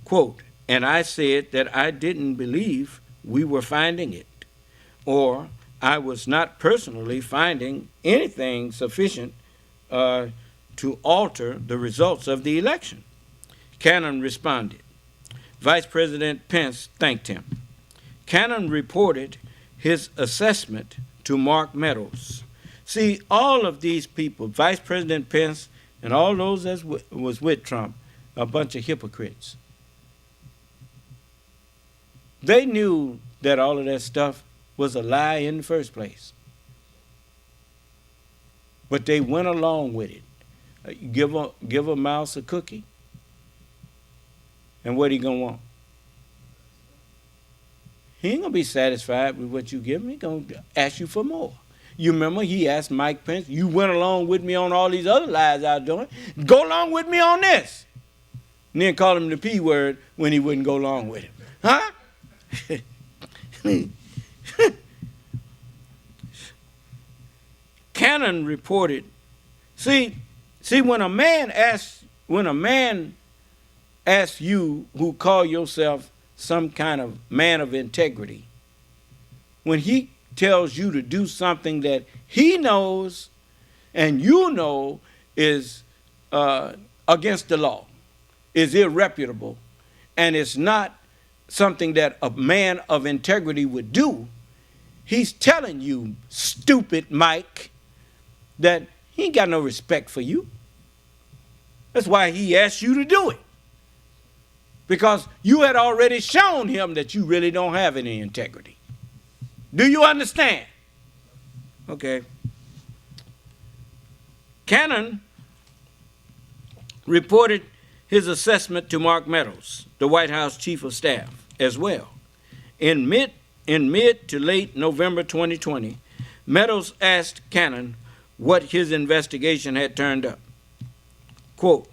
Quote, and I said that I didn't believe we were finding it, or I was not personally finding anything sufficient to alter the results of the election. Cannon responded. Vice President Pence thanked him. Cannon reported his assessment to Mark Meadows. See, all of these people, Vice President Pence and all those that was with Trump, a bunch of hypocrites. They knew that all of that stuff was a lie in the first place. But they went along with it. Give a mouse a cookie, and what he gonna want? He ain't gonna be satisfied with what you give him. He gonna ask you for more. You remember he asked Mike Pence, you went along with me on all these other lies I was doing. Go along with me on this. And then call him the P word when he wouldn't go along with him. Huh? Cannon reported, see, when a man asks you who call yourself some kind of man of integrity, when he tells you to do something that he knows and you know is against the law, is irreputable, and it's not something that a man of integrity would do, he's telling you, stupid Mike, that he ain't got no respect for you. That's why he asked you to do it. Because you had already shown him that you really don't have any integrity. Do you understand? Okay. Cannon reported his assessment to Mark Meadows, the White House Chief of Staff, as well. In mid to late November 2020, Meadows asked Cannon what his investigation had turned up. Quote,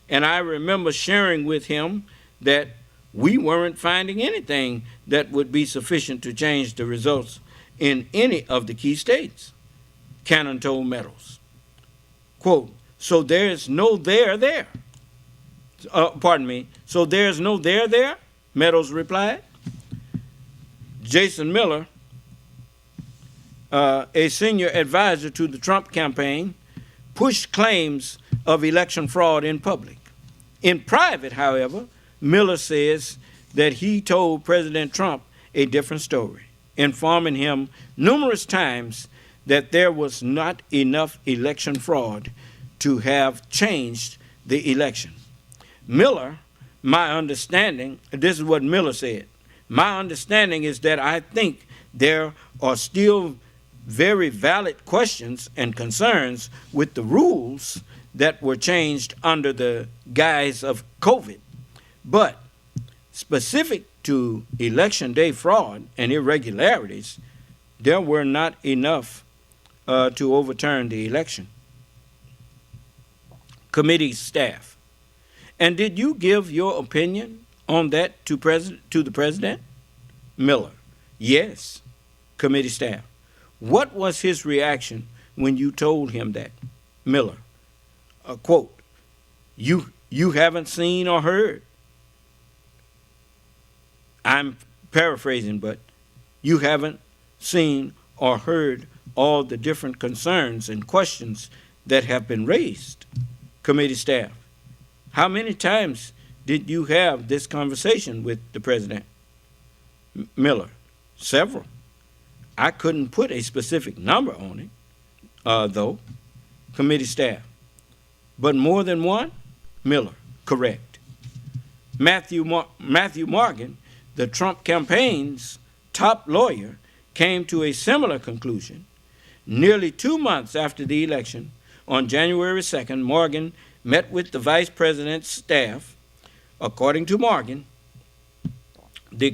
and I remember sharing with him that we weren't finding anything that would be sufficient to change the results in any of the key states, Cannon told Meadows. Quote, so there's no there there. So there's no there, Meadows replied. Jason Miller, a senior advisor to the Trump campaign, pushed claims of election fraud in public. In private, however, Miller says that he told President Trump a different story, informing him numerous times that there was not enough election fraud to have changed the election. Miller, my understanding, this is what Miller said, my understanding is that I think there are still very valid questions and concerns with the rules that were changed under the guise of COVID. But specific to election day fraud and irregularities, there were not enough to overturn the election. Committee staff. And did you give your opinion on that to the president? Miller. Yes. Committee staff. What was his reaction when you told him that? Miller. Quote, you haven't seen or heard. I'm paraphrasing, but you haven't seen or heard all the different concerns and questions that have been raised. Committee staff. How many times did you have this conversation with the president? Miller. Several. I couldn't put a specific number on it, though. Committee staff. But more than one? Miller. Correct. Matthew Morgan, the Trump campaign's top lawyer, came to a similar conclusion. Nearly 2 months after the election, on January 2nd, Morgan met with the vice president's staff. According to Morgan, the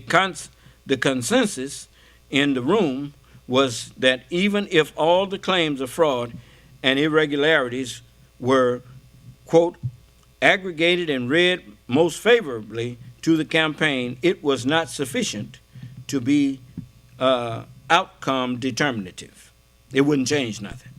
consensus in the room was that even if all the claims of fraud and irregularities were, quote, aggregated and read most favorably to the campaign, it was not sufficient to be outcome determinative. It wouldn't change nothing.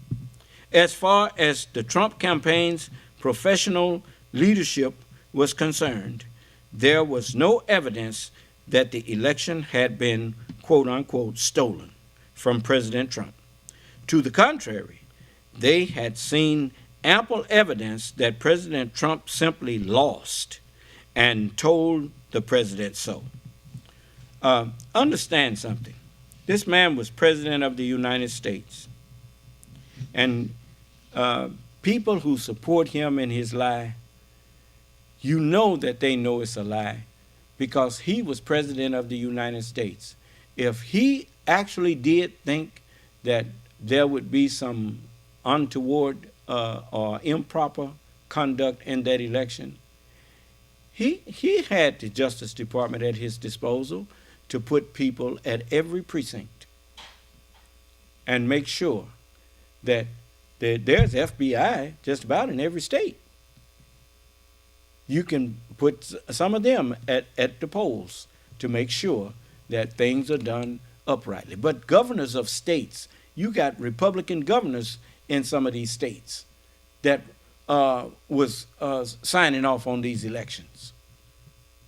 As far as the Trump campaign's professional leadership was concerned, there was no evidence that the election had been, quote unquote, stolen from President Trump. To the contrary, they had seen ample evidence that President Trump simply lost and told the president so. Understand something. This man was president of the United States. And people who support him in his lie, you know that they know it's a lie because he was president of the United States. If he actually did think that there would be some untoward or improper conduct in that election, he had the Justice Department at his disposal to put people at every precinct and make sure that there's FBI just about in every state. You can put some of them at the polls to make sure that things are done uprightly. But governors of states, you got Republican governors in some of these states that was signing off on these elections.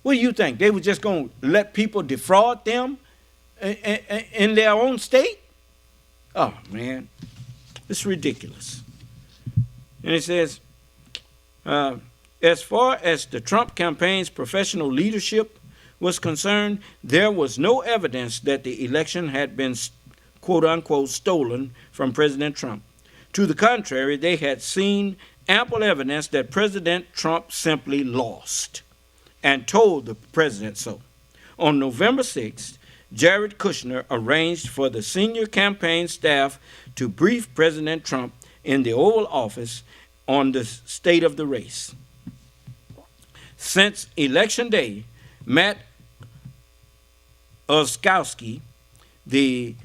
What do you think? They were just going to let people defraud them in their own state? Oh, man, it's ridiculous. And it says, as far as the Trump campaign's professional leadership was concerned, there was no evidence that the election had been, quote unquote, stolen from President Trump. To the contrary, they had seen ample evidence that President Trump simply lost and told the president so. On November 6th, Jared Kushner arranged for the senior campaign staff to brief President Trump in the Oval Office on the state of the race. Since Election Day, Matt Oskowski, the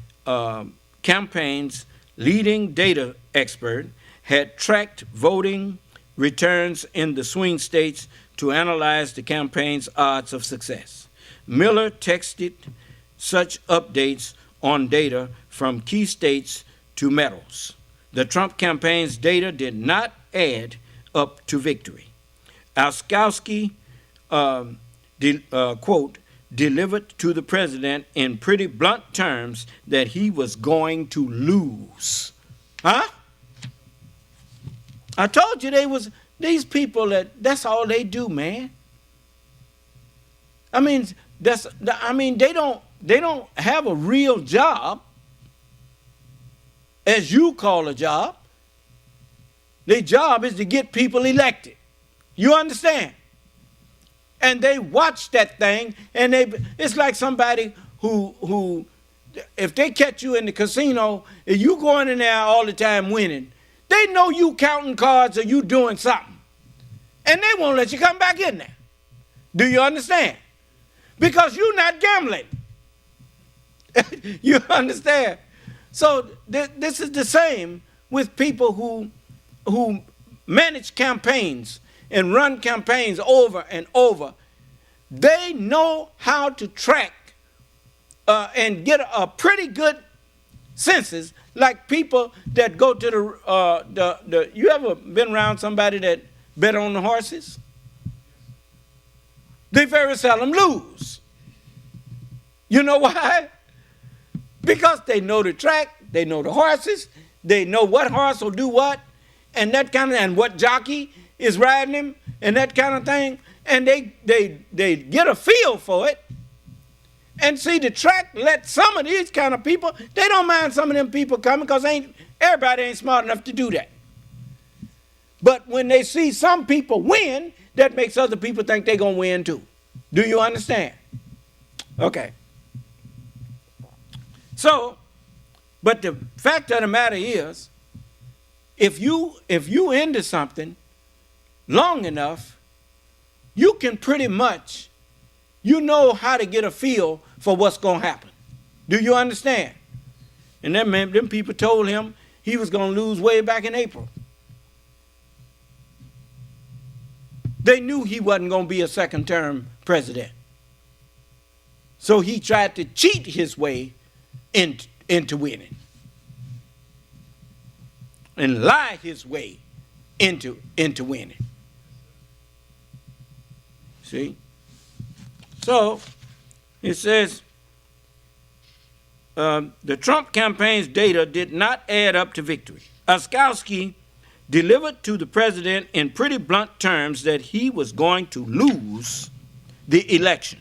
campaign's leading data expert, had tracked voting returns in the swing states to analyze the campaign's odds of success. Miller texted such updates on data from key states to Meadows. The Trump campaign's data did not add up to victory. Oskowski, quote, delivered to the president in pretty blunt terms that he was going to lose. Huh? I told you these people that's all they do, man. I mean, they don't have a real job, as you call a job. Their job is to get people elected. You understand? And they watch that thing, and it's like somebody who if they catch you in the casino and you going in there all the time winning, they know you counting cards or you doing something. And they won't let you come back in there. Do you understand? Because you're not gambling. You understand? So this is the same with people who manage campaigns and run campaigns over and over. They know how to track and get a pretty good census, like people that go to the you ever been around somebody that bet on the horses? They very seldom lose. You know why? Because they know the track, they know the horses, they know what horse will do what, and that kind of, and what jockey is riding him, and that kind of thing, and they get a feel for it. And see, the track let some of these kind of people, they don't mind some of them people coming because everybody ain't smart enough to do that. But when they see some people win, that makes other people think they're going to win too. Do you understand? Okay. So, but the fact of the matter is, if you into something long enough, you can pretty much, you know how to get a feel for what's going to happen. Do you understand? And that man, them people told him he was going to lose way back in April. They knew he wasn't going to be a second-term president. So he tried to cheat his way into winning. And lie his way into winning. See? So, it says, the Trump campaign's data did not add up to victory. Oskowski delivered to the president in pretty blunt terms that he was going to lose the election.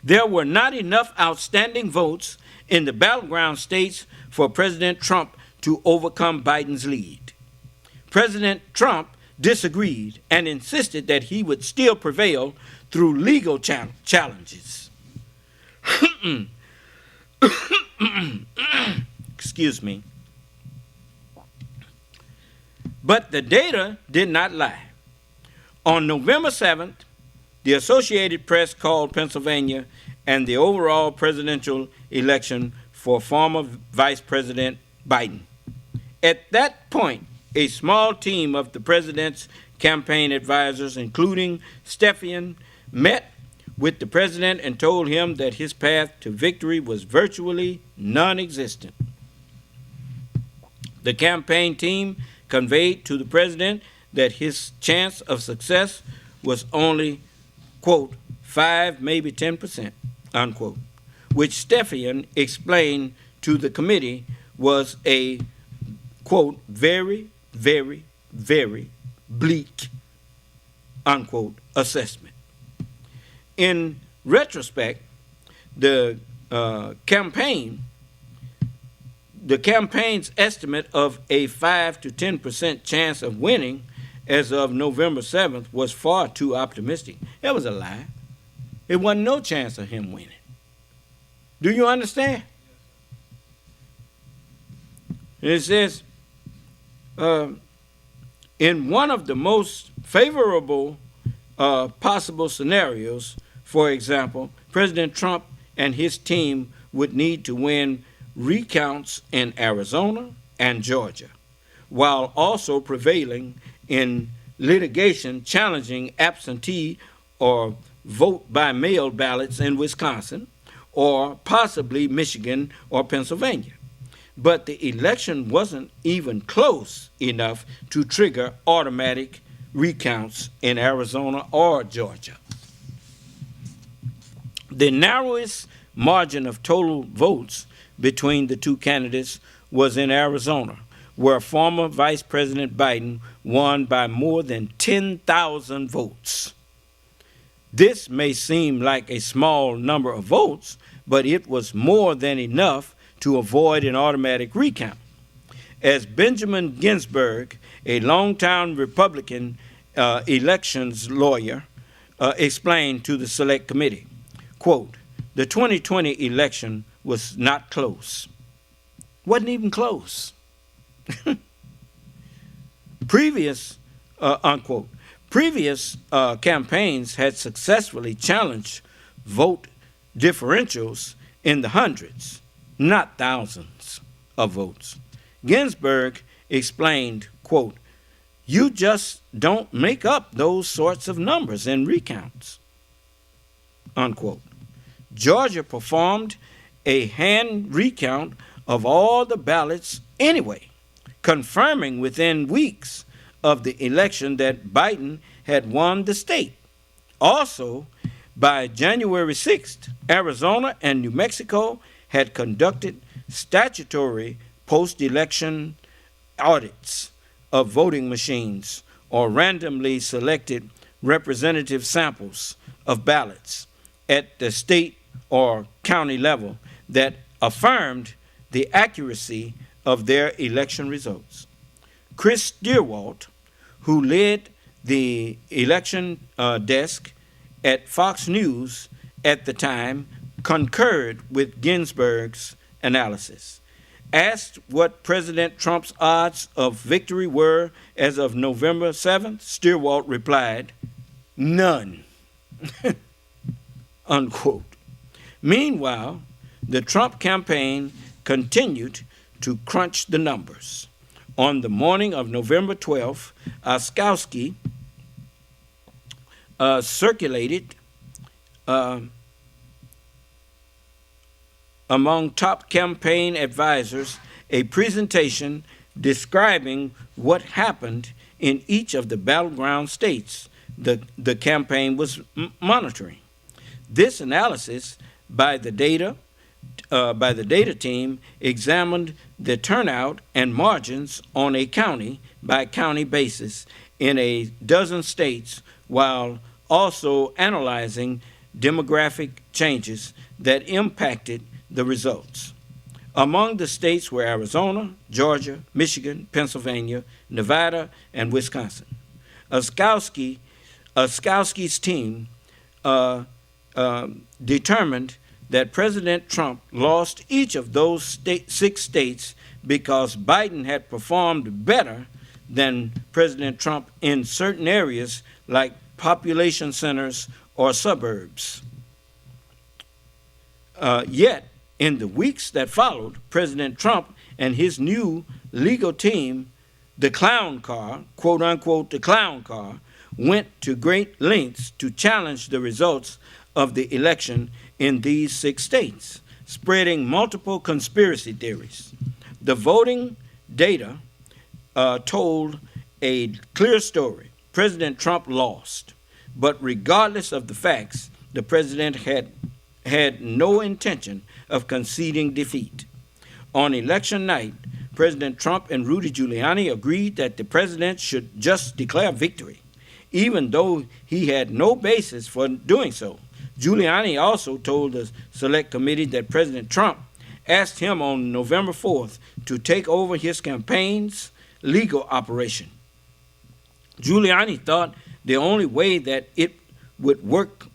There were not enough outstanding votes in the battleground states for President Trump to overcome Biden's lead. President Trump disagreed and insisted that he would still prevail through legal challenges. Excuse me. But the data did not lie. On November 7th, the Associated Press called Pennsylvania and the overall presidential election for former Vice President Biden. At that point, a small team of the president's campaign advisors, including Stepien, met with the president and told him that his path to victory was virtually non-existent. The campaign team conveyed to the president that his chance of success was only, quote, 5, maybe 10%, unquote, which Stepien explained to the committee was a, quote, very, very, very bleak, unquote, assessment. In retrospect, the campaign's estimate of a 5 to 10% chance of winning as of November 7th was far too optimistic. It was a lie. It wasn't no chance of him winning. Do you understand? It says, in one of the most favorable possible scenarios, for example, President Trump and his team would need to win recounts in Arizona and Georgia, while also prevailing in litigation challenging absentee or vote by mail ballots in Wisconsin, or possibly Michigan or Pennsylvania. But the election wasn't even close enough to trigger automatic recounts in Arizona or Georgia. The narrowest margin of total votes between the two candidates was in Arizona, where former Vice President Biden won by more than 10,000 votes. This may seem like a small number of votes, but it was more than enough to avoid an automatic recount. As Benjamin Ginsburg, a longtime Republican elections lawyer, explained to the Select Committee, quote, the 2020 election was not close. Wasn't even close. Unquote. Previous campaigns had successfully challenged vote differentials in the hundreds, not thousands of votes. Ginsburg explained, quote, "You just don't make up those sorts of numbers in recounts," unquote. Georgia performed a hand recount of all the ballots anyway, confirming within weeks of the election that Biden had won the state. Also, by January 6th, Arizona and New Mexico had conducted statutory post-election audits of voting machines or randomly selected representative samples of ballots at the state or county level that affirmed the accuracy of their election results. Chris Stewart, who led the election desk at Fox News at the time, concurred with Ginsburg's analysis. Asked what President Trump's odds of victory were as of November 7th, Stewart replied, "None," unquote. Meanwhile, the Trump campaign continued to crunch the numbers. On the morning of November 12th, Oskowski circulated among top campaign advisors a presentation describing what happened in each of the battleground states the campaign was monitoring. This analysis by the data team examined the turnout and margins on a county-by-county basis in a dozen states, while also analyzing demographic changes that impacted the results. Among the states were Arizona, Georgia, Michigan, Pennsylvania, Nevada, and Wisconsin. Oskowski's team determined that President Trump lost each of those 6 states because Biden had performed better than President Trump in certain areas like population centers or suburbs. Yet, in the weeks that followed, President Trump and his new legal team, the clown car, quote unquote, the clown car, went to great lengths to challenge the results of the election in these 6 states, spreading multiple conspiracy theories. The voting data told a clear story. President Trump lost, but regardless of the facts, the president had no intention of conceding defeat. On election night, President Trump and Rudy Giuliani agreed that the president should just declare victory, even though he had no basis for doing so. Giuliani also told the Select Committee that President Trump asked him on November 4th to take over his campaign's legal operation. Giuliani thought the only way that it would work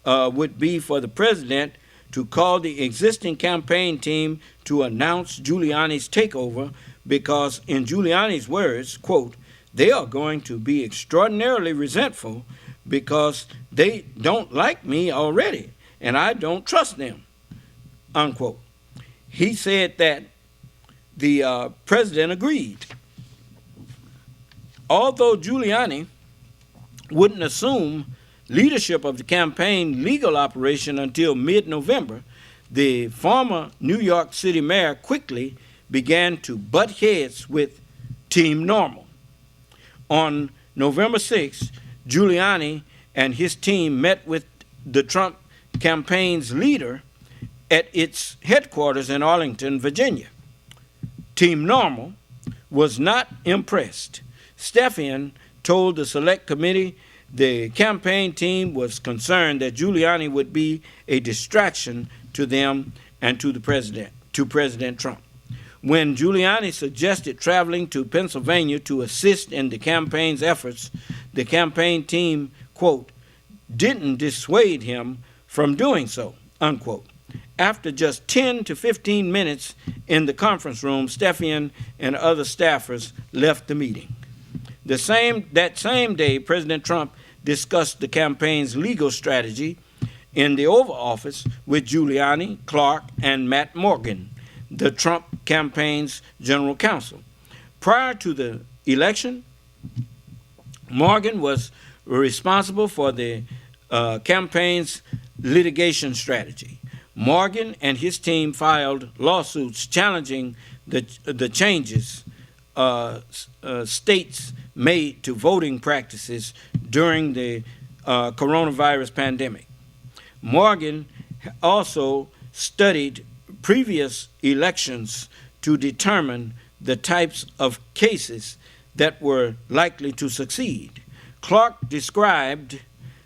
would be for the president to call the existing campaign team to announce Giuliani's takeover because, in Giuliani's words, quote, "They are going to be extraordinarily resentful because they don't like me already, and I don't trust them," unquote. He said that the president agreed. Although Giuliani wouldn't assume leadership of the campaign legal operation until mid-November, the former New York City mayor quickly began to butt heads with Team Normal. On November 6th, Giuliani and his team met with the Trump campaign's leader at its headquarters in Arlington, Virginia. Team Normal was not impressed. Stepien told the Select Committee the campaign team was concerned that Giuliani would be a distraction to them and to President Trump. When Giuliani suggested traveling to Pennsylvania to assist in the campaign's efforts, the campaign team, quote, "didn't dissuade him from doing so," unquote. After just 10 to 15 minutes in the conference room, Stepien and other staffers left the meeting. That same day, President Trump discussed the campaign's legal strategy in the Oval Office with Giuliani, Clark, and Matt Morgan, the Trump campaign's general counsel. Prior to the election, Morgan was responsible for the campaign's litigation strategy. Morgan and his team filed lawsuits challenging the changes states made to voting practices during the coronavirus pandemic. Morgan also studied previous elections to determine the types of cases that were likely to succeed. Clark described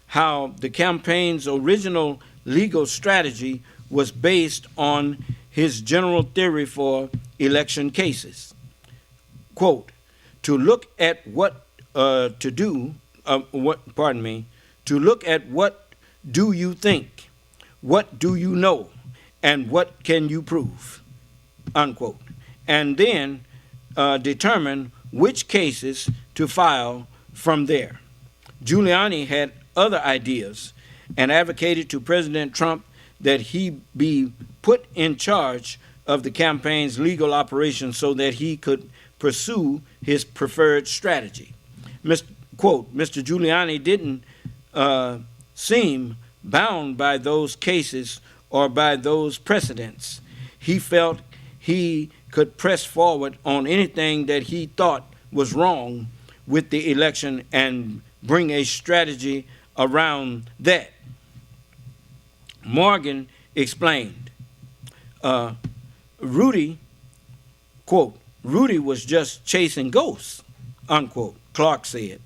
how the campaign's original legal strategy was based on his general theory for election cases. Quote, to look at what do you think, what do you know, and what can you prove, unquote, and then determine which cases to file from there. Giuliani had other ideas and advocated to President Trump that he be put in charge of the campaign's legal operations so that he could pursue his preferred strategy. Quote, Mr. Giuliani didn't seem bound by those cases or by those precedents. He felt he could press forward on anything that he thought was wrong with the election and bring a strategy around that. Morgan explained, Rudy, quote, Rudy was just chasing ghosts, unquote, Clark said.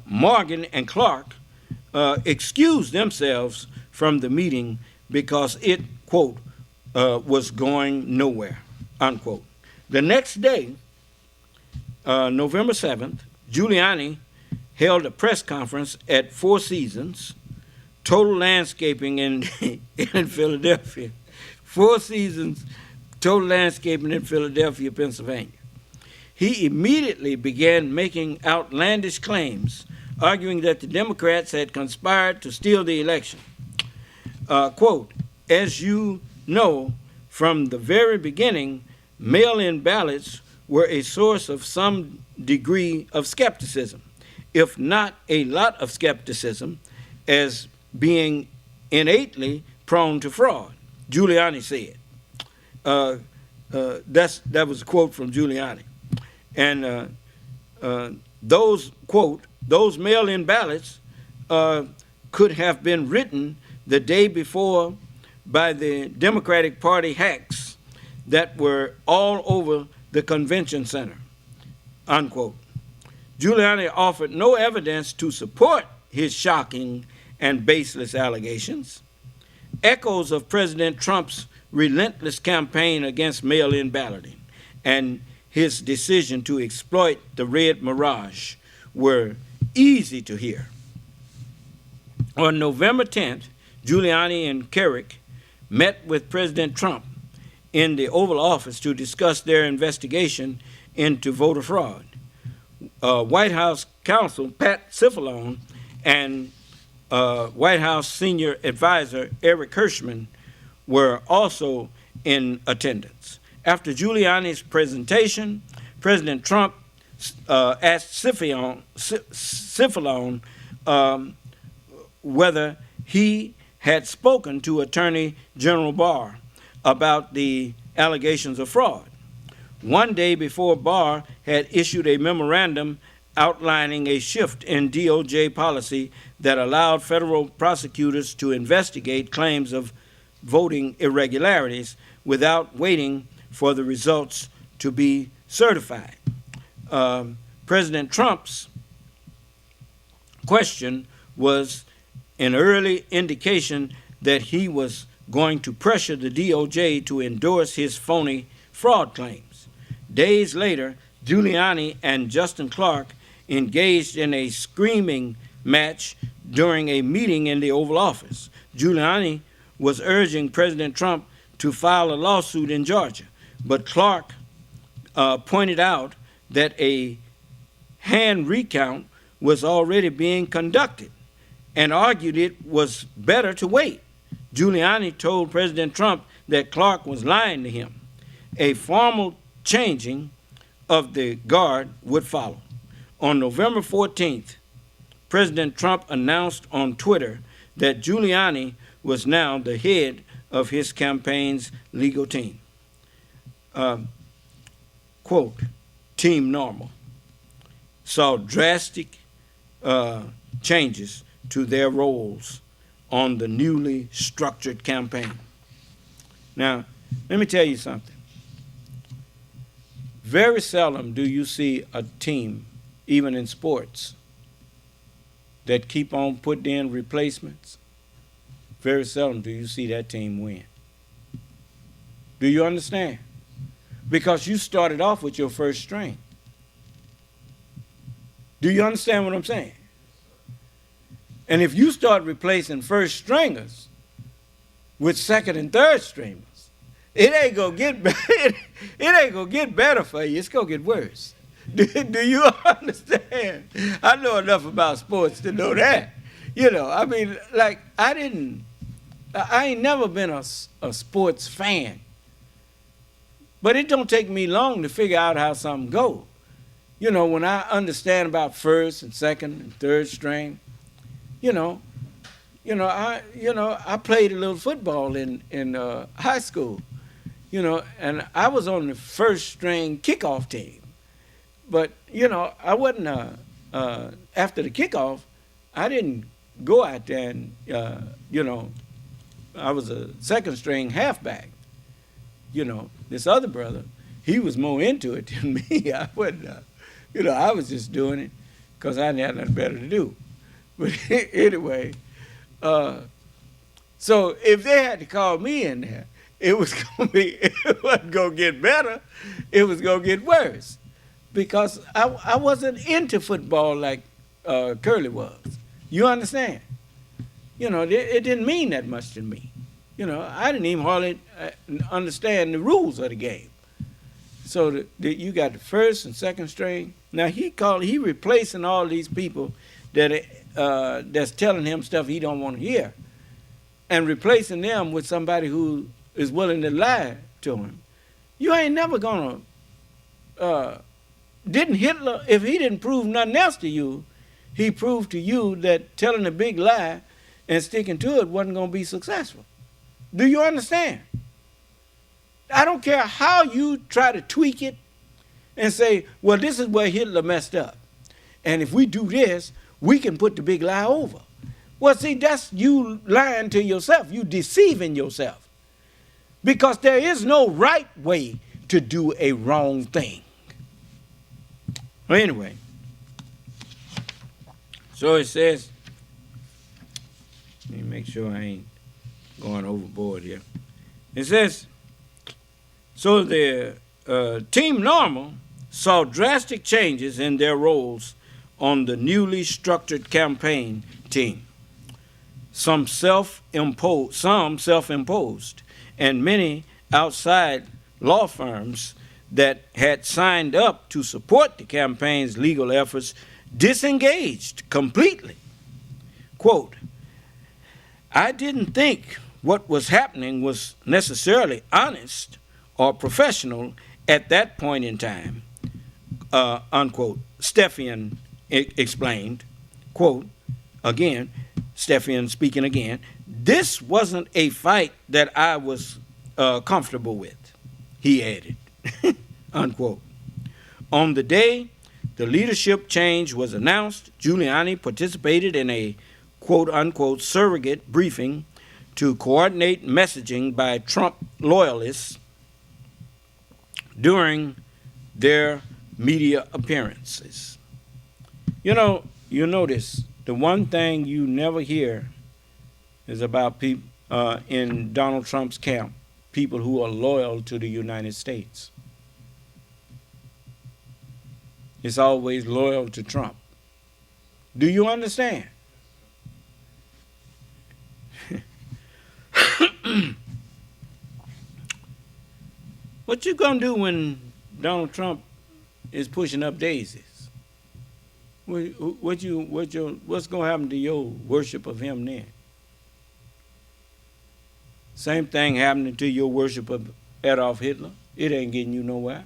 Morgan and Clark excused themselves from the meeting because it, quote, was going nowhere, unquote. The next day, November 7th, Giuliani held a press conference at Four Seasons, Total Landscaping in Philadelphia. Four Seasons, Total Landscaping in Philadelphia, Pennsylvania. He immediately began making outlandish claims, arguing that the Democrats had conspired to steal the election. Quote, as you know, from the very beginning, mail-in ballots were a source of some degree of skepticism, if not a lot of skepticism, as being innately prone to fraud, Giuliani said. That was a quote from Giuliani. And those, quote, those mail-in ballots could have been written the day before by the Democratic Party hacks that were all over the convention center, unquote. Giuliani offered no evidence to support his shocking and baseless allegations. Echoes of President Trump's relentless campaign against mail-in balloting and his decision to exploit the red mirage were easy to hear. On November 10th, Giuliani and Kerrick met with President Trump in the Oval Office to discuss their investigation into voter fraud. White House counsel Pat Cipollone and White House senior advisor Eric Hirschman were also in attendance. After Giuliani's presentation, President Trump asked Cipollone whether he had spoken to Attorney General Barr about the allegations of fraud. One day before, Barr had issued a memorandum outlining a shift in DOJ policy that allowed federal prosecutors to investigate claims of voting irregularities without waiting for the results to be certified. President Trump's question was an early indication that he was going to pressure the DOJ to endorse his phony fraud claims. Days later, Giuliani and Justin Clark engaged in a screaming match during a meeting in the Oval Office. Giuliani was urging President Trump to file a lawsuit in Georgia, but Clark pointed out that a hand recount was already being conducted and argued it was better to wait. Giuliani told President Trump that Clark was lying to him. A formal changing of the guard would follow. On November 14th, President Trump announced on Twitter that Giuliani was now the head of his campaign's legal team. Quote, Team Normal saw drastic changes to their roles on the newly structured campaign. Now, let me tell you something. Very seldom do you see a team, even in sports, that keep on putting in replacements. Very seldom do you see that team win. Do you understand? Because you started off with your first string. Do you understand what I'm saying? And if you start replacing first stringers with second and third stringers, it ain't gonna get better for you. It's gonna get worse. Do you understand? I know enough about sports to know that. You know, I mean, like I ain't never been a sports fan. But it don't take me long to figure out how something goes. You know, when I understand about first and second and third string, I played a little football in high school, and I was on the first string kickoff team. But, I wasn't, after the kickoff, I didn't go out there and, I was a second string halfback. This other brother, he was more into it than me. I wasn't, I was just doing it because I didn't have nothing better to do. But anyway, so if they had to call me in there, it wasn't going to get better. It was going to get worse because I wasn't into football like Curly was. You understand? It didn't mean that much to me. I didn't even hardly understand the rules of the game. So you got the first and second string. Now he replacing all these people that's telling him stuff he don't want to hear, and replacing them with somebody who is willing to lie to him. You ain't never gonna. Didn't Hitler, if he didn't prove nothing else to you, he proved to you that telling a big lie and sticking to it wasn't gonna be successful. Do you understand? I don't care how you try to tweak it and say, well, this is where Hitler messed up. And if we do this, we can put the big lie over. Well, see, that's you lying to yourself. You deceiving yourself. Because there is no right way to do a wrong thing. Well, anyway, so it says, let me make sure I ain't going overboard here. It says, so the Team Normal saw drastic changes in their roles on the newly structured campaign team. Some self-imposed, and many outside law firms that had signed up to support the campaign's legal efforts disengaged completely. Quote, I didn't think what was happening was necessarily honest or professional at that point in time, unquote. Stephan explained, quote, again, Stephan speaking again, this wasn't a fight that I was comfortable with, he added, unquote. On the day the leadership change was announced, Giuliani participated in a quote unquote surrogate briefing to coordinate messaging by Trump loyalists during their media appearances. You notice the one thing you never hear is about people in Donald Trump's camp, people who are loyal to the United States. It's always loyal to Trump. Do you understand? What you gonna do when Donald Trump is pushing up daisies? What's gonna happen to your worship of him then? Same thing happening to your worship of Adolf Hitler. It ain't getting you nowhere.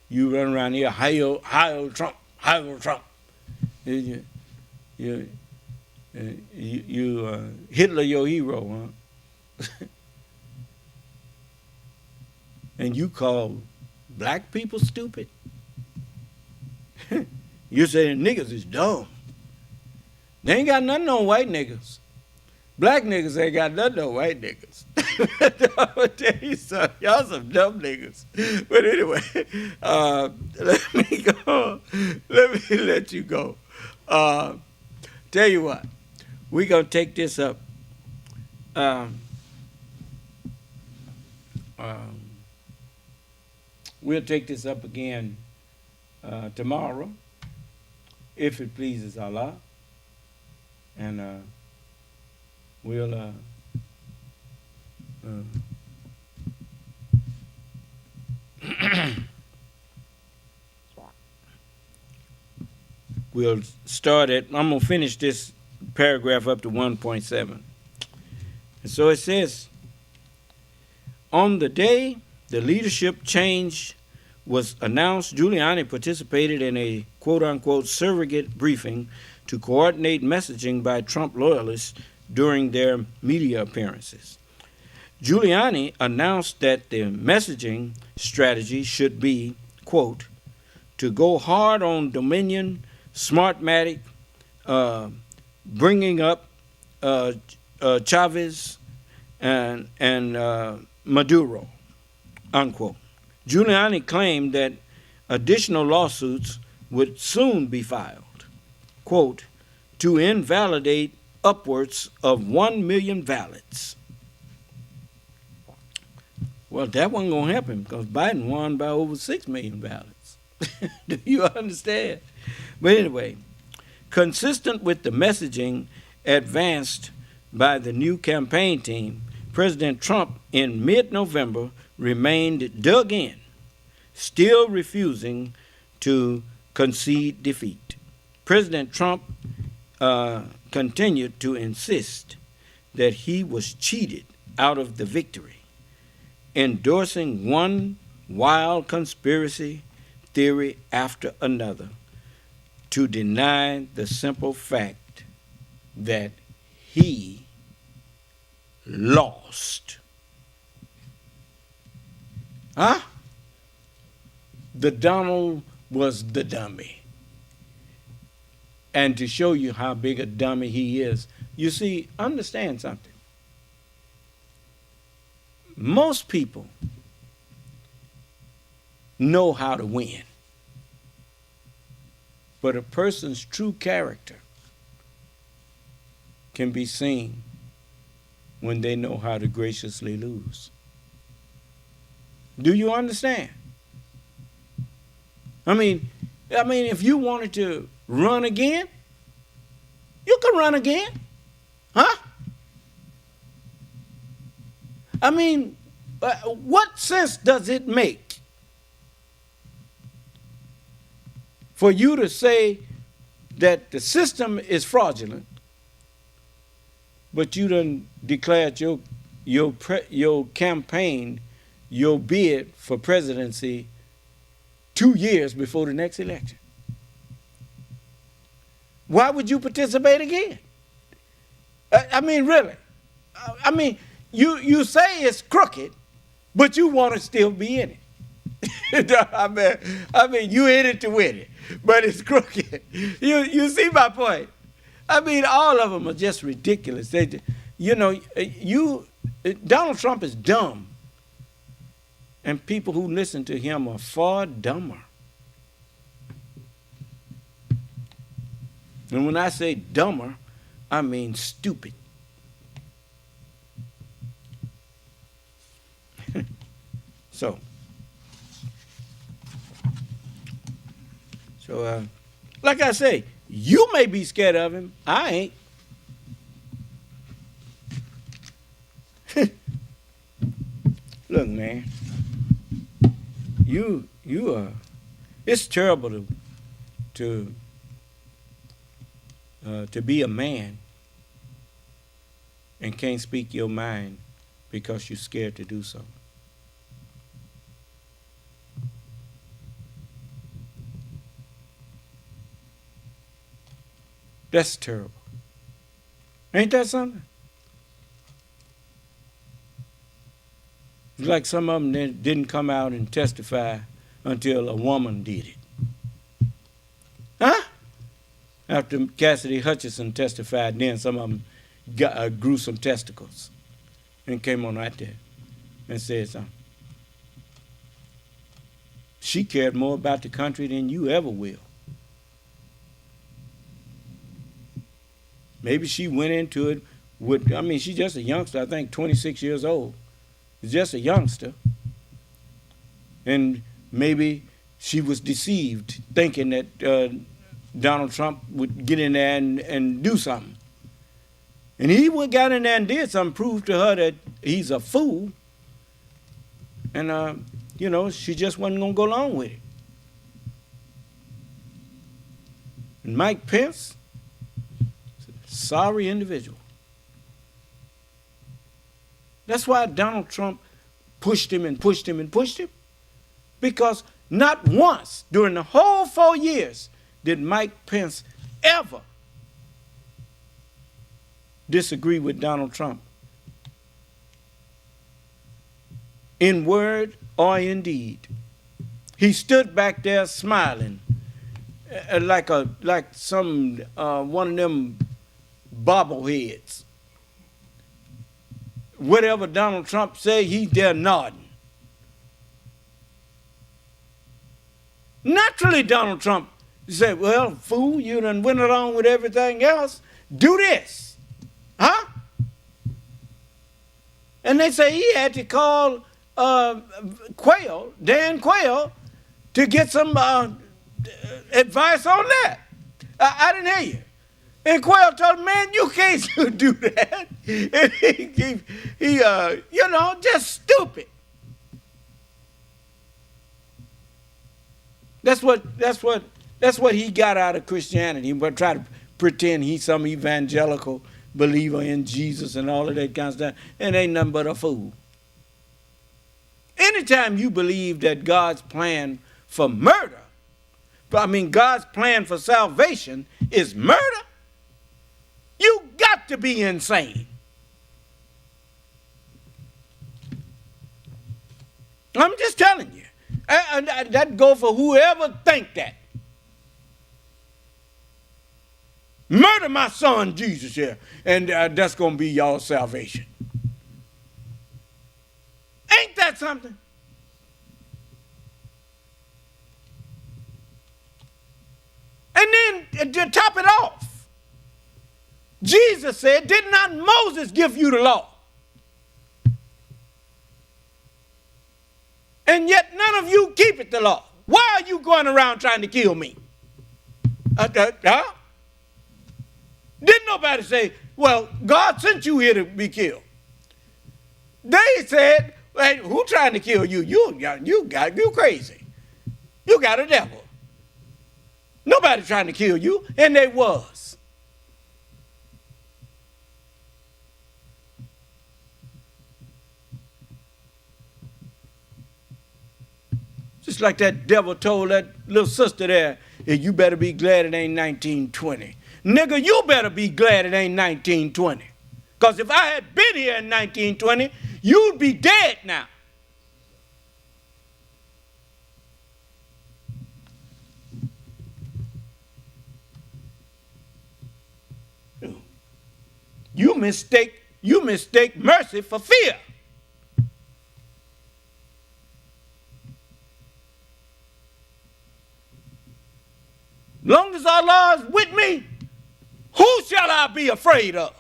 You run around here, Heil Trump, Heil Trump. You Hitler your hero, huh? And you call black people stupid? You say niggas is dumb. They ain't got nothing on white niggas. Black niggas ain't got nothing on white niggas. I'm gonna tell you something. Y'all some dumb niggas. But anyway, let me go. Let me let you go. Tell you what, we're gonna take this up. We'll take this up again tomorrow, if it pleases Allah. And we'll we'll start at, I'm going to finish this paragraph up to 1.7. And so it says, on the day the leadership change was announced, Giuliani participated in a quote-unquote surrogate briefing to coordinate messaging by Trump loyalists during their media appearances. Giuliani announced that the messaging strategy should be, quote, to go hard on Dominion, Smartmatic, bringing up Chavez and Maduro, unquote. Giuliani claimed that additional lawsuits would soon be filed, quote, to invalidate upwards of 1 million ballots. Well, that wasn't going to happen because Biden won by over 6 million ballots. Do you understand? But anyway, consistent with the messaging advanced by the new campaign team, President Trump in mid-November remained dug in, still refusing to concede defeat. President Trump continued to insist that he was cheated out of the victory, endorsing one wild conspiracy theory after another to deny the simple fact that he lost. Huh? The Donald was the dummy. And to show you how big a dummy he is, you see, understand something. Most people know how to win. But a person's true character can be seen when they know how to graciously lose. Do you understand? I mean, if you wanted to run again, you can run again. Huh? I mean, what sense does it make for you to say that the system is fraudulent, but you done declared your campaign, your bid for presidency 2 years before the next election? Why would you participate again? I mean, really. I mean, you say it's crooked, but you want to still be in it. I mean, you in it to win it, but it's crooked. You see my point? I mean, all of them are just ridiculous. Donald Trump is dumb, and people who listen to him are far dumber. And when I say dumber, I mean stupid. So, like I say, you may be scared of him. I ain't. Look, man. it's terrible to be a man and can't speak your mind because you're scared to do so. That's terrible. Ain't that something? It's like some of them didn't come out and testify until a woman did it. Huh? After Cassidy Hutchinson testified, then some of them grew some testicles and came on out there and said something. She cared more about the country than you ever will. Maybe she went into it with, she's just a youngster, I think 26 years old. She's just a youngster. And maybe she was deceived, thinking that Donald Trump would get in there and do something. And he got in there and did something, proved to her that he's a fool. And, she just wasn't going to go along with it. And Mike Pence, sorry individual. That's why Donald Trump pushed him and pushed him and pushed him. Because not once during the whole 4 years did Mike Pence ever disagree with Donald Trump, in word or in deed. He stood back there smiling like some one of them bobbleheads. Whatever Donald Trump said, he's there nodding. Naturally, Donald Trump said, well, fool, you done went along with everything else. Do this. Huh? And they say he had to call Dan Quayle, to get some advice on that. I didn't hear you. And Quayle told him, man, you can't do that. And he just stupid. That's what he got out of Christianity, but try to pretend he's some evangelical believer in Jesus and all of that kind of stuff, and ain't nothing but a fool. Anytime you believe that God's plan for murder, God's plan for salvation is murder, you got to be insane. I'm just telling you. That go for whoever think that. Murder my son Jesus here, and that's going to be y'all's salvation. Ain't that something? And then to top it off, Jesus said, did not Moses give you the law? And yet none of you keep it the law. Why are you going around trying to kill me? Didn't nobody say, well, God sent you here to be killed. They said, hey, who trying to kill you? You crazy. You got a devil. Nobody trying to kill you, and they was. Just like that devil told that little sister there, hey, you better be glad it ain't 1920. Nigga, you better be glad it ain't 1920. Because if I had been here in 1920, you'd be dead now. You mistake mercy for fear. Long as Allah is with me, who shall I be afraid of?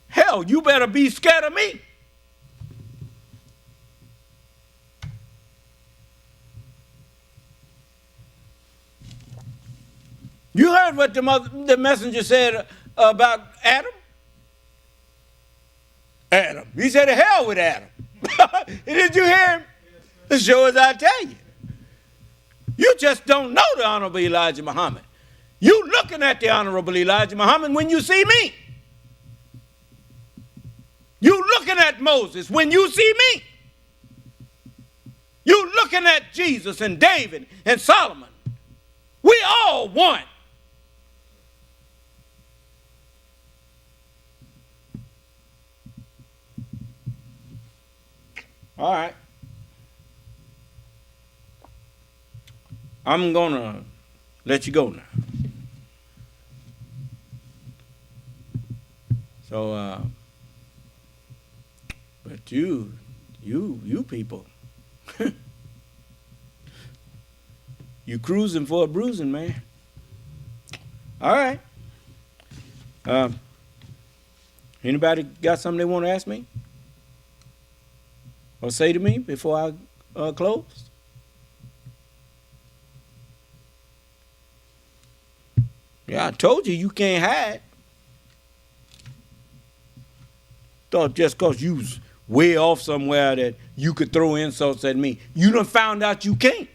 Hell, you better be scared of me. You heard what the messenger said about Adam? Adam. He said, to hell with Adam. Did you hear him? As sure as I tell you. You just don't know the Honorable Elijah Muhammad. You looking at the Honorable Elijah Muhammad when you see me. You looking at Moses when you see me. You looking at Jesus and David and Solomon. We all one. All right. I'm going to let you go now. So, but you people, you cruising for a bruising, man. All right. Anybody got something they want to ask me? Or say to me before I close? Yeah, I told you can't hide. Thought just because you was way off somewhere that you could throw insults at me. You done found out you can't.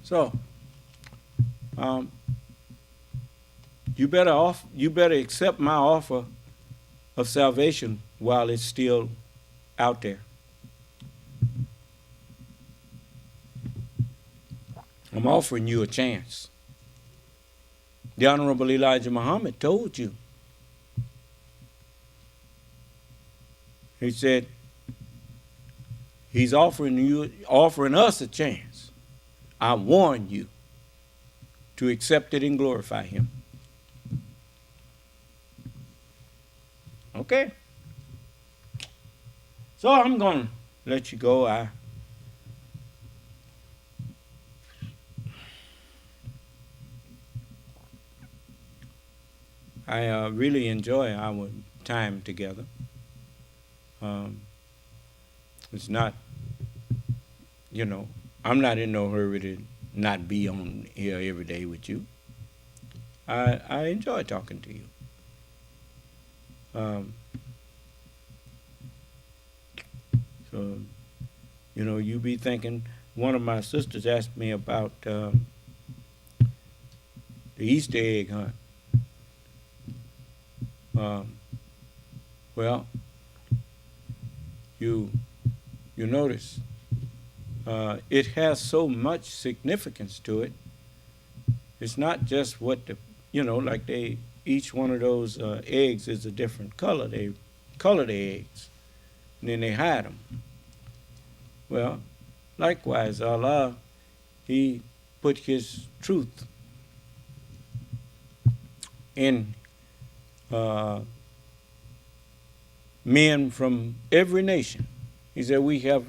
So, you better accept my offer of salvation while it's still out there. I'm offering you a chance. The Honorable Elijah Muhammad told you. He said he's offering us a chance. I warn you to accept it and glorify him. Okay? So I'm going to let you go. I really enjoy our time together. It's not, I'm not in no hurry to not be on here every day with you. I enjoy talking to you. So, you be thinking, one of my sisters asked me about the Easter egg hunt. Well, you notice it has so much significance to it. It's not just what like each one of those eggs is a different color. They color the eggs, and then they hide them. Well, likewise, Allah, He put His truth in men from every nation. He said, we have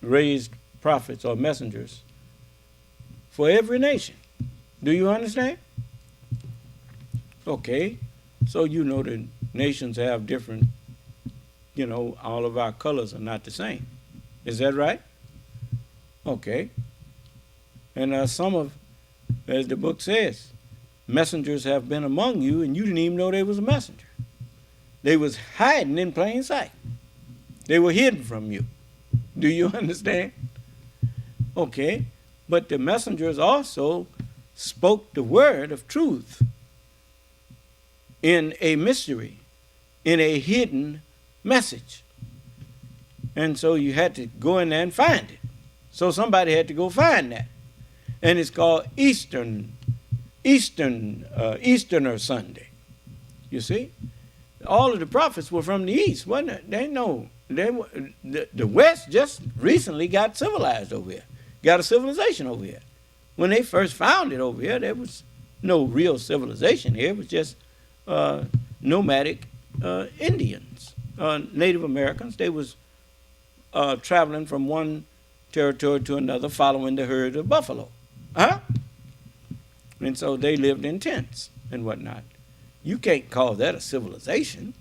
raised prophets or messengers for every nation. Do you understand? Okay, so the nations have different, all of our colors are not the same. Is that right? Okay. And some of, as the book says, messengers have been among you, and you didn't even know they was a messenger. They was hiding in plain sight. They were hidden from you. Do you understand? Okay, but the messengers also spoke the word of truth in a mystery, in a hidden message. And so you had to go in there and find it. So somebody had to go find that. And it's called Easterner Sunday. You see? All of the prophets were from the East, wasn't it? The West just recently got civilized over here, got a civilization over here. When they first found it over here, there was no real civilization here. It was just nomadic Indians, Native Americans. They was traveling from one territory to another, following the herd of buffalo. And so they lived in tents and whatnot. You can't call that a civilization.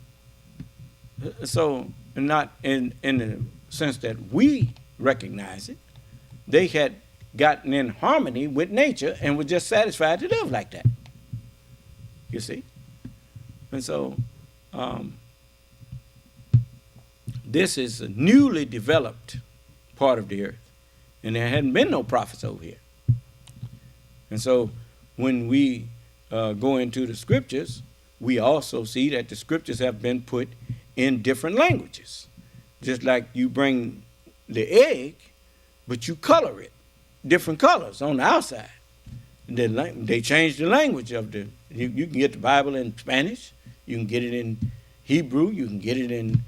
So, not in the sense that we recognize it. They had gotten in harmony with nature and was just satisfied to live like that. You see? And so this is a newly developed part of the earth. And there hadn't been no prophets over here. And so when we go into the scriptures, we also see that the scriptures have been put in different languages. Just like you bring the egg, but you color it different colors on the outside. And they changed the language of the, you can get the Bible in Spanish, you can get it in Hebrew, you can get it in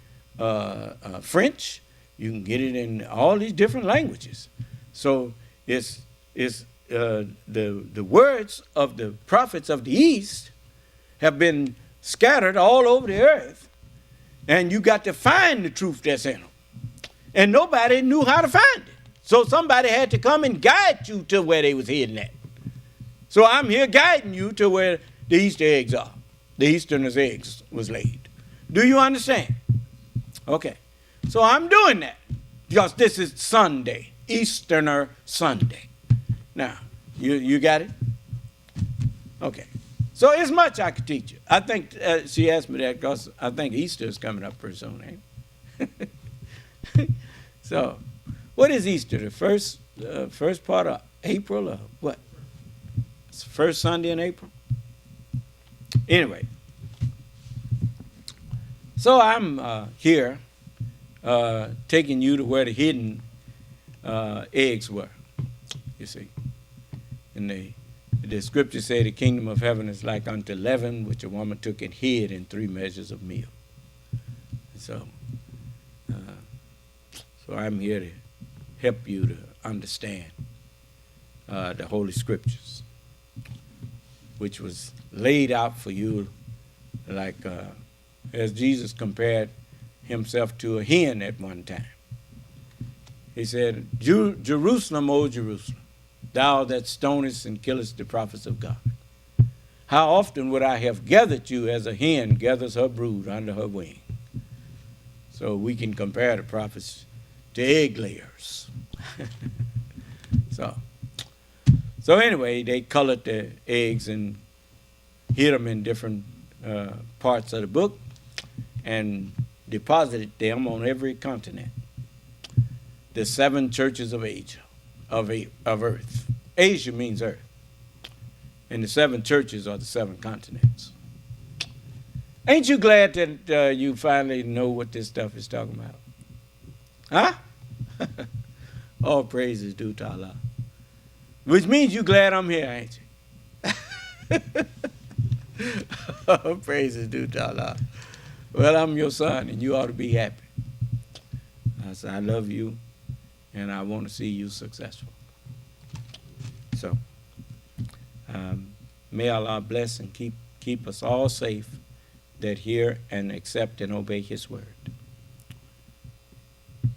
French, you can get it in all these different languages. So it's the words of the prophets of the East have been scattered all over the earth, and you got to find the truth that's in them. And nobody knew how to find it. So somebody had to come and guide you to where they was hidden at. So I'm here guiding you to where the Easter eggs are. The Easterner's eggs was laid. Do you understand? Okay. So I'm doing that because this is Sunday, Easterner Sunday. Now, you got it? Okay. So it's much I could teach you. I think she asked me that because I think Easter is coming up pretty soon, ain't it? So, what is Easter? The first part of April or what? It's the first Sunday in April? Anyway. So I'm here taking you to where the hidden eggs were, you see. And the scripture say the kingdom of heaven is like unto leaven, which a woman took and hid in 3 measures of meal. So I'm here to help you to understand the Holy Scriptures, which was laid out for you like as Jesus compared himself to a hen at one time. He said, Jerusalem, O Jerusalem, thou that stonest and killest the prophets of God. How often would I have gathered you as a hen gathers her brood under her wing? So we can compare the prophets to egg layers. So anyway, they colored the eggs and hid them in different parts of the book and deposited them on every continent. The 7 churches of Asia, of earth. Asia means earth. And the 7 churches are the 7 continents. Ain't you glad that you finally know what this stuff is talking about? Huh? All praise is due to Allah. Which means you glad I'm here, ain't you? All praise is due to Allah. Well, I'm your son, and you ought to be happy. I said, I love you, and I want to see you successful. So, may Allah bless and keep us all safe that hear and accept and obey His word.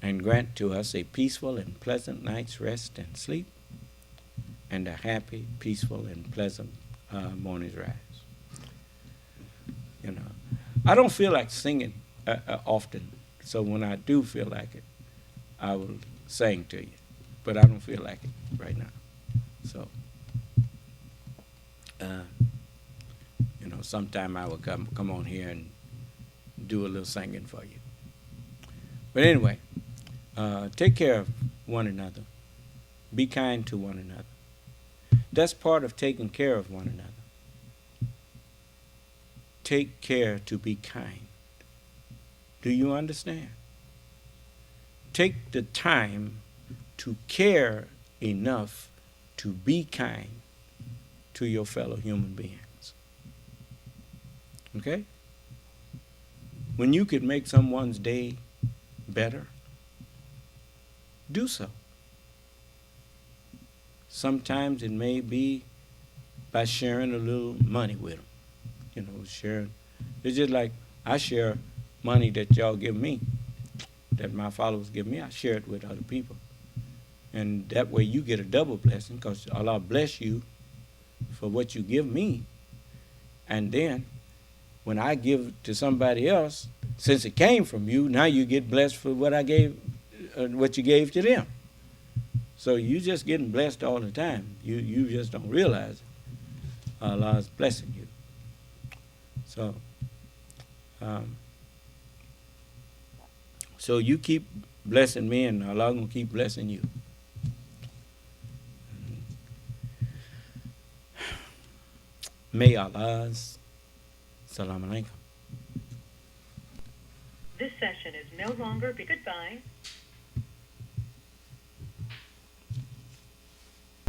And grant to us a peaceful and pleasant night's rest and sleep, and a happy, peaceful, and pleasant morning's rise. You know, I don't feel like singing often, so when I do feel like it, I will sing to you. But I don't feel like it right now. So, you know, sometime I will come on here and do a little singing for you. But anyway, take care of one another. Be kind to one another. That's part of taking care of one another. Take care to be kind. Do you understand? Take the time to care enough to be kind to your fellow human beings. Okay? When you could make someone's day better, do so. Sometimes it may be by sharing a little money with them. You know, sharing. It's just like I share money that y'all give me, that my followers give me. I share it with other people. And that way you get a double blessing because Allah bless you for what you give me. And then when I give to somebody else, since it came from you, now you get blessed for what I gave, what you gave to them. So you just getting blessed all the time. You just don't realize Allah's blessing you. So, so you keep blessing me, and Allah gonna keep blessing you. May Allah's Salam Alaikum. This session is no longer. Goodbye.